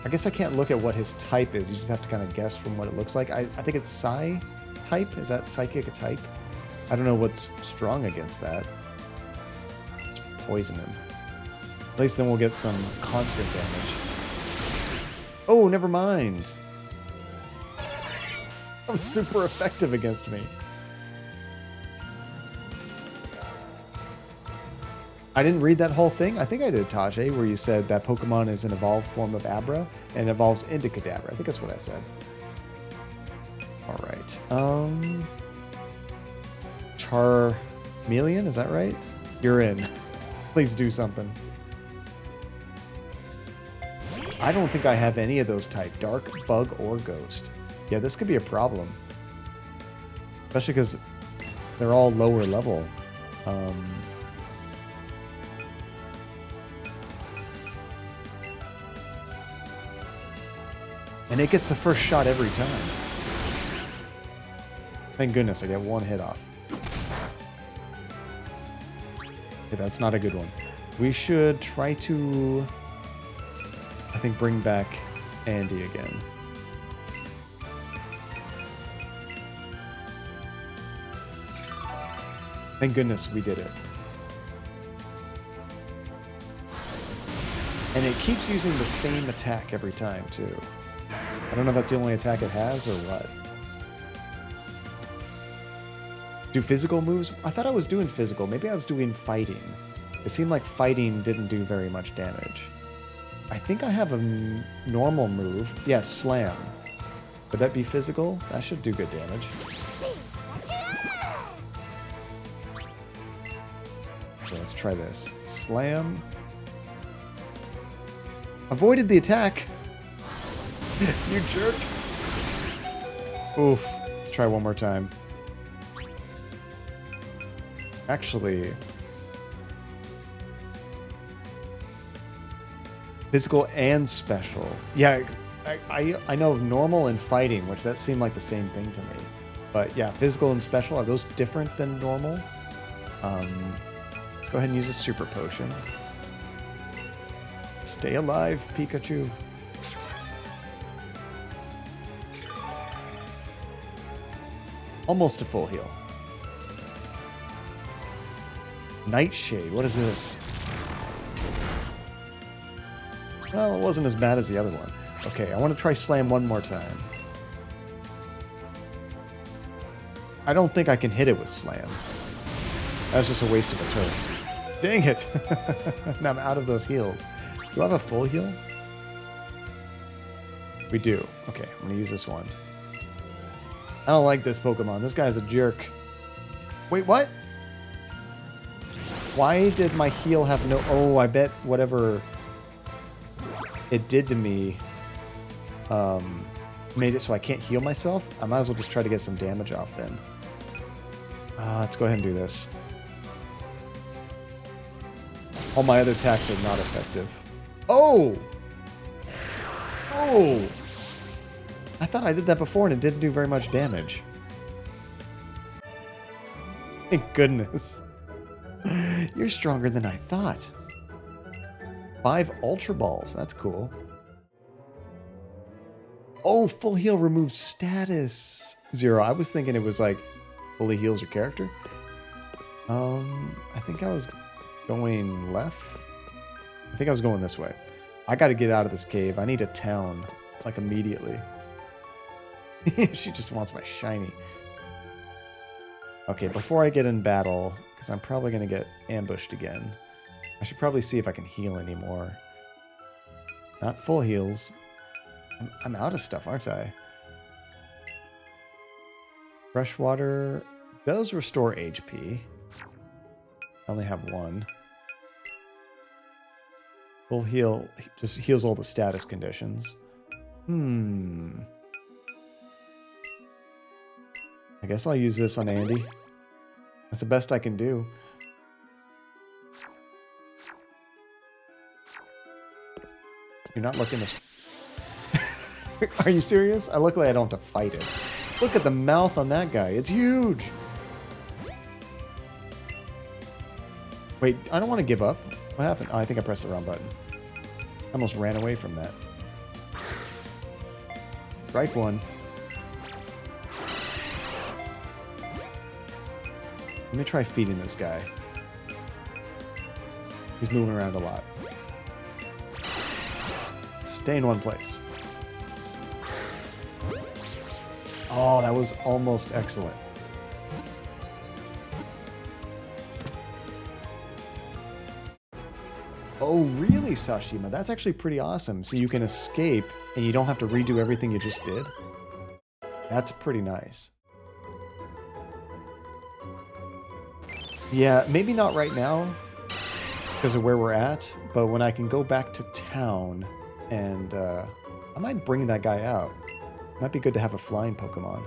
guess I can't look at what his type is. You just have to kind of guess from what it looks like. I think it's Psy type. Is that Psychic a type? I don't know what's strong against that. Just poison him. At least then we'll get some constant damage. Oh, never mind. That was super effective against me. I didn't read that whole thing. I think I did, Tajay, where you said that Pokemon is an evolved form of Abra and evolves into Kadabra. I think that's what I said. All right. Charmeleon, is that right? You're in. Please do something. I don't think I have any of those type. Dark, Bug, or Ghost. Yeah, this could be a problem. Especially because they're all lower level. And it gets the first shot every time. Thank goodness I get one hit off. Okay, that's not a good one. We should try to, I think, bring back Andy again. Thank goodness we did it. And it keeps using the same attack every time, too. I don't know if that's the only attack it has or what. Do physical moves? I thought I was doing physical. Maybe I was doing fighting. It seemed like fighting didn't do very much damage. I think I have a normal move. Yeah, slam. Would that be physical? That should do good damage. Okay, let's try this. Slam. Avoided the attack. You jerk. Oof. Let's try one more time. Actually, physical and special. Yeah, I know of normal and fighting, which that seemed like the same thing to me. But yeah, physical and special, are those different than normal? Let's go ahead and use a super potion. Stay alive, Pikachu. Almost a full heal. Nightshade, what is this? Well, it wasn't as bad as the other one. Okay, I want to try Slam one more time. I don't think I can hit it with Slam. That was just a waste of a turn. Dang it! Now I'm out of those heals. Do I have a full heal? We do. Okay, I'm going to use this one. I don't like this Pokemon. This guy's a jerk. Wait, what? Why did my heal have no... Oh, I bet whatever it did to me made it so I can't heal myself. I might as well just try to get some damage off then. Let's go ahead and do this. All my other attacks are not effective. Oh! Oh! I thought I did that before and it didn't do very much damage. Thank goodness. You're stronger than I thought. 5 Ultra Balls. That's cool. Oh, full heal removes status. 0. I was thinking it was like fully heals your character. I think I was going left. I think I was going this way. I got to get out of this cave. I need a town, like immediately. She just wants my shiny. Okay, before I get in battle, because I'm probably going to get ambushed again, I should probably see if I can heal anymore. Not full heals. I'm out of stuff, aren't I? Freshwater does restore HP. I only have 1. Full heal just heals all the status conditions. I guess I'll use this on Andy. That's the best I can do. You're not looking this... Are you serious? I look like I don't have to fight it. Look at the mouth on that guy. It's huge. Wait, I don't want to give up. What happened? Oh, I think I pressed the wrong button. I almost ran away from that. Strike 1. Let me try feeding this guy. He's moving around a lot. Stay in one place. Oh, that was almost excellent. Oh, really, Sashima? That's actually pretty awesome. So you can escape and you don't have to redo everything you just did. That's pretty nice. Yeah, maybe not right now because of where we're at, but when I can go back to town and I might bring that guy out. Might be good to have a flying Pokemon.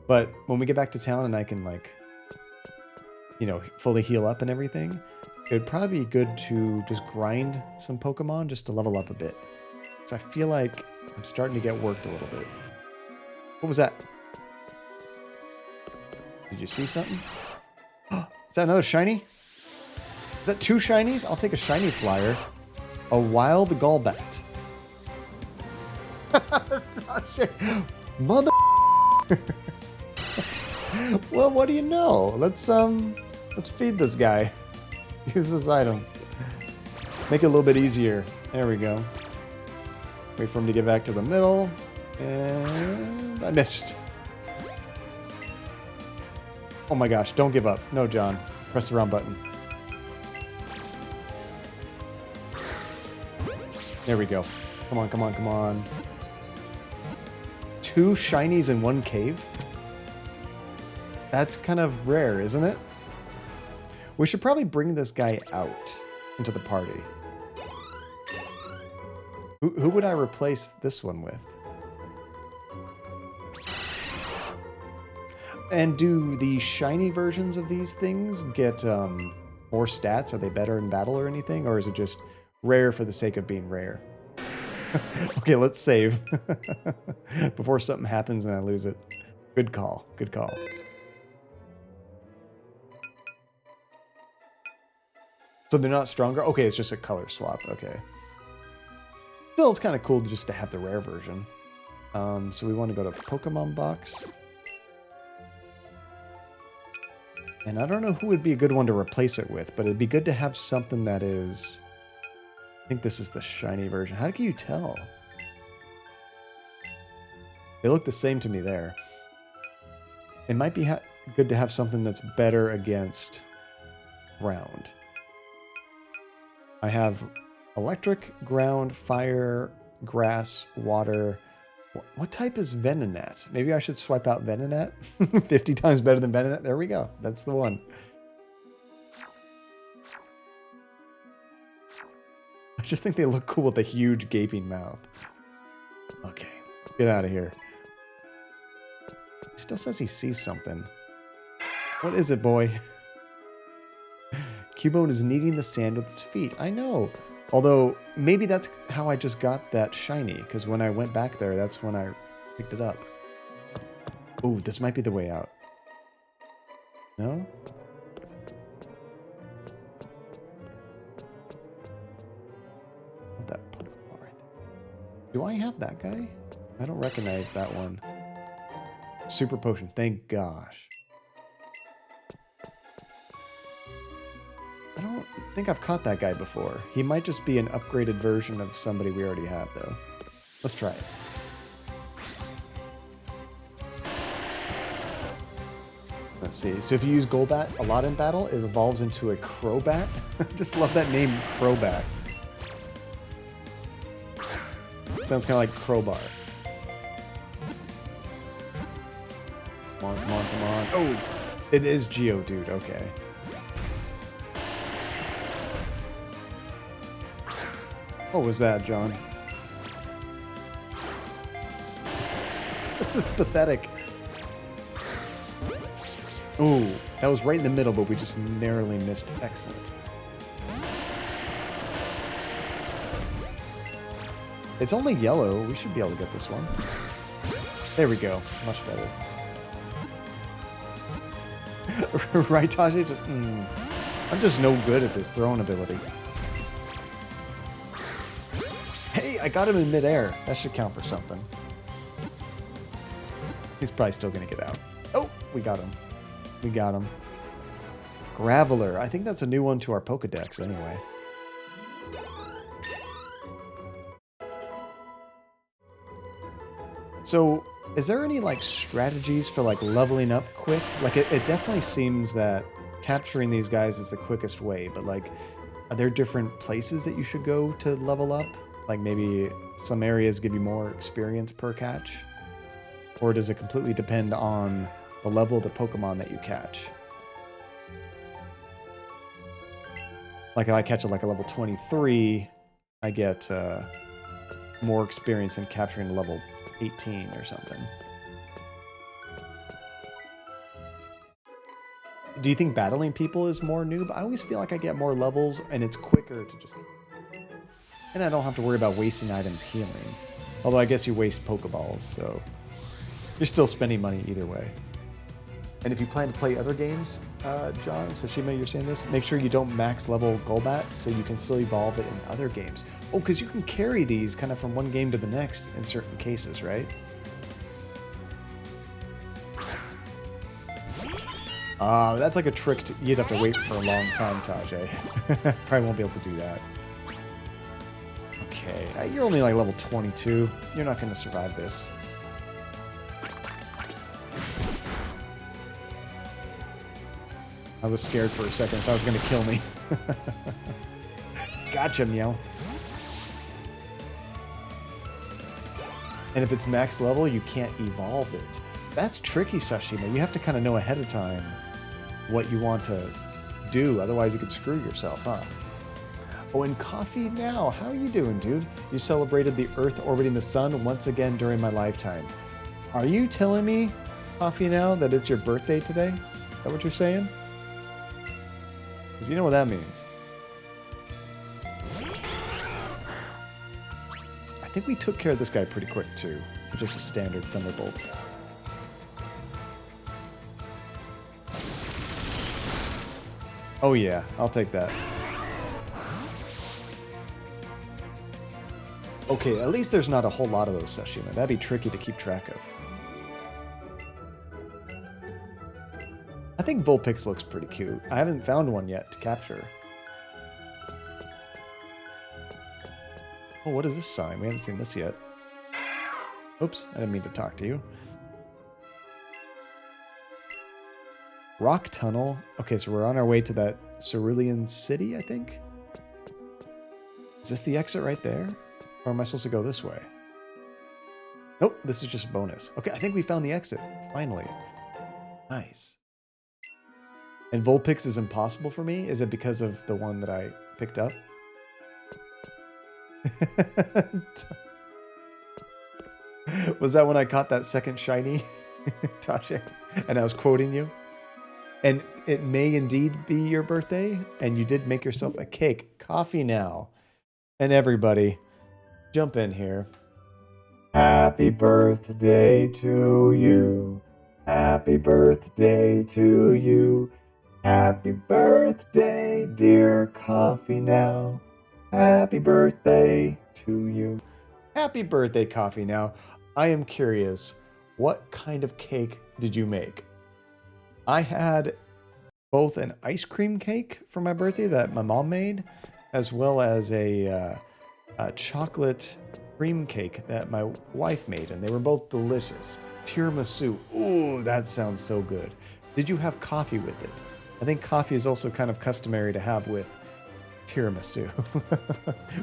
But when we get back to town and I can, like, you know, fully heal up and everything, it would probably be good to just grind some Pokemon just to level up a bit. Because I feel like I'm starting to get worked a little bit. What was that? Did you see something? Is that another shiny? Is that 2 shinies? I'll take a shiny flyer. A wild Golbat. Mother. Well, what do you know? Let's feed this guy. Use this item. Make it a little bit easier. There we go. Wait for him to get back to the middle. And I missed. Oh my gosh, don't give up. No, John. Press the wrong button. There we go. Come on, come on, come on. 2 shinies in 1 cave? That's kind of rare, isn't it? We should probably bring this guy out into the party. Who would I replace this one with? And do the shiny versions of these things get more stats? Are they better in battle or anything? Or is it just rare for the sake of being rare? Okay, let's save. Before something happens and I lose it. Good call. Good call. So they're not stronger? Okay, it's just a color swap. Okay. Still, it's kind of cool just to have the rare version. So we want to go to Pokemon Box. And I don't know who would be a good one to replace it with, but it'd be good to have something that is... I think this is the shiny version. How can you tell? They look the same to me there. It might be good to have something that's better against ground. I have electric, ground, fire, grass, water. What type is Venonat? Maybe I should swipe out Venonat? 50 times better than Venonat? There we go. That's the one. I just think they look cool with a huge gaping mouth. Okay, get out of here. He still says he sees something. What is it, boy? Cubone is kneading the sand with its feet. I know. Although, maybe that's how I just got that shiny, because when I went back there, that's when I picked it up. Ooh, this might be the way out. No? That Pokeball right there. Do I have that guy? I don't recognize that one. Super Potion, thank gosh. I don't think I've caught that guy before. He might just be an upgraded version of somebody we already have, though. Let's try it. Let's see. So if you use Golbat a lot in battle, it evolves into a Crobat. I just love that name, Crobat. Sounds kind of like Crowbar. Come on, come on, come on. Oh, it is Geodude. Okay. What was that, John? This is pathetic. Ooh, that was right in the middle, but we just narrowly missed. Excellent. It's only yellow. We should be able to get this one. There we go. Much better. Right, Taji? I'm just no good at this throwing ability. Hey, I got him in midair. That should count for something. He's probably still going to get out. Oh, we got him. We got him. Graveler. I think that's a new one to our Pokedex anyway. So, is there any like strategies for like leveling up quick? Like it definitely seems that capturing these guys is the quickest way, but like are there different places that you should go to level up? Like maybe some areas give you more experience per catch? Or does it completely depend on the level of the Pokemon that you catch? Like if I catch it like a level 23, I get more experience in capturing a level 18 or something. Do you think battling people is more noob? I always feel like I get more levels and it's quicker to just... And I don't have to worry about wasting items healing. Although I guess you waste Pokeballs, so... You're still spending money either way. And if you plan to play other games, John, so Shima, you're saying this, make sure you don't max level Golbat so you can still evolve it in other games. Oh, because you can carry these kind of from one game to the next in certain cases, right? That's like a trick you'd have to wait for a long time, Tajay. Probably won't be able to do that. Okay, you're only like level 22. You're not going to survive this. I was scared for a second. I thought it was going to kill me. Gotcha, Meow. And if it's max level, you can't evolve it. That's tricky, Sashima. You have to kind of know ahead of time what you want to do. Otherwise, you could screw yourself, huh? Oh, and Coffee Now. How are you doing, dude? You celebrated the Earth orbiting the Sun once again during my lifetime. Are you telling me, Coffee Now, that it's your birthday today? Is that what you're saying? Because you know what that means. I think we took care of this guy pretty quick, too. Just a standard Thunderbolt. Oh yeah, I'll take that. Okay, at least there's not a whole lot of those, Sashima. That'd be tricky to keep track of. I think Vulpix looks pretty cute. I haven't found one yet to capture. Oh, what is this sign? We haven't seen this yet. Oops, I didn't mean to talk to you. Rock Tunnel. Okay, so we're on our way to that Cerulean City, I think? Is this the exit right there? Or am I supposed to go this way? Nope, this is just a bonus. Okay, I think we found the exit, finally. Nice. And Vulpix is impossible for me? Is it because of the one that I picked up? Was that when I caught that second shiny, Tasha? And I was quoting you? And it may indeed be your birthday, and you did make yourself a cake. Coffee Now. And everybody, jump in here. Happy birthday to you. Happy birthday to you. Happy birthday, dear Coffee Now. Happy birthday to you. Happy birthday, Coffee Now. I am curious, what kind of cake did you make? I had both an ice cream cake for my birthday that my mom made, as well as a chocolate cream cake that my wife made, and they were both delicious. Tiramisu. Ooh, that sounds so good. Did you have coffee with it? I think coffee is also kind of customary to have with tiramisu.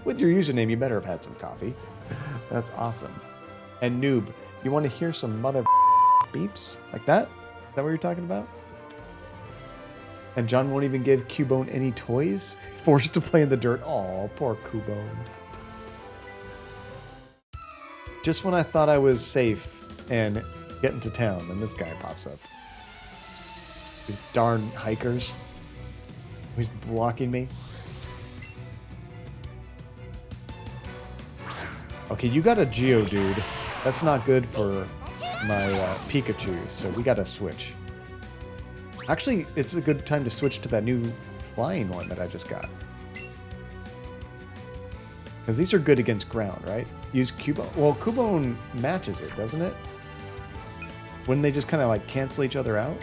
With your username, you better have had some coffee. That's awesome. And Noob, you want to hear some mother beeps like that? Is that what you're talking about? And John won't even give Cubone any toys? Forced to play in the dirt. Aw, poor Cubone. Just when I thought I was safe and getting to town, then this guy pops up. These darn hikers. He's blocking me. Okay, you got a Geodude. That's not good for my Pikachu, so we gotta switch. Actually, it's a good time to switch to that new flying one that I just got. Because these are good against ground, right? Use Cubone. Well, Cubone matches it, doesn't it? Wouldn't they just kind of like cancel each other out?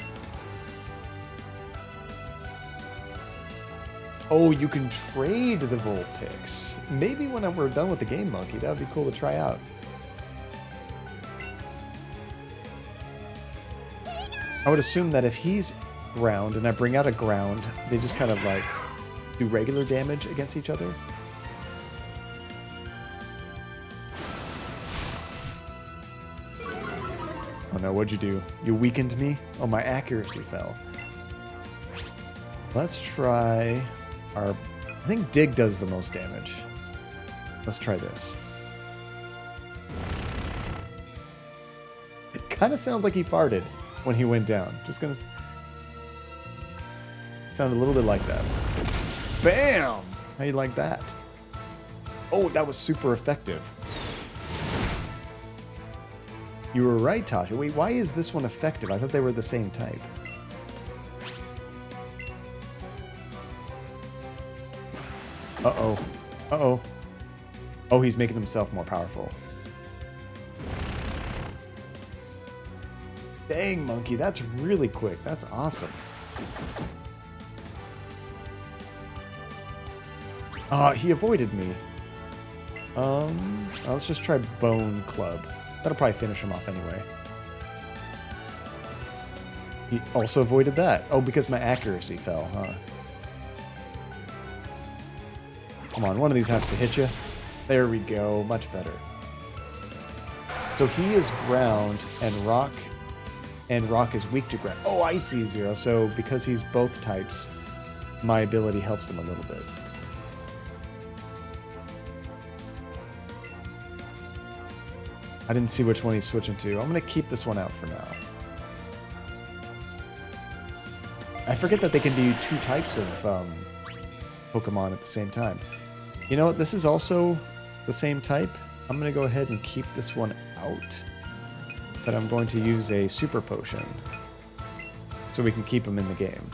Oh, you can trade the Vulpix. Maybe when we're done with the game, Monkey, that would be cool to try out. I would assume that if he's ground and I bring out a ground, they just kind of like do regular damage against each other. Oh no, what'd you do? You weakened me? Oh, my accuracy fell. Let's try our... I think Dig does the most damage. Let's try this. It kind of sounds like he farted when he went down. Just gonna... Sounded a little bit like that. Bam! How you like that? Oh, that was super effective. You were right, Tasha. Wait, why is this one effective? I thought they were the same type. Uh-oh. Uh-oh. Oh, he's making himself more powerful. Dang, monkey. That's really quick. That's awesome. He avoided me. Let's just try Bone Club. That'll probably finish him off anyway. He also avoided that. Oh, because my accuracy fell, huh? Come on, one of these has to hit you. There we go. Much better. So he is ground and rock is weak to ground. Oh, I see, Zero. So because he's both types, my ability helps him a little bit. I didn't see which one he's switching to. I'm going to keep this one out for now. I forget that they can do 2 types of Pokemon at the same time. You know what? This is also the same type. I'm going to go ahead and keep this one out. But I'm going to use a Super Potion so we can keep him in the game.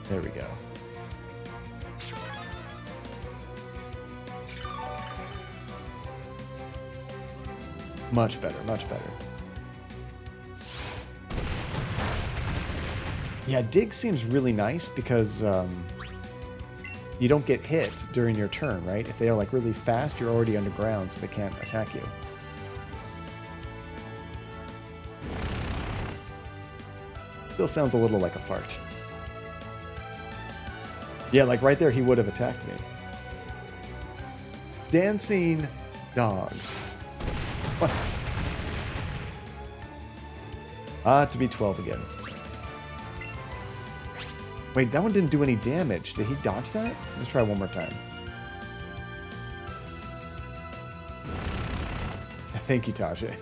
There we go. Much better, much better. Yeah, Dig seems really nice because you don't get hit during your turn, right? If they are like really fast, you're already underground, so they can't attack you. Still sounds a little like a fart. Yeah, like right there, he would have attacked me. Dancing dogs. What? To be 12 again. Wait, that one didn't do any damage. Did he dodge that? Let's try one more time. Thank you, Tajay.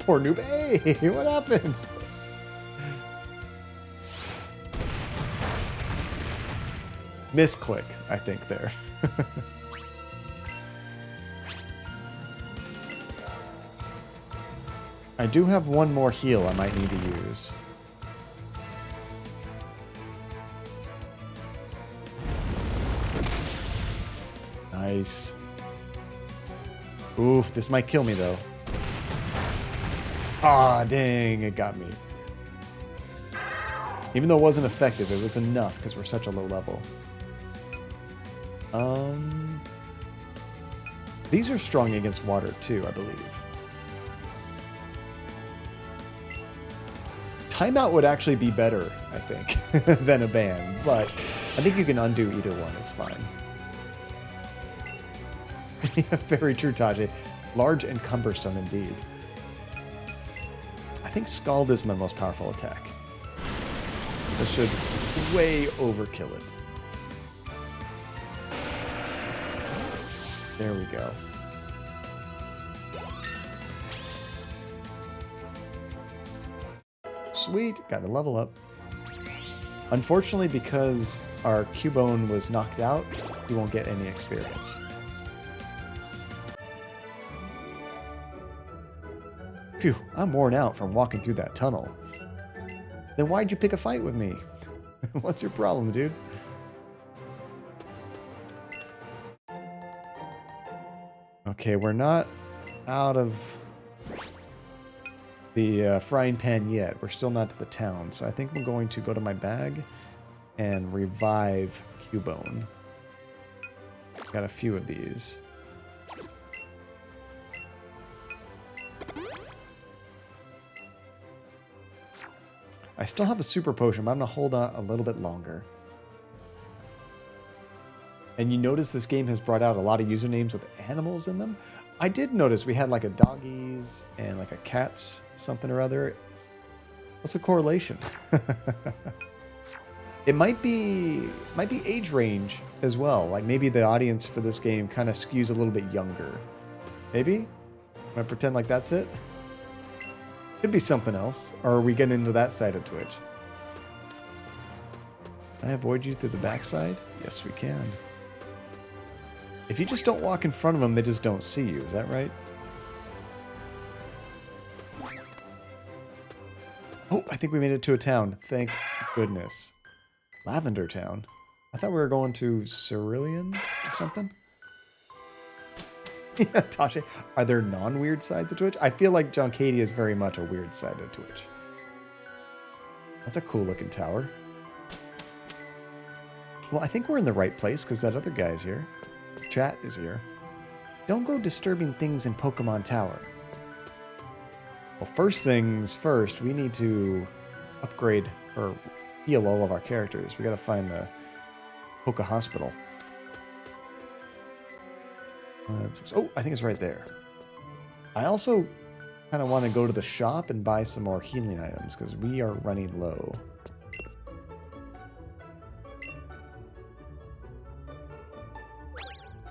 Poor noob. Hey, what happened? Misclick, I think, there. I do have one more heal I might need to use. Nice. Oof, this might kill me, though. Ah, dang, it got me. Even though it wasn't effective, it was enough because we're such a low level. These are strong against water, too, I believe. Timeout would actually be better, I think, than a ban, but I think you can undo either one. It's fine. Very true, Tajay. Large and cumbersome indeed. I think Scald is my most powerful attack. This should way overkill it. There we go. Sweet, got to level up. Unfortunately, because our Cubone was knocked out, we won't get any experience. Phew, I'm worn out from walking through that tunnel. Then why'd you pick a fight with me? What's your problem, dude? Okay, we're not out of the frying pan yet. We're still not to the town, so I think I'm going to go to my bag and revive Cubone. Got a few of these. I still have a super potion, but I'm going to hold on a little bit longer. And you notice this game has brought out a lot of usernames with animals in them. I did notice we had like a doggies and like a cat's something or other. What's the correlation? It might be age range as well. Like maybe the audience for this game kind of skews a little bit younger. Maybe? I'm going to pretend like that's it. Could be something else. Or are we getting into that side of Twitch? Can I avoid you through the backside? Yes, we can. If you just don't walk in front of them, they just don't see you. Is that right? think we made it to a town. Thank goodness. Lavender Town. I thought we were going to Cerulean or something. Yeah, Tasha. Are there non-weird sides of Twitch? I feel like Junkadia is very much a weird side of Twitch. That's a cool looking tower. Well, I think we're in the right place because that other guy's here. Chat is here. Don't go disturbing things in Pokemon Tower. Well, first things first, we need to upgrade or heal all of our characters. We got to find the Poke Hospital. Oh, I think it's right there. I also kind of want to go to the shop and buy some more healing items because we are running low.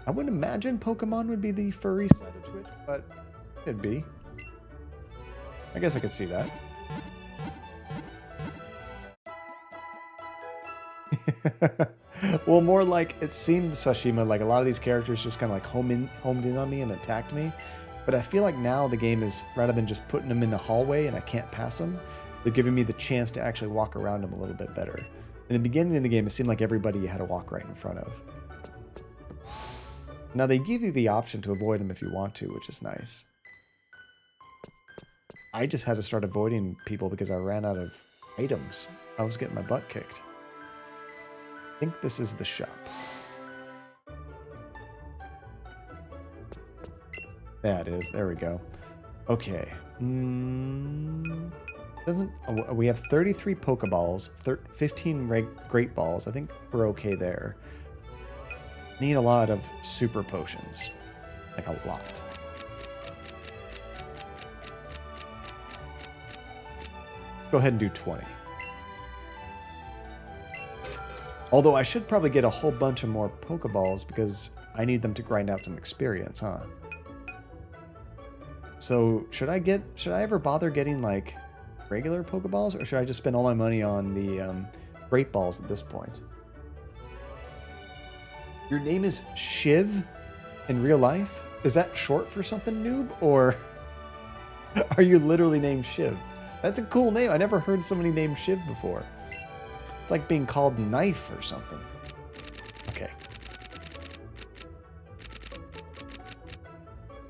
I wouldn't imagine Pokemon would be the furry side of Twitch, but it could be. I guess I could see that. Well, more like it seemed, Sashima, like a lot of these characters just kind of like homed in on me and attacked me. But I feel like now the game is, rather than just putting them in the hallway and I can't pass them, they're giving me the chance to actually walk around them a little bit better. In the beginning of the game, it seemed like everybody you had to walk right in front of. Now they give you the option to avoid them if you want to, which is nice. I just had to start avoiding people because I ran out of items. I was getting my butt kicked. I think this is the shop. Yeah, it is. There we go. Okay. We have 33 Pokeballs, 15 Great Balls. I think we're okay there. Need a lot of Super Potions. Like a lot. Go ahead and do 20. Although I should probably get a whole bunch of more Pokeballs because I need them to grind out some experience, huh? So should I ever bother getting like regular Pokeballs, or should I just spend all my money on the Great Balls at this point? Your name is Shiv in real life? Is that short for something, noob? Or are you literally named Shiv? That's a cool name. I never heard somebody named Shiv before. It's like being called Knife or something. Okay.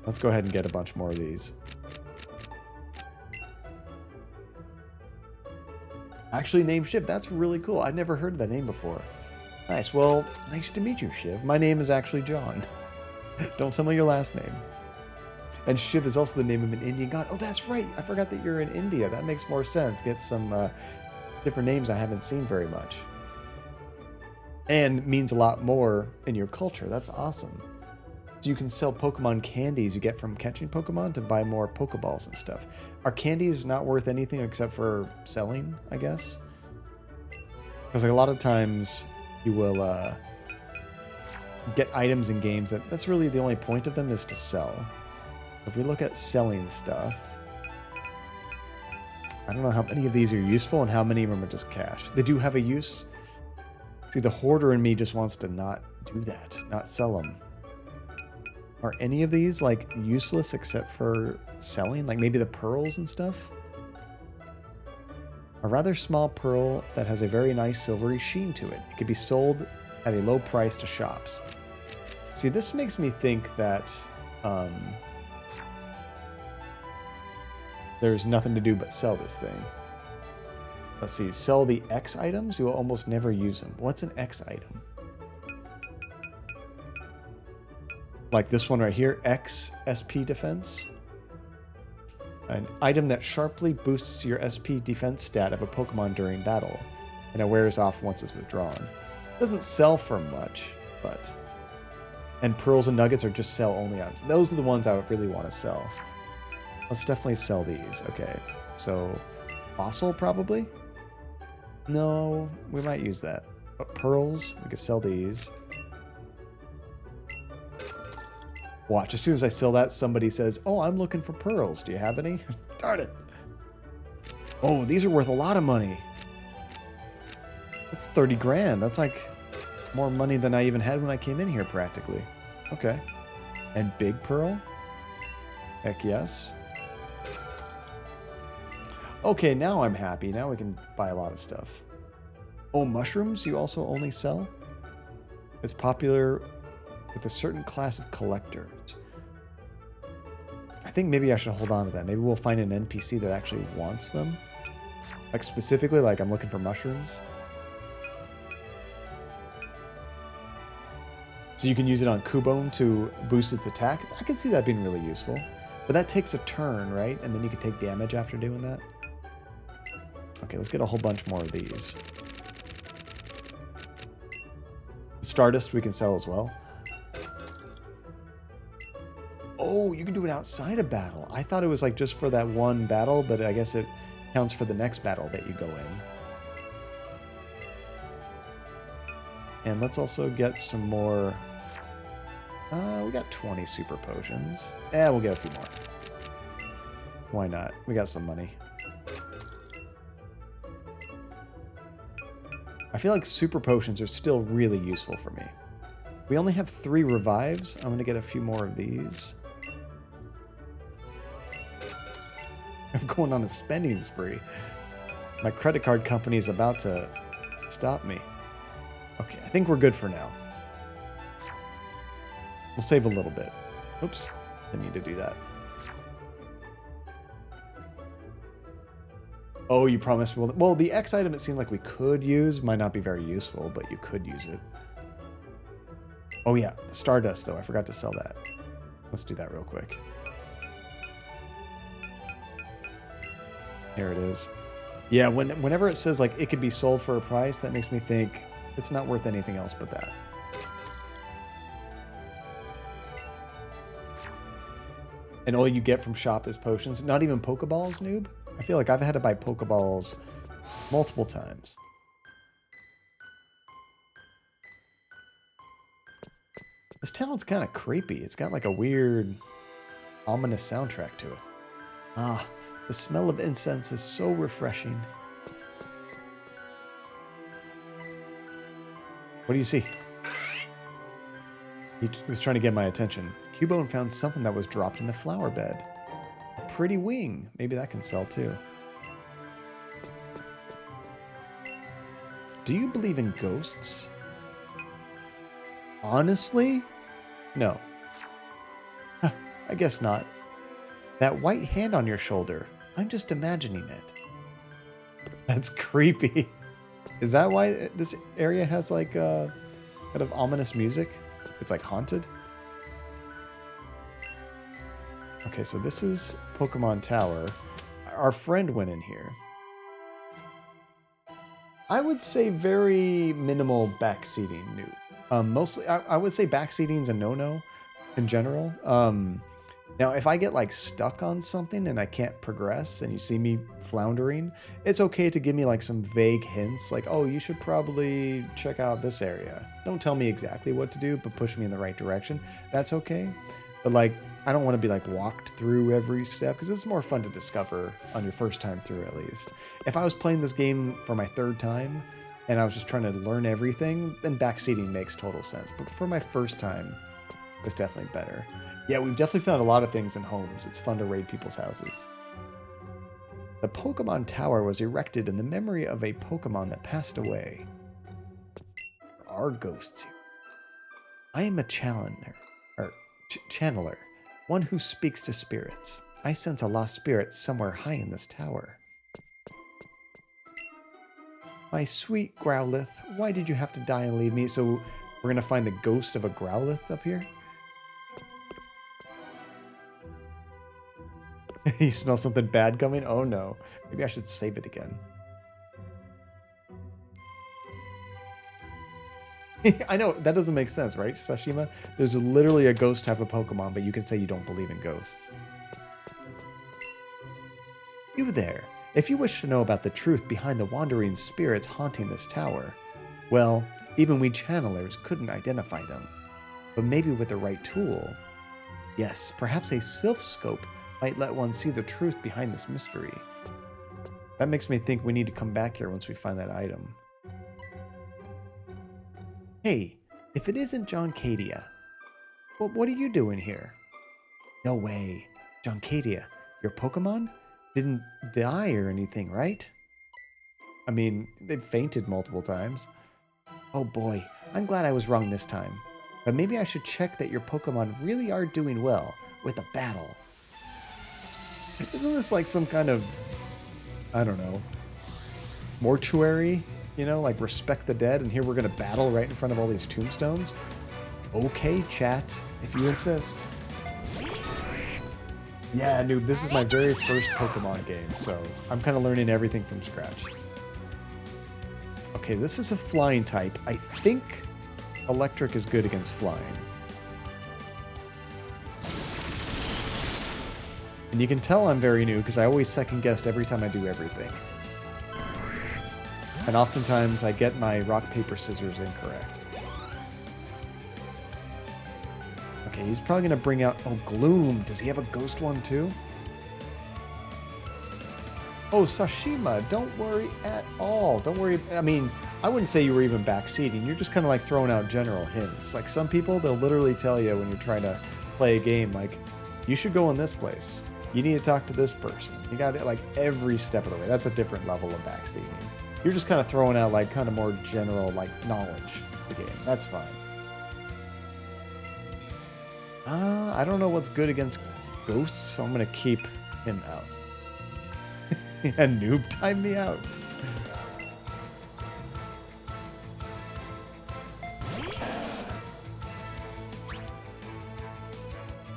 Let's go ahead and get a bunch more of these. Actually named Shiv. That's really cool. I've never heard that name before. Nice. Well, nice to meet you, Shiv. My name is actually John. Don't tell me your last name. And Shiv is also the name of an Indian god. Oh, that's right. I forgot that you're in India. That makes more sense. Get some different names I haven't seen very much. And means a lot more in your culture. That's awesome. So you can sell Pokemon candies you get from catching Pokemon to buy more Pokeballs and stuff. Are candies not worth anything except for selling, I guess? Because like a lot of times you will get items in games that's really the only point of them is to sell. If we look at selling stuff, I don't know how many of these are useful and how many of them are just cash. They do have a use. See, the hoarder in me just wants to not do that, not sell them. Are any of these like useless except for selling? Like maybe the pearls and stuff? A rather small pearl that has a very nice silvery sheen to it. It could be sold at a low price to shops. See, this makes me think that there's nothing to do but sell this thing. Let's see, sell the X items? You will almost never use them. What's an X item? Like this one right here, X SP defense. An item that sharply boosts your SP defense stat of a Pokemon during battle, and it wears off once it's withdrawn. Doesn't sell for much, but... And pearls and nuggets are just sell-only items. Those are the ones I would really want to sell. Let's definitely sell these. Okay, so fossil probably? No, we might use that. But pearls, we could sell these. Watch, as soon as I sell that, somebody says, oh, I'm looking for pearls. Do you have any? Darn it. Oh, these are worth a lot of money. That's 30 grand. That's like more money than I even had when I came in here practically. Okay. And big pearl? Heck yes. Okay, now I'm happy. Now we can buy a lot of stuff. Oh, mushrooms you also only sell? It's popular with a certain class of collectors. I think maybe I should hold on to that. Maybe we'll find an NPC that actually wants them. Like specifically, like I'm looking for mushrooms. So you can use it on Cubone to boost its attack. I can see that being really useful. But that takes a turn, right? And then you can take damage after doing that. Okay, let's get a whole bunch more of these. Stardust we can sell as well. Oh, you can do it outside of battle. I thought it was like just for that one battle, but I guess it counts for the next battle that you go in. And let's also get some more. We got 20 super potions. We'll get a few more. Why not? We got some money. I feel like super potions are still really useful for me. We only have 3 revives. I'm going to get a few more of these. I'm going on a spending spree. My credit card company is about to stop me. Okay, I think we're good for now. We'll save a little bit. Oops, didn't need to do that. Oh, you promised me. Well, the X item it seemed like we could use might not be very useful, but you could use it. Oh yeah, the Stardust though. I forgot to sell that. Let's do that real quick. Here it is. Yeah, whenever it says like it could be sold for a price, that makes me think it's not worth anything else but that. And all you get from shop is potions. Not even Pokeballs, noob? I feel like I've had to buy Pokeballs multiple times. This town's kind of creepy. It's got like a weird, ominous soundtrack to it. Ah, the smell of incense is so refreshing. What do you see? He was trying to get my attention. Cubone found something that was dropped in the flower bed. A pretty wing. Maybe that can sell too. Do you believe in ghosts? Honestly? No. I guess not. That white hand on your shoulder. I'm just imagining it. That's creepy. Is that why this area has like kind of ominous music? It's like haunted? Okay, so this is Pokemon Tower. Our friend went in here. I would say very minimal backseating new. Mostly, I would say backseating is a no-no in general. Now, if I get like stuck on something and I can't progress and you see me floundering, it's okay to give me like some vague hints like, oh, you should probably check out this area. Don't tell me exactly what to do, but push me in the right direction. That's okay. But like, I don't want to be like walked through every step because it's more fun to discover on your first time through at least. If I was playing this game for my 3rd time and I was just trying to learn everything, then backseating makes total sense. But for my first time, it's definitely better. Yeah, we've definitely found a lot of things in homes. It's fun to raid people's houses. The Pokemon Tower was erected in the memory of a Pokemon that passed away. There are ghosts here. I am a channeler, one who speaks to spirits. I sense a lost spirit somewhere high in this tower. My sweet Growlithe, why did you have to die and leave me? So we're going to find the ghost of a Growlithe up here? You smell something bad coming? Oh no. Maybe I should save it again. I know, that doesn't make sense, right, Sashima? There's literally a ghost type of Pokemon, but you can say you don't believe in ghosts. You there. If you wish to know about the truth behind the wandering spirits haunting this tower, well, even we channelers couldn't identify them. But maybe with the right tool, yes, perhaps a Sylph Scope might let one see the truth behind this mystery. That makes me think we need to come back here once we find that item. Hey, if it isn't John Cadia, well, what are you doing here? No way. John Cadia, your Pokemon? didn't die or anything, right? I mean, they've fainted multiple times. Oh boy, I'm glad I was wrong this time. But maybe I should check that your Pokemon really are doing well with a battle. Isn't this like some kind of, I don't know, mortuary? You know, like respect the dead, and here we're gonna battle right in front of all these tombstones? Okay, chat, if you insist. Yeah, noob, this is my very first Pokemon game, so I'm kind of learning everything from scratch. Okay, this is a flying type. I think electric is good against flying. And you can tell I'm very new because I always second guess every time I do everything. And oftentimes I get my rock, paper, scissors incorrect. Okay, he's probably going to bring out... Oh, Gloom. Does he have a ghost one too? Oh, Sashima, don't worry at all. Don't worry. I mean, I wouldn't say you were even backseating. You're just kind of like throwing out general hints. Like some people, they'll literally tell you when you're trying to play a game, like, you should go in this place. You need to talk to this person. You got it like every step of the way. That's a different level of backseating. You're just kind of throwing out like kind of more general like knowledge of the game. That's fine. I don't know what's good against ghosts, so I'm going to keep him out. Yeah, noob, time me out.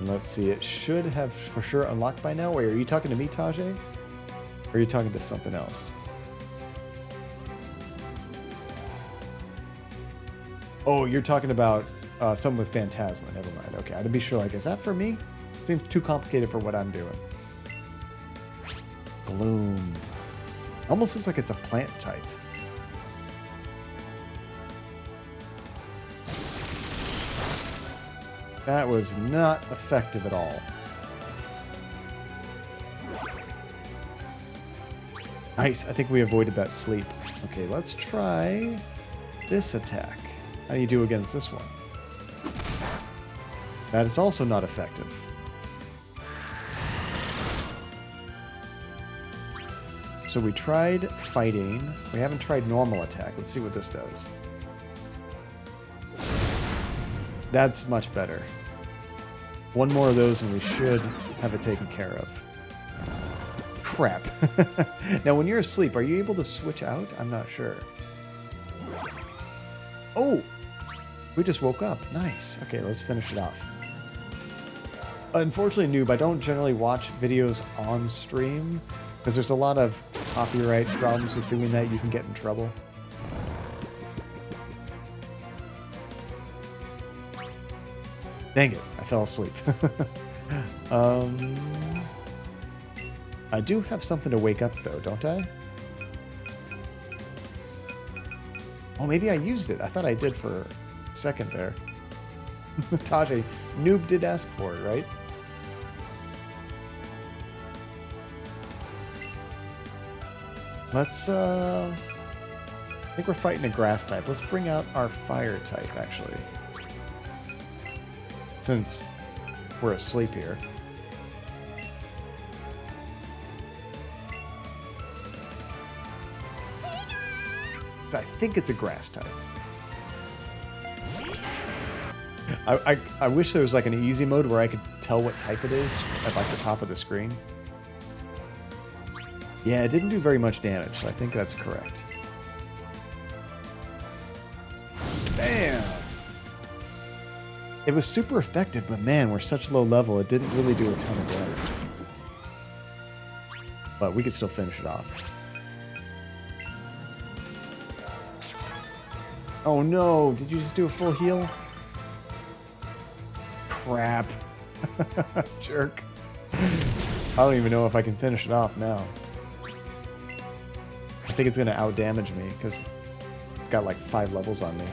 Let's see, it should have for sure unlocked by now. Wait, are you talking to me, Tajay? Or are you talking to something else? Oh, you're talking about something with Phantasma. Never mind. Okay, I had to be sure, like, is that for me? It seems too complicated for what I'm doing. Gloom. Almost looks like it's a plant type. That was not effective at all. Nice, I think we avoided that sleep. Okay, let's try this attack. How do you do against this one? That is also not effective. So we tried fighting. We haven't tried normal attack. Let's see what this does. That's much better. One more of those and we should have it taken care of. Crap. Now, when you're asleep, are you able to switch out? I'm not sure. Oh! We just woke up. Nice. Okay, let's finish it off. Unfortunately, noob, I don't generally watch videos on stream because there's a lot of copyright problems with doing that. You can get in trouble. Dang it, I fell asleep. I do have something to wake up though, don't I? Oh, maybe I used it. I thought I did for a second there. Tajay, noob did ask for it, right? Let's, I think we're fighting a grass type. Let's bring out our fire type, actually. Since we're asleep here. So I think it's a grass type. I wish there was like an easy mode where I could tell what type it is at like the top of the screen. Yeah, it didn't do very much damage, so I think that's correct. Bam! It was super effective, but man, we're such low level, it didn't really do a ton of damage. But we could still finish it off. Oh no, did you just do a full heal? Crap. Jerk. I don't even know if I can finish it off now. I think it's going to outdamage me because it's got like 5 levels on me.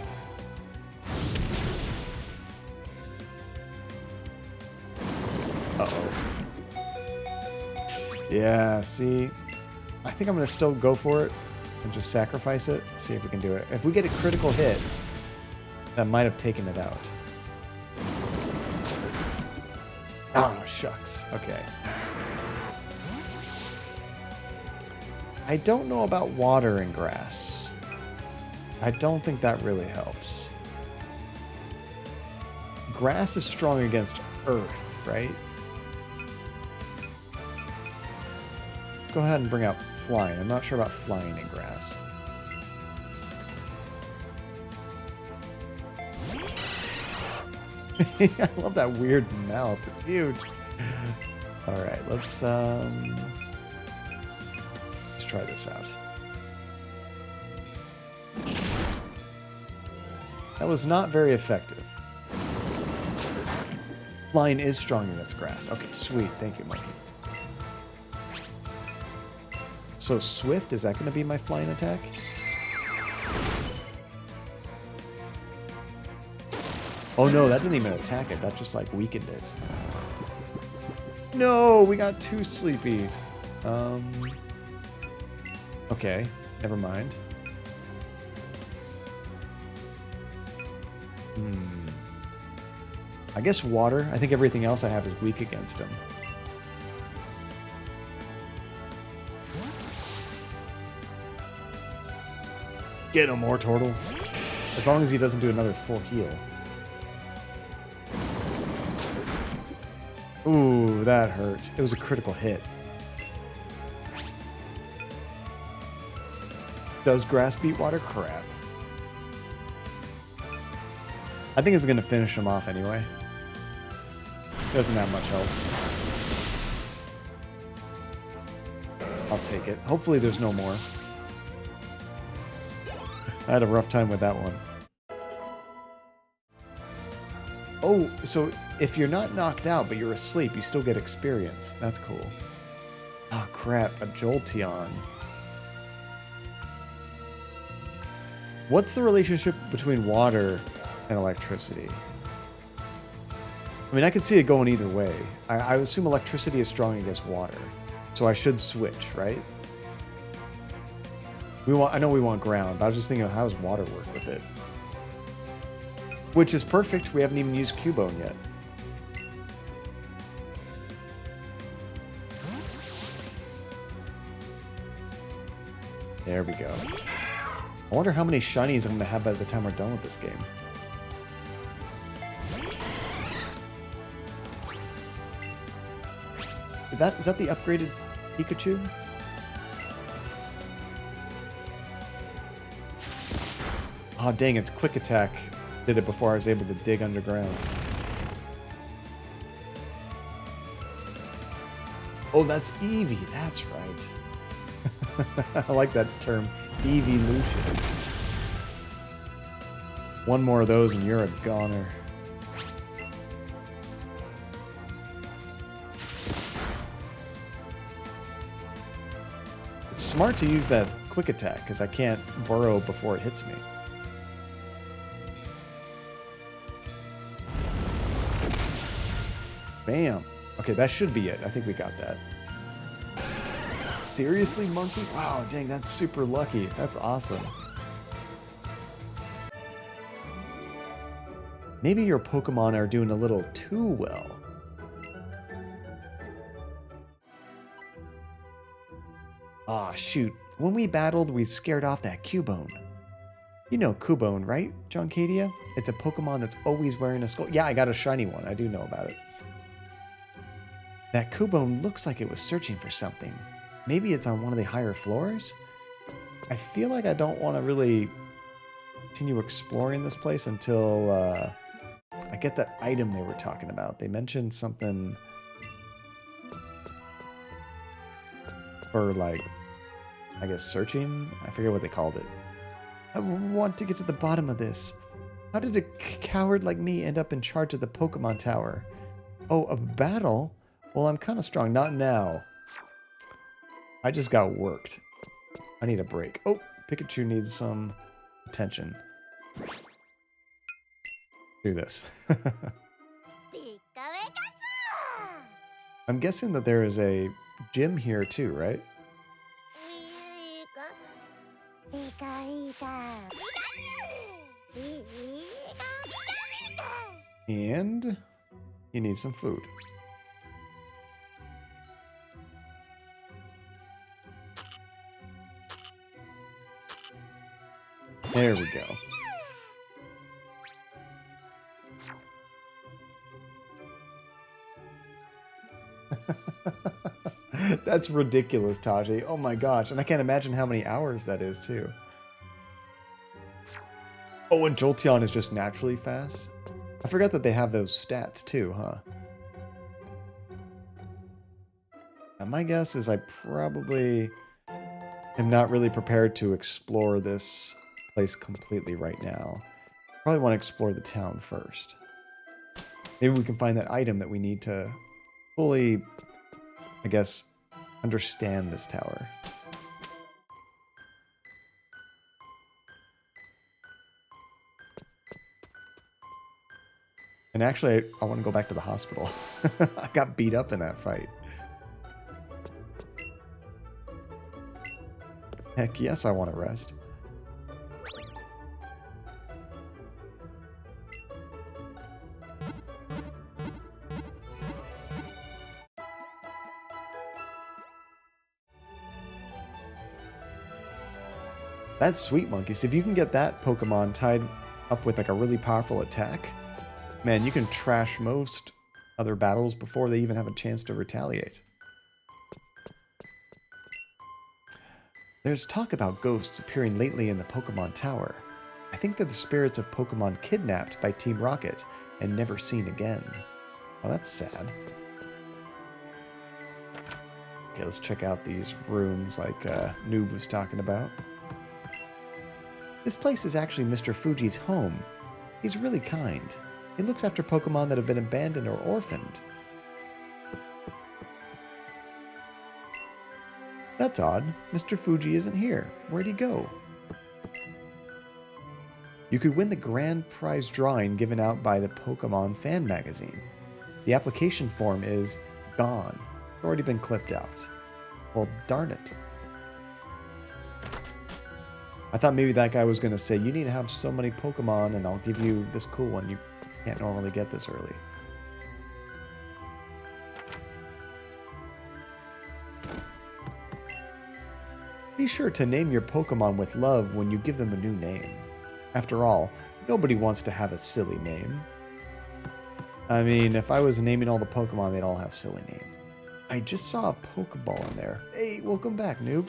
Uh-oh. Yeah, see? I think I'm going to still go for it and just sacrifice it. See if we can do it. If we get a critical hit, that might have taken it out. Oh, shucks. Okay. I don't know about water and grass. I don't think that really helps. Grass is strong against earth, right? Let's go ahead and bring out flying. I'm not sure about flying in grass. I love that weird mouth. It's huge. All right, let's try this out. That was not very effective. Flying is strong against grass. Okay, sweet. Thank you, monkey. So swift, is that going to be my flying attack? Oh no, that didn't even attack it. That just like weakened it. No, we got 2 sleepies. Okay, never mind. I guess water. I think everything else I have is weak against him. Get him, more turtle. As long as he doesn't do another full heal. Ooh, that hurt. It was a critical hit. Does grass beat water? Crap. I think it's going to finish him off anyway. Doesn't have much health. I'll take it. Hopefully there's no more. I had a rough time with that one. Oh, so if you're not knocked out but you're asleep, you still get experience. That's cool. Oh crap, a Jolteon. What's the relationship between water and electricity? I mean, I could see it going either way. I assume electricity is strong against water. So I should switch, right? I know we want ground, but I was just thinking, how does water work with it? Which is perfect. We haven't even used Cubone yet. There we go. I wonder how many shinies I'm going to have by the time we're done with this game. Is that the upgraded Pikachu? Oh dang, its quick attack did it before I was able to dig underground. Oh, that's Eevee. That's right. I like that term, evolution. One more of those and you're a goner. It's smart to use that quick attack because I can't burrow before it hits me. Bam. Okay, that should be it. I think we got that. Seriously, monkey? Wow, dang, that's super lucky. That's awesome. Maybe your Pokemon are doing a little too well. Aw, shoot. When we battled, we scared off that Cubone. You know Cubone, right, John Cadia? It's a Pokemon that's always wearing a skull. Yeah, I got a shiny one. I do know about it. That Cubone looks like it was searching for something. Maybe it's on one of the higher floors? I feel like I don't want to really continue exploring this place until I get that item they were talking about. They mentioned something for, like, I guess searching? I forget what they called it. I want to get to the bottom of this. How did a coward like me end up in charge of the Pokemon Tower? Oh, a battle? Well, I'm kind of strong. Not now. I just got worked. I need a break. Oh, Pikachu needs some attention. Do this. I'm guessing that there is a gym here too, right? And he needs some food. There we go. That's ridiculous, Taji. Oh my gosh. And I can't imagine how many hours that is, too. Oh, and Jolteon is just naturally fast? I forgot that they have those stats, too, huh? And my guess is I probably am not really prepared to explore this place completely right now. Probably want to explore the town first. Maybe we can find that item that we need to fully, I guess, understand this tower. And actually, I want to go back to the hospital. I got beat up in that fight. Heck yes, I want to rest. That's sweet, Monkey. So if you can get that Pokemon tied up with like a really powerful attack, man, you can trash most other battles before they even have a chance to retaliate. There's talk about ghosts appearing lately in the Pokemon Tower. I think they're the spirits of Pokemon kidnapped by Team Rocket and never seen again. Well, that's sad. Okay, let's check out these rooms like Noob was talking about. This place is actually Mr. Fuji's home. He's really kind. He looks after Pokemon that have been abandoned or orphaned. That's odd. Mr. Fuji isn't here. Where'd he go? You could win the grand prize drawing given out by the Pokemon fan magazine. The application form is gone. It's already been clipped out. Well, darn it. I thought maybe that guy was going to say, you need to have so many Pokemon and I'll give you this cool one. You can't normally get this early. Be sure to name your Pokemon with love when you give them a new name. After all, nobody wants to have a silly name. I mean, if I was naming all the Pokemon, they'd all have silly names. I just saw a Pokeball in there. Hey, welcome back, noob.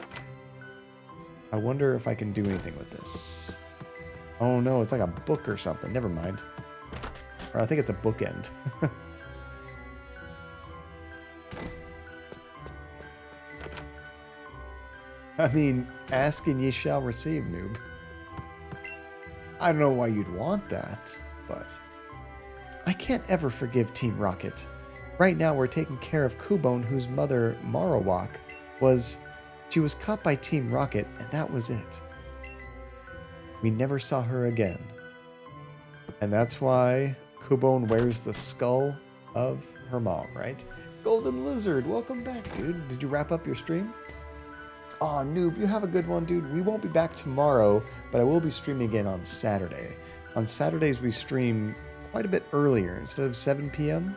I wonder if I can do anything with this. Oh no, it's like a book or something. Never mind. Or I think it's a bookend. I mean, ask and ye shall receive, noob. I don't know why you'd want that, but I can't ever forgive Team Rocket. Right now we're taking care of Cubone, whose mother, Marowak, she was caught by Team Rocket, and that was it. We never saw her again. And that's why Cubone wears the skull of her mom, right? Golden Lizard, welcome back, dude. Did you wrap up your stream? Aw, noob, you have a good one, dude. We won't be back tomorrow, but I will be streaming again on Saturday. On Saturdays, we stream quite a bit earlier. Instead of 7 p.m.,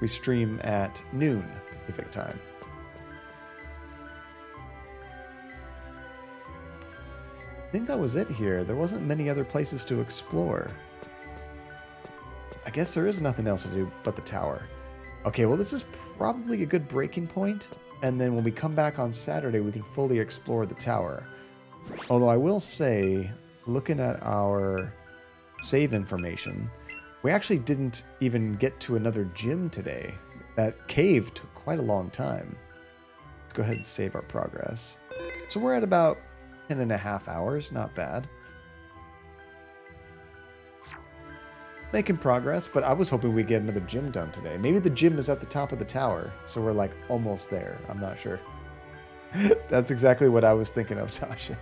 we stream at noon Pacific time. I think that was it here. There wasn't many other places to explore. I guess there is nothing else to do but the tower. Okay, well this is probably a good breaking point, and then when we come back on Saturday, we can fully explore the tower. Although I will say, looking at our save information, we actually didn't even get to another gym today. That cave took quite a long time. Let's go ahead and save our progress. So we're at about 10.5 hours, not bad. Making progress, but I was hoping we'd get another gym done today. Maybe the gym is at the top of the tower, so we're like almost there. I'm not sure. That's exactly what I was thinking of, Tasha.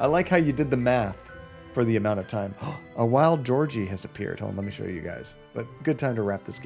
I like how you did the math for the amount of time. A wild Georgie has appeared. Hold on, let me show you guys. But good time to wrap this game.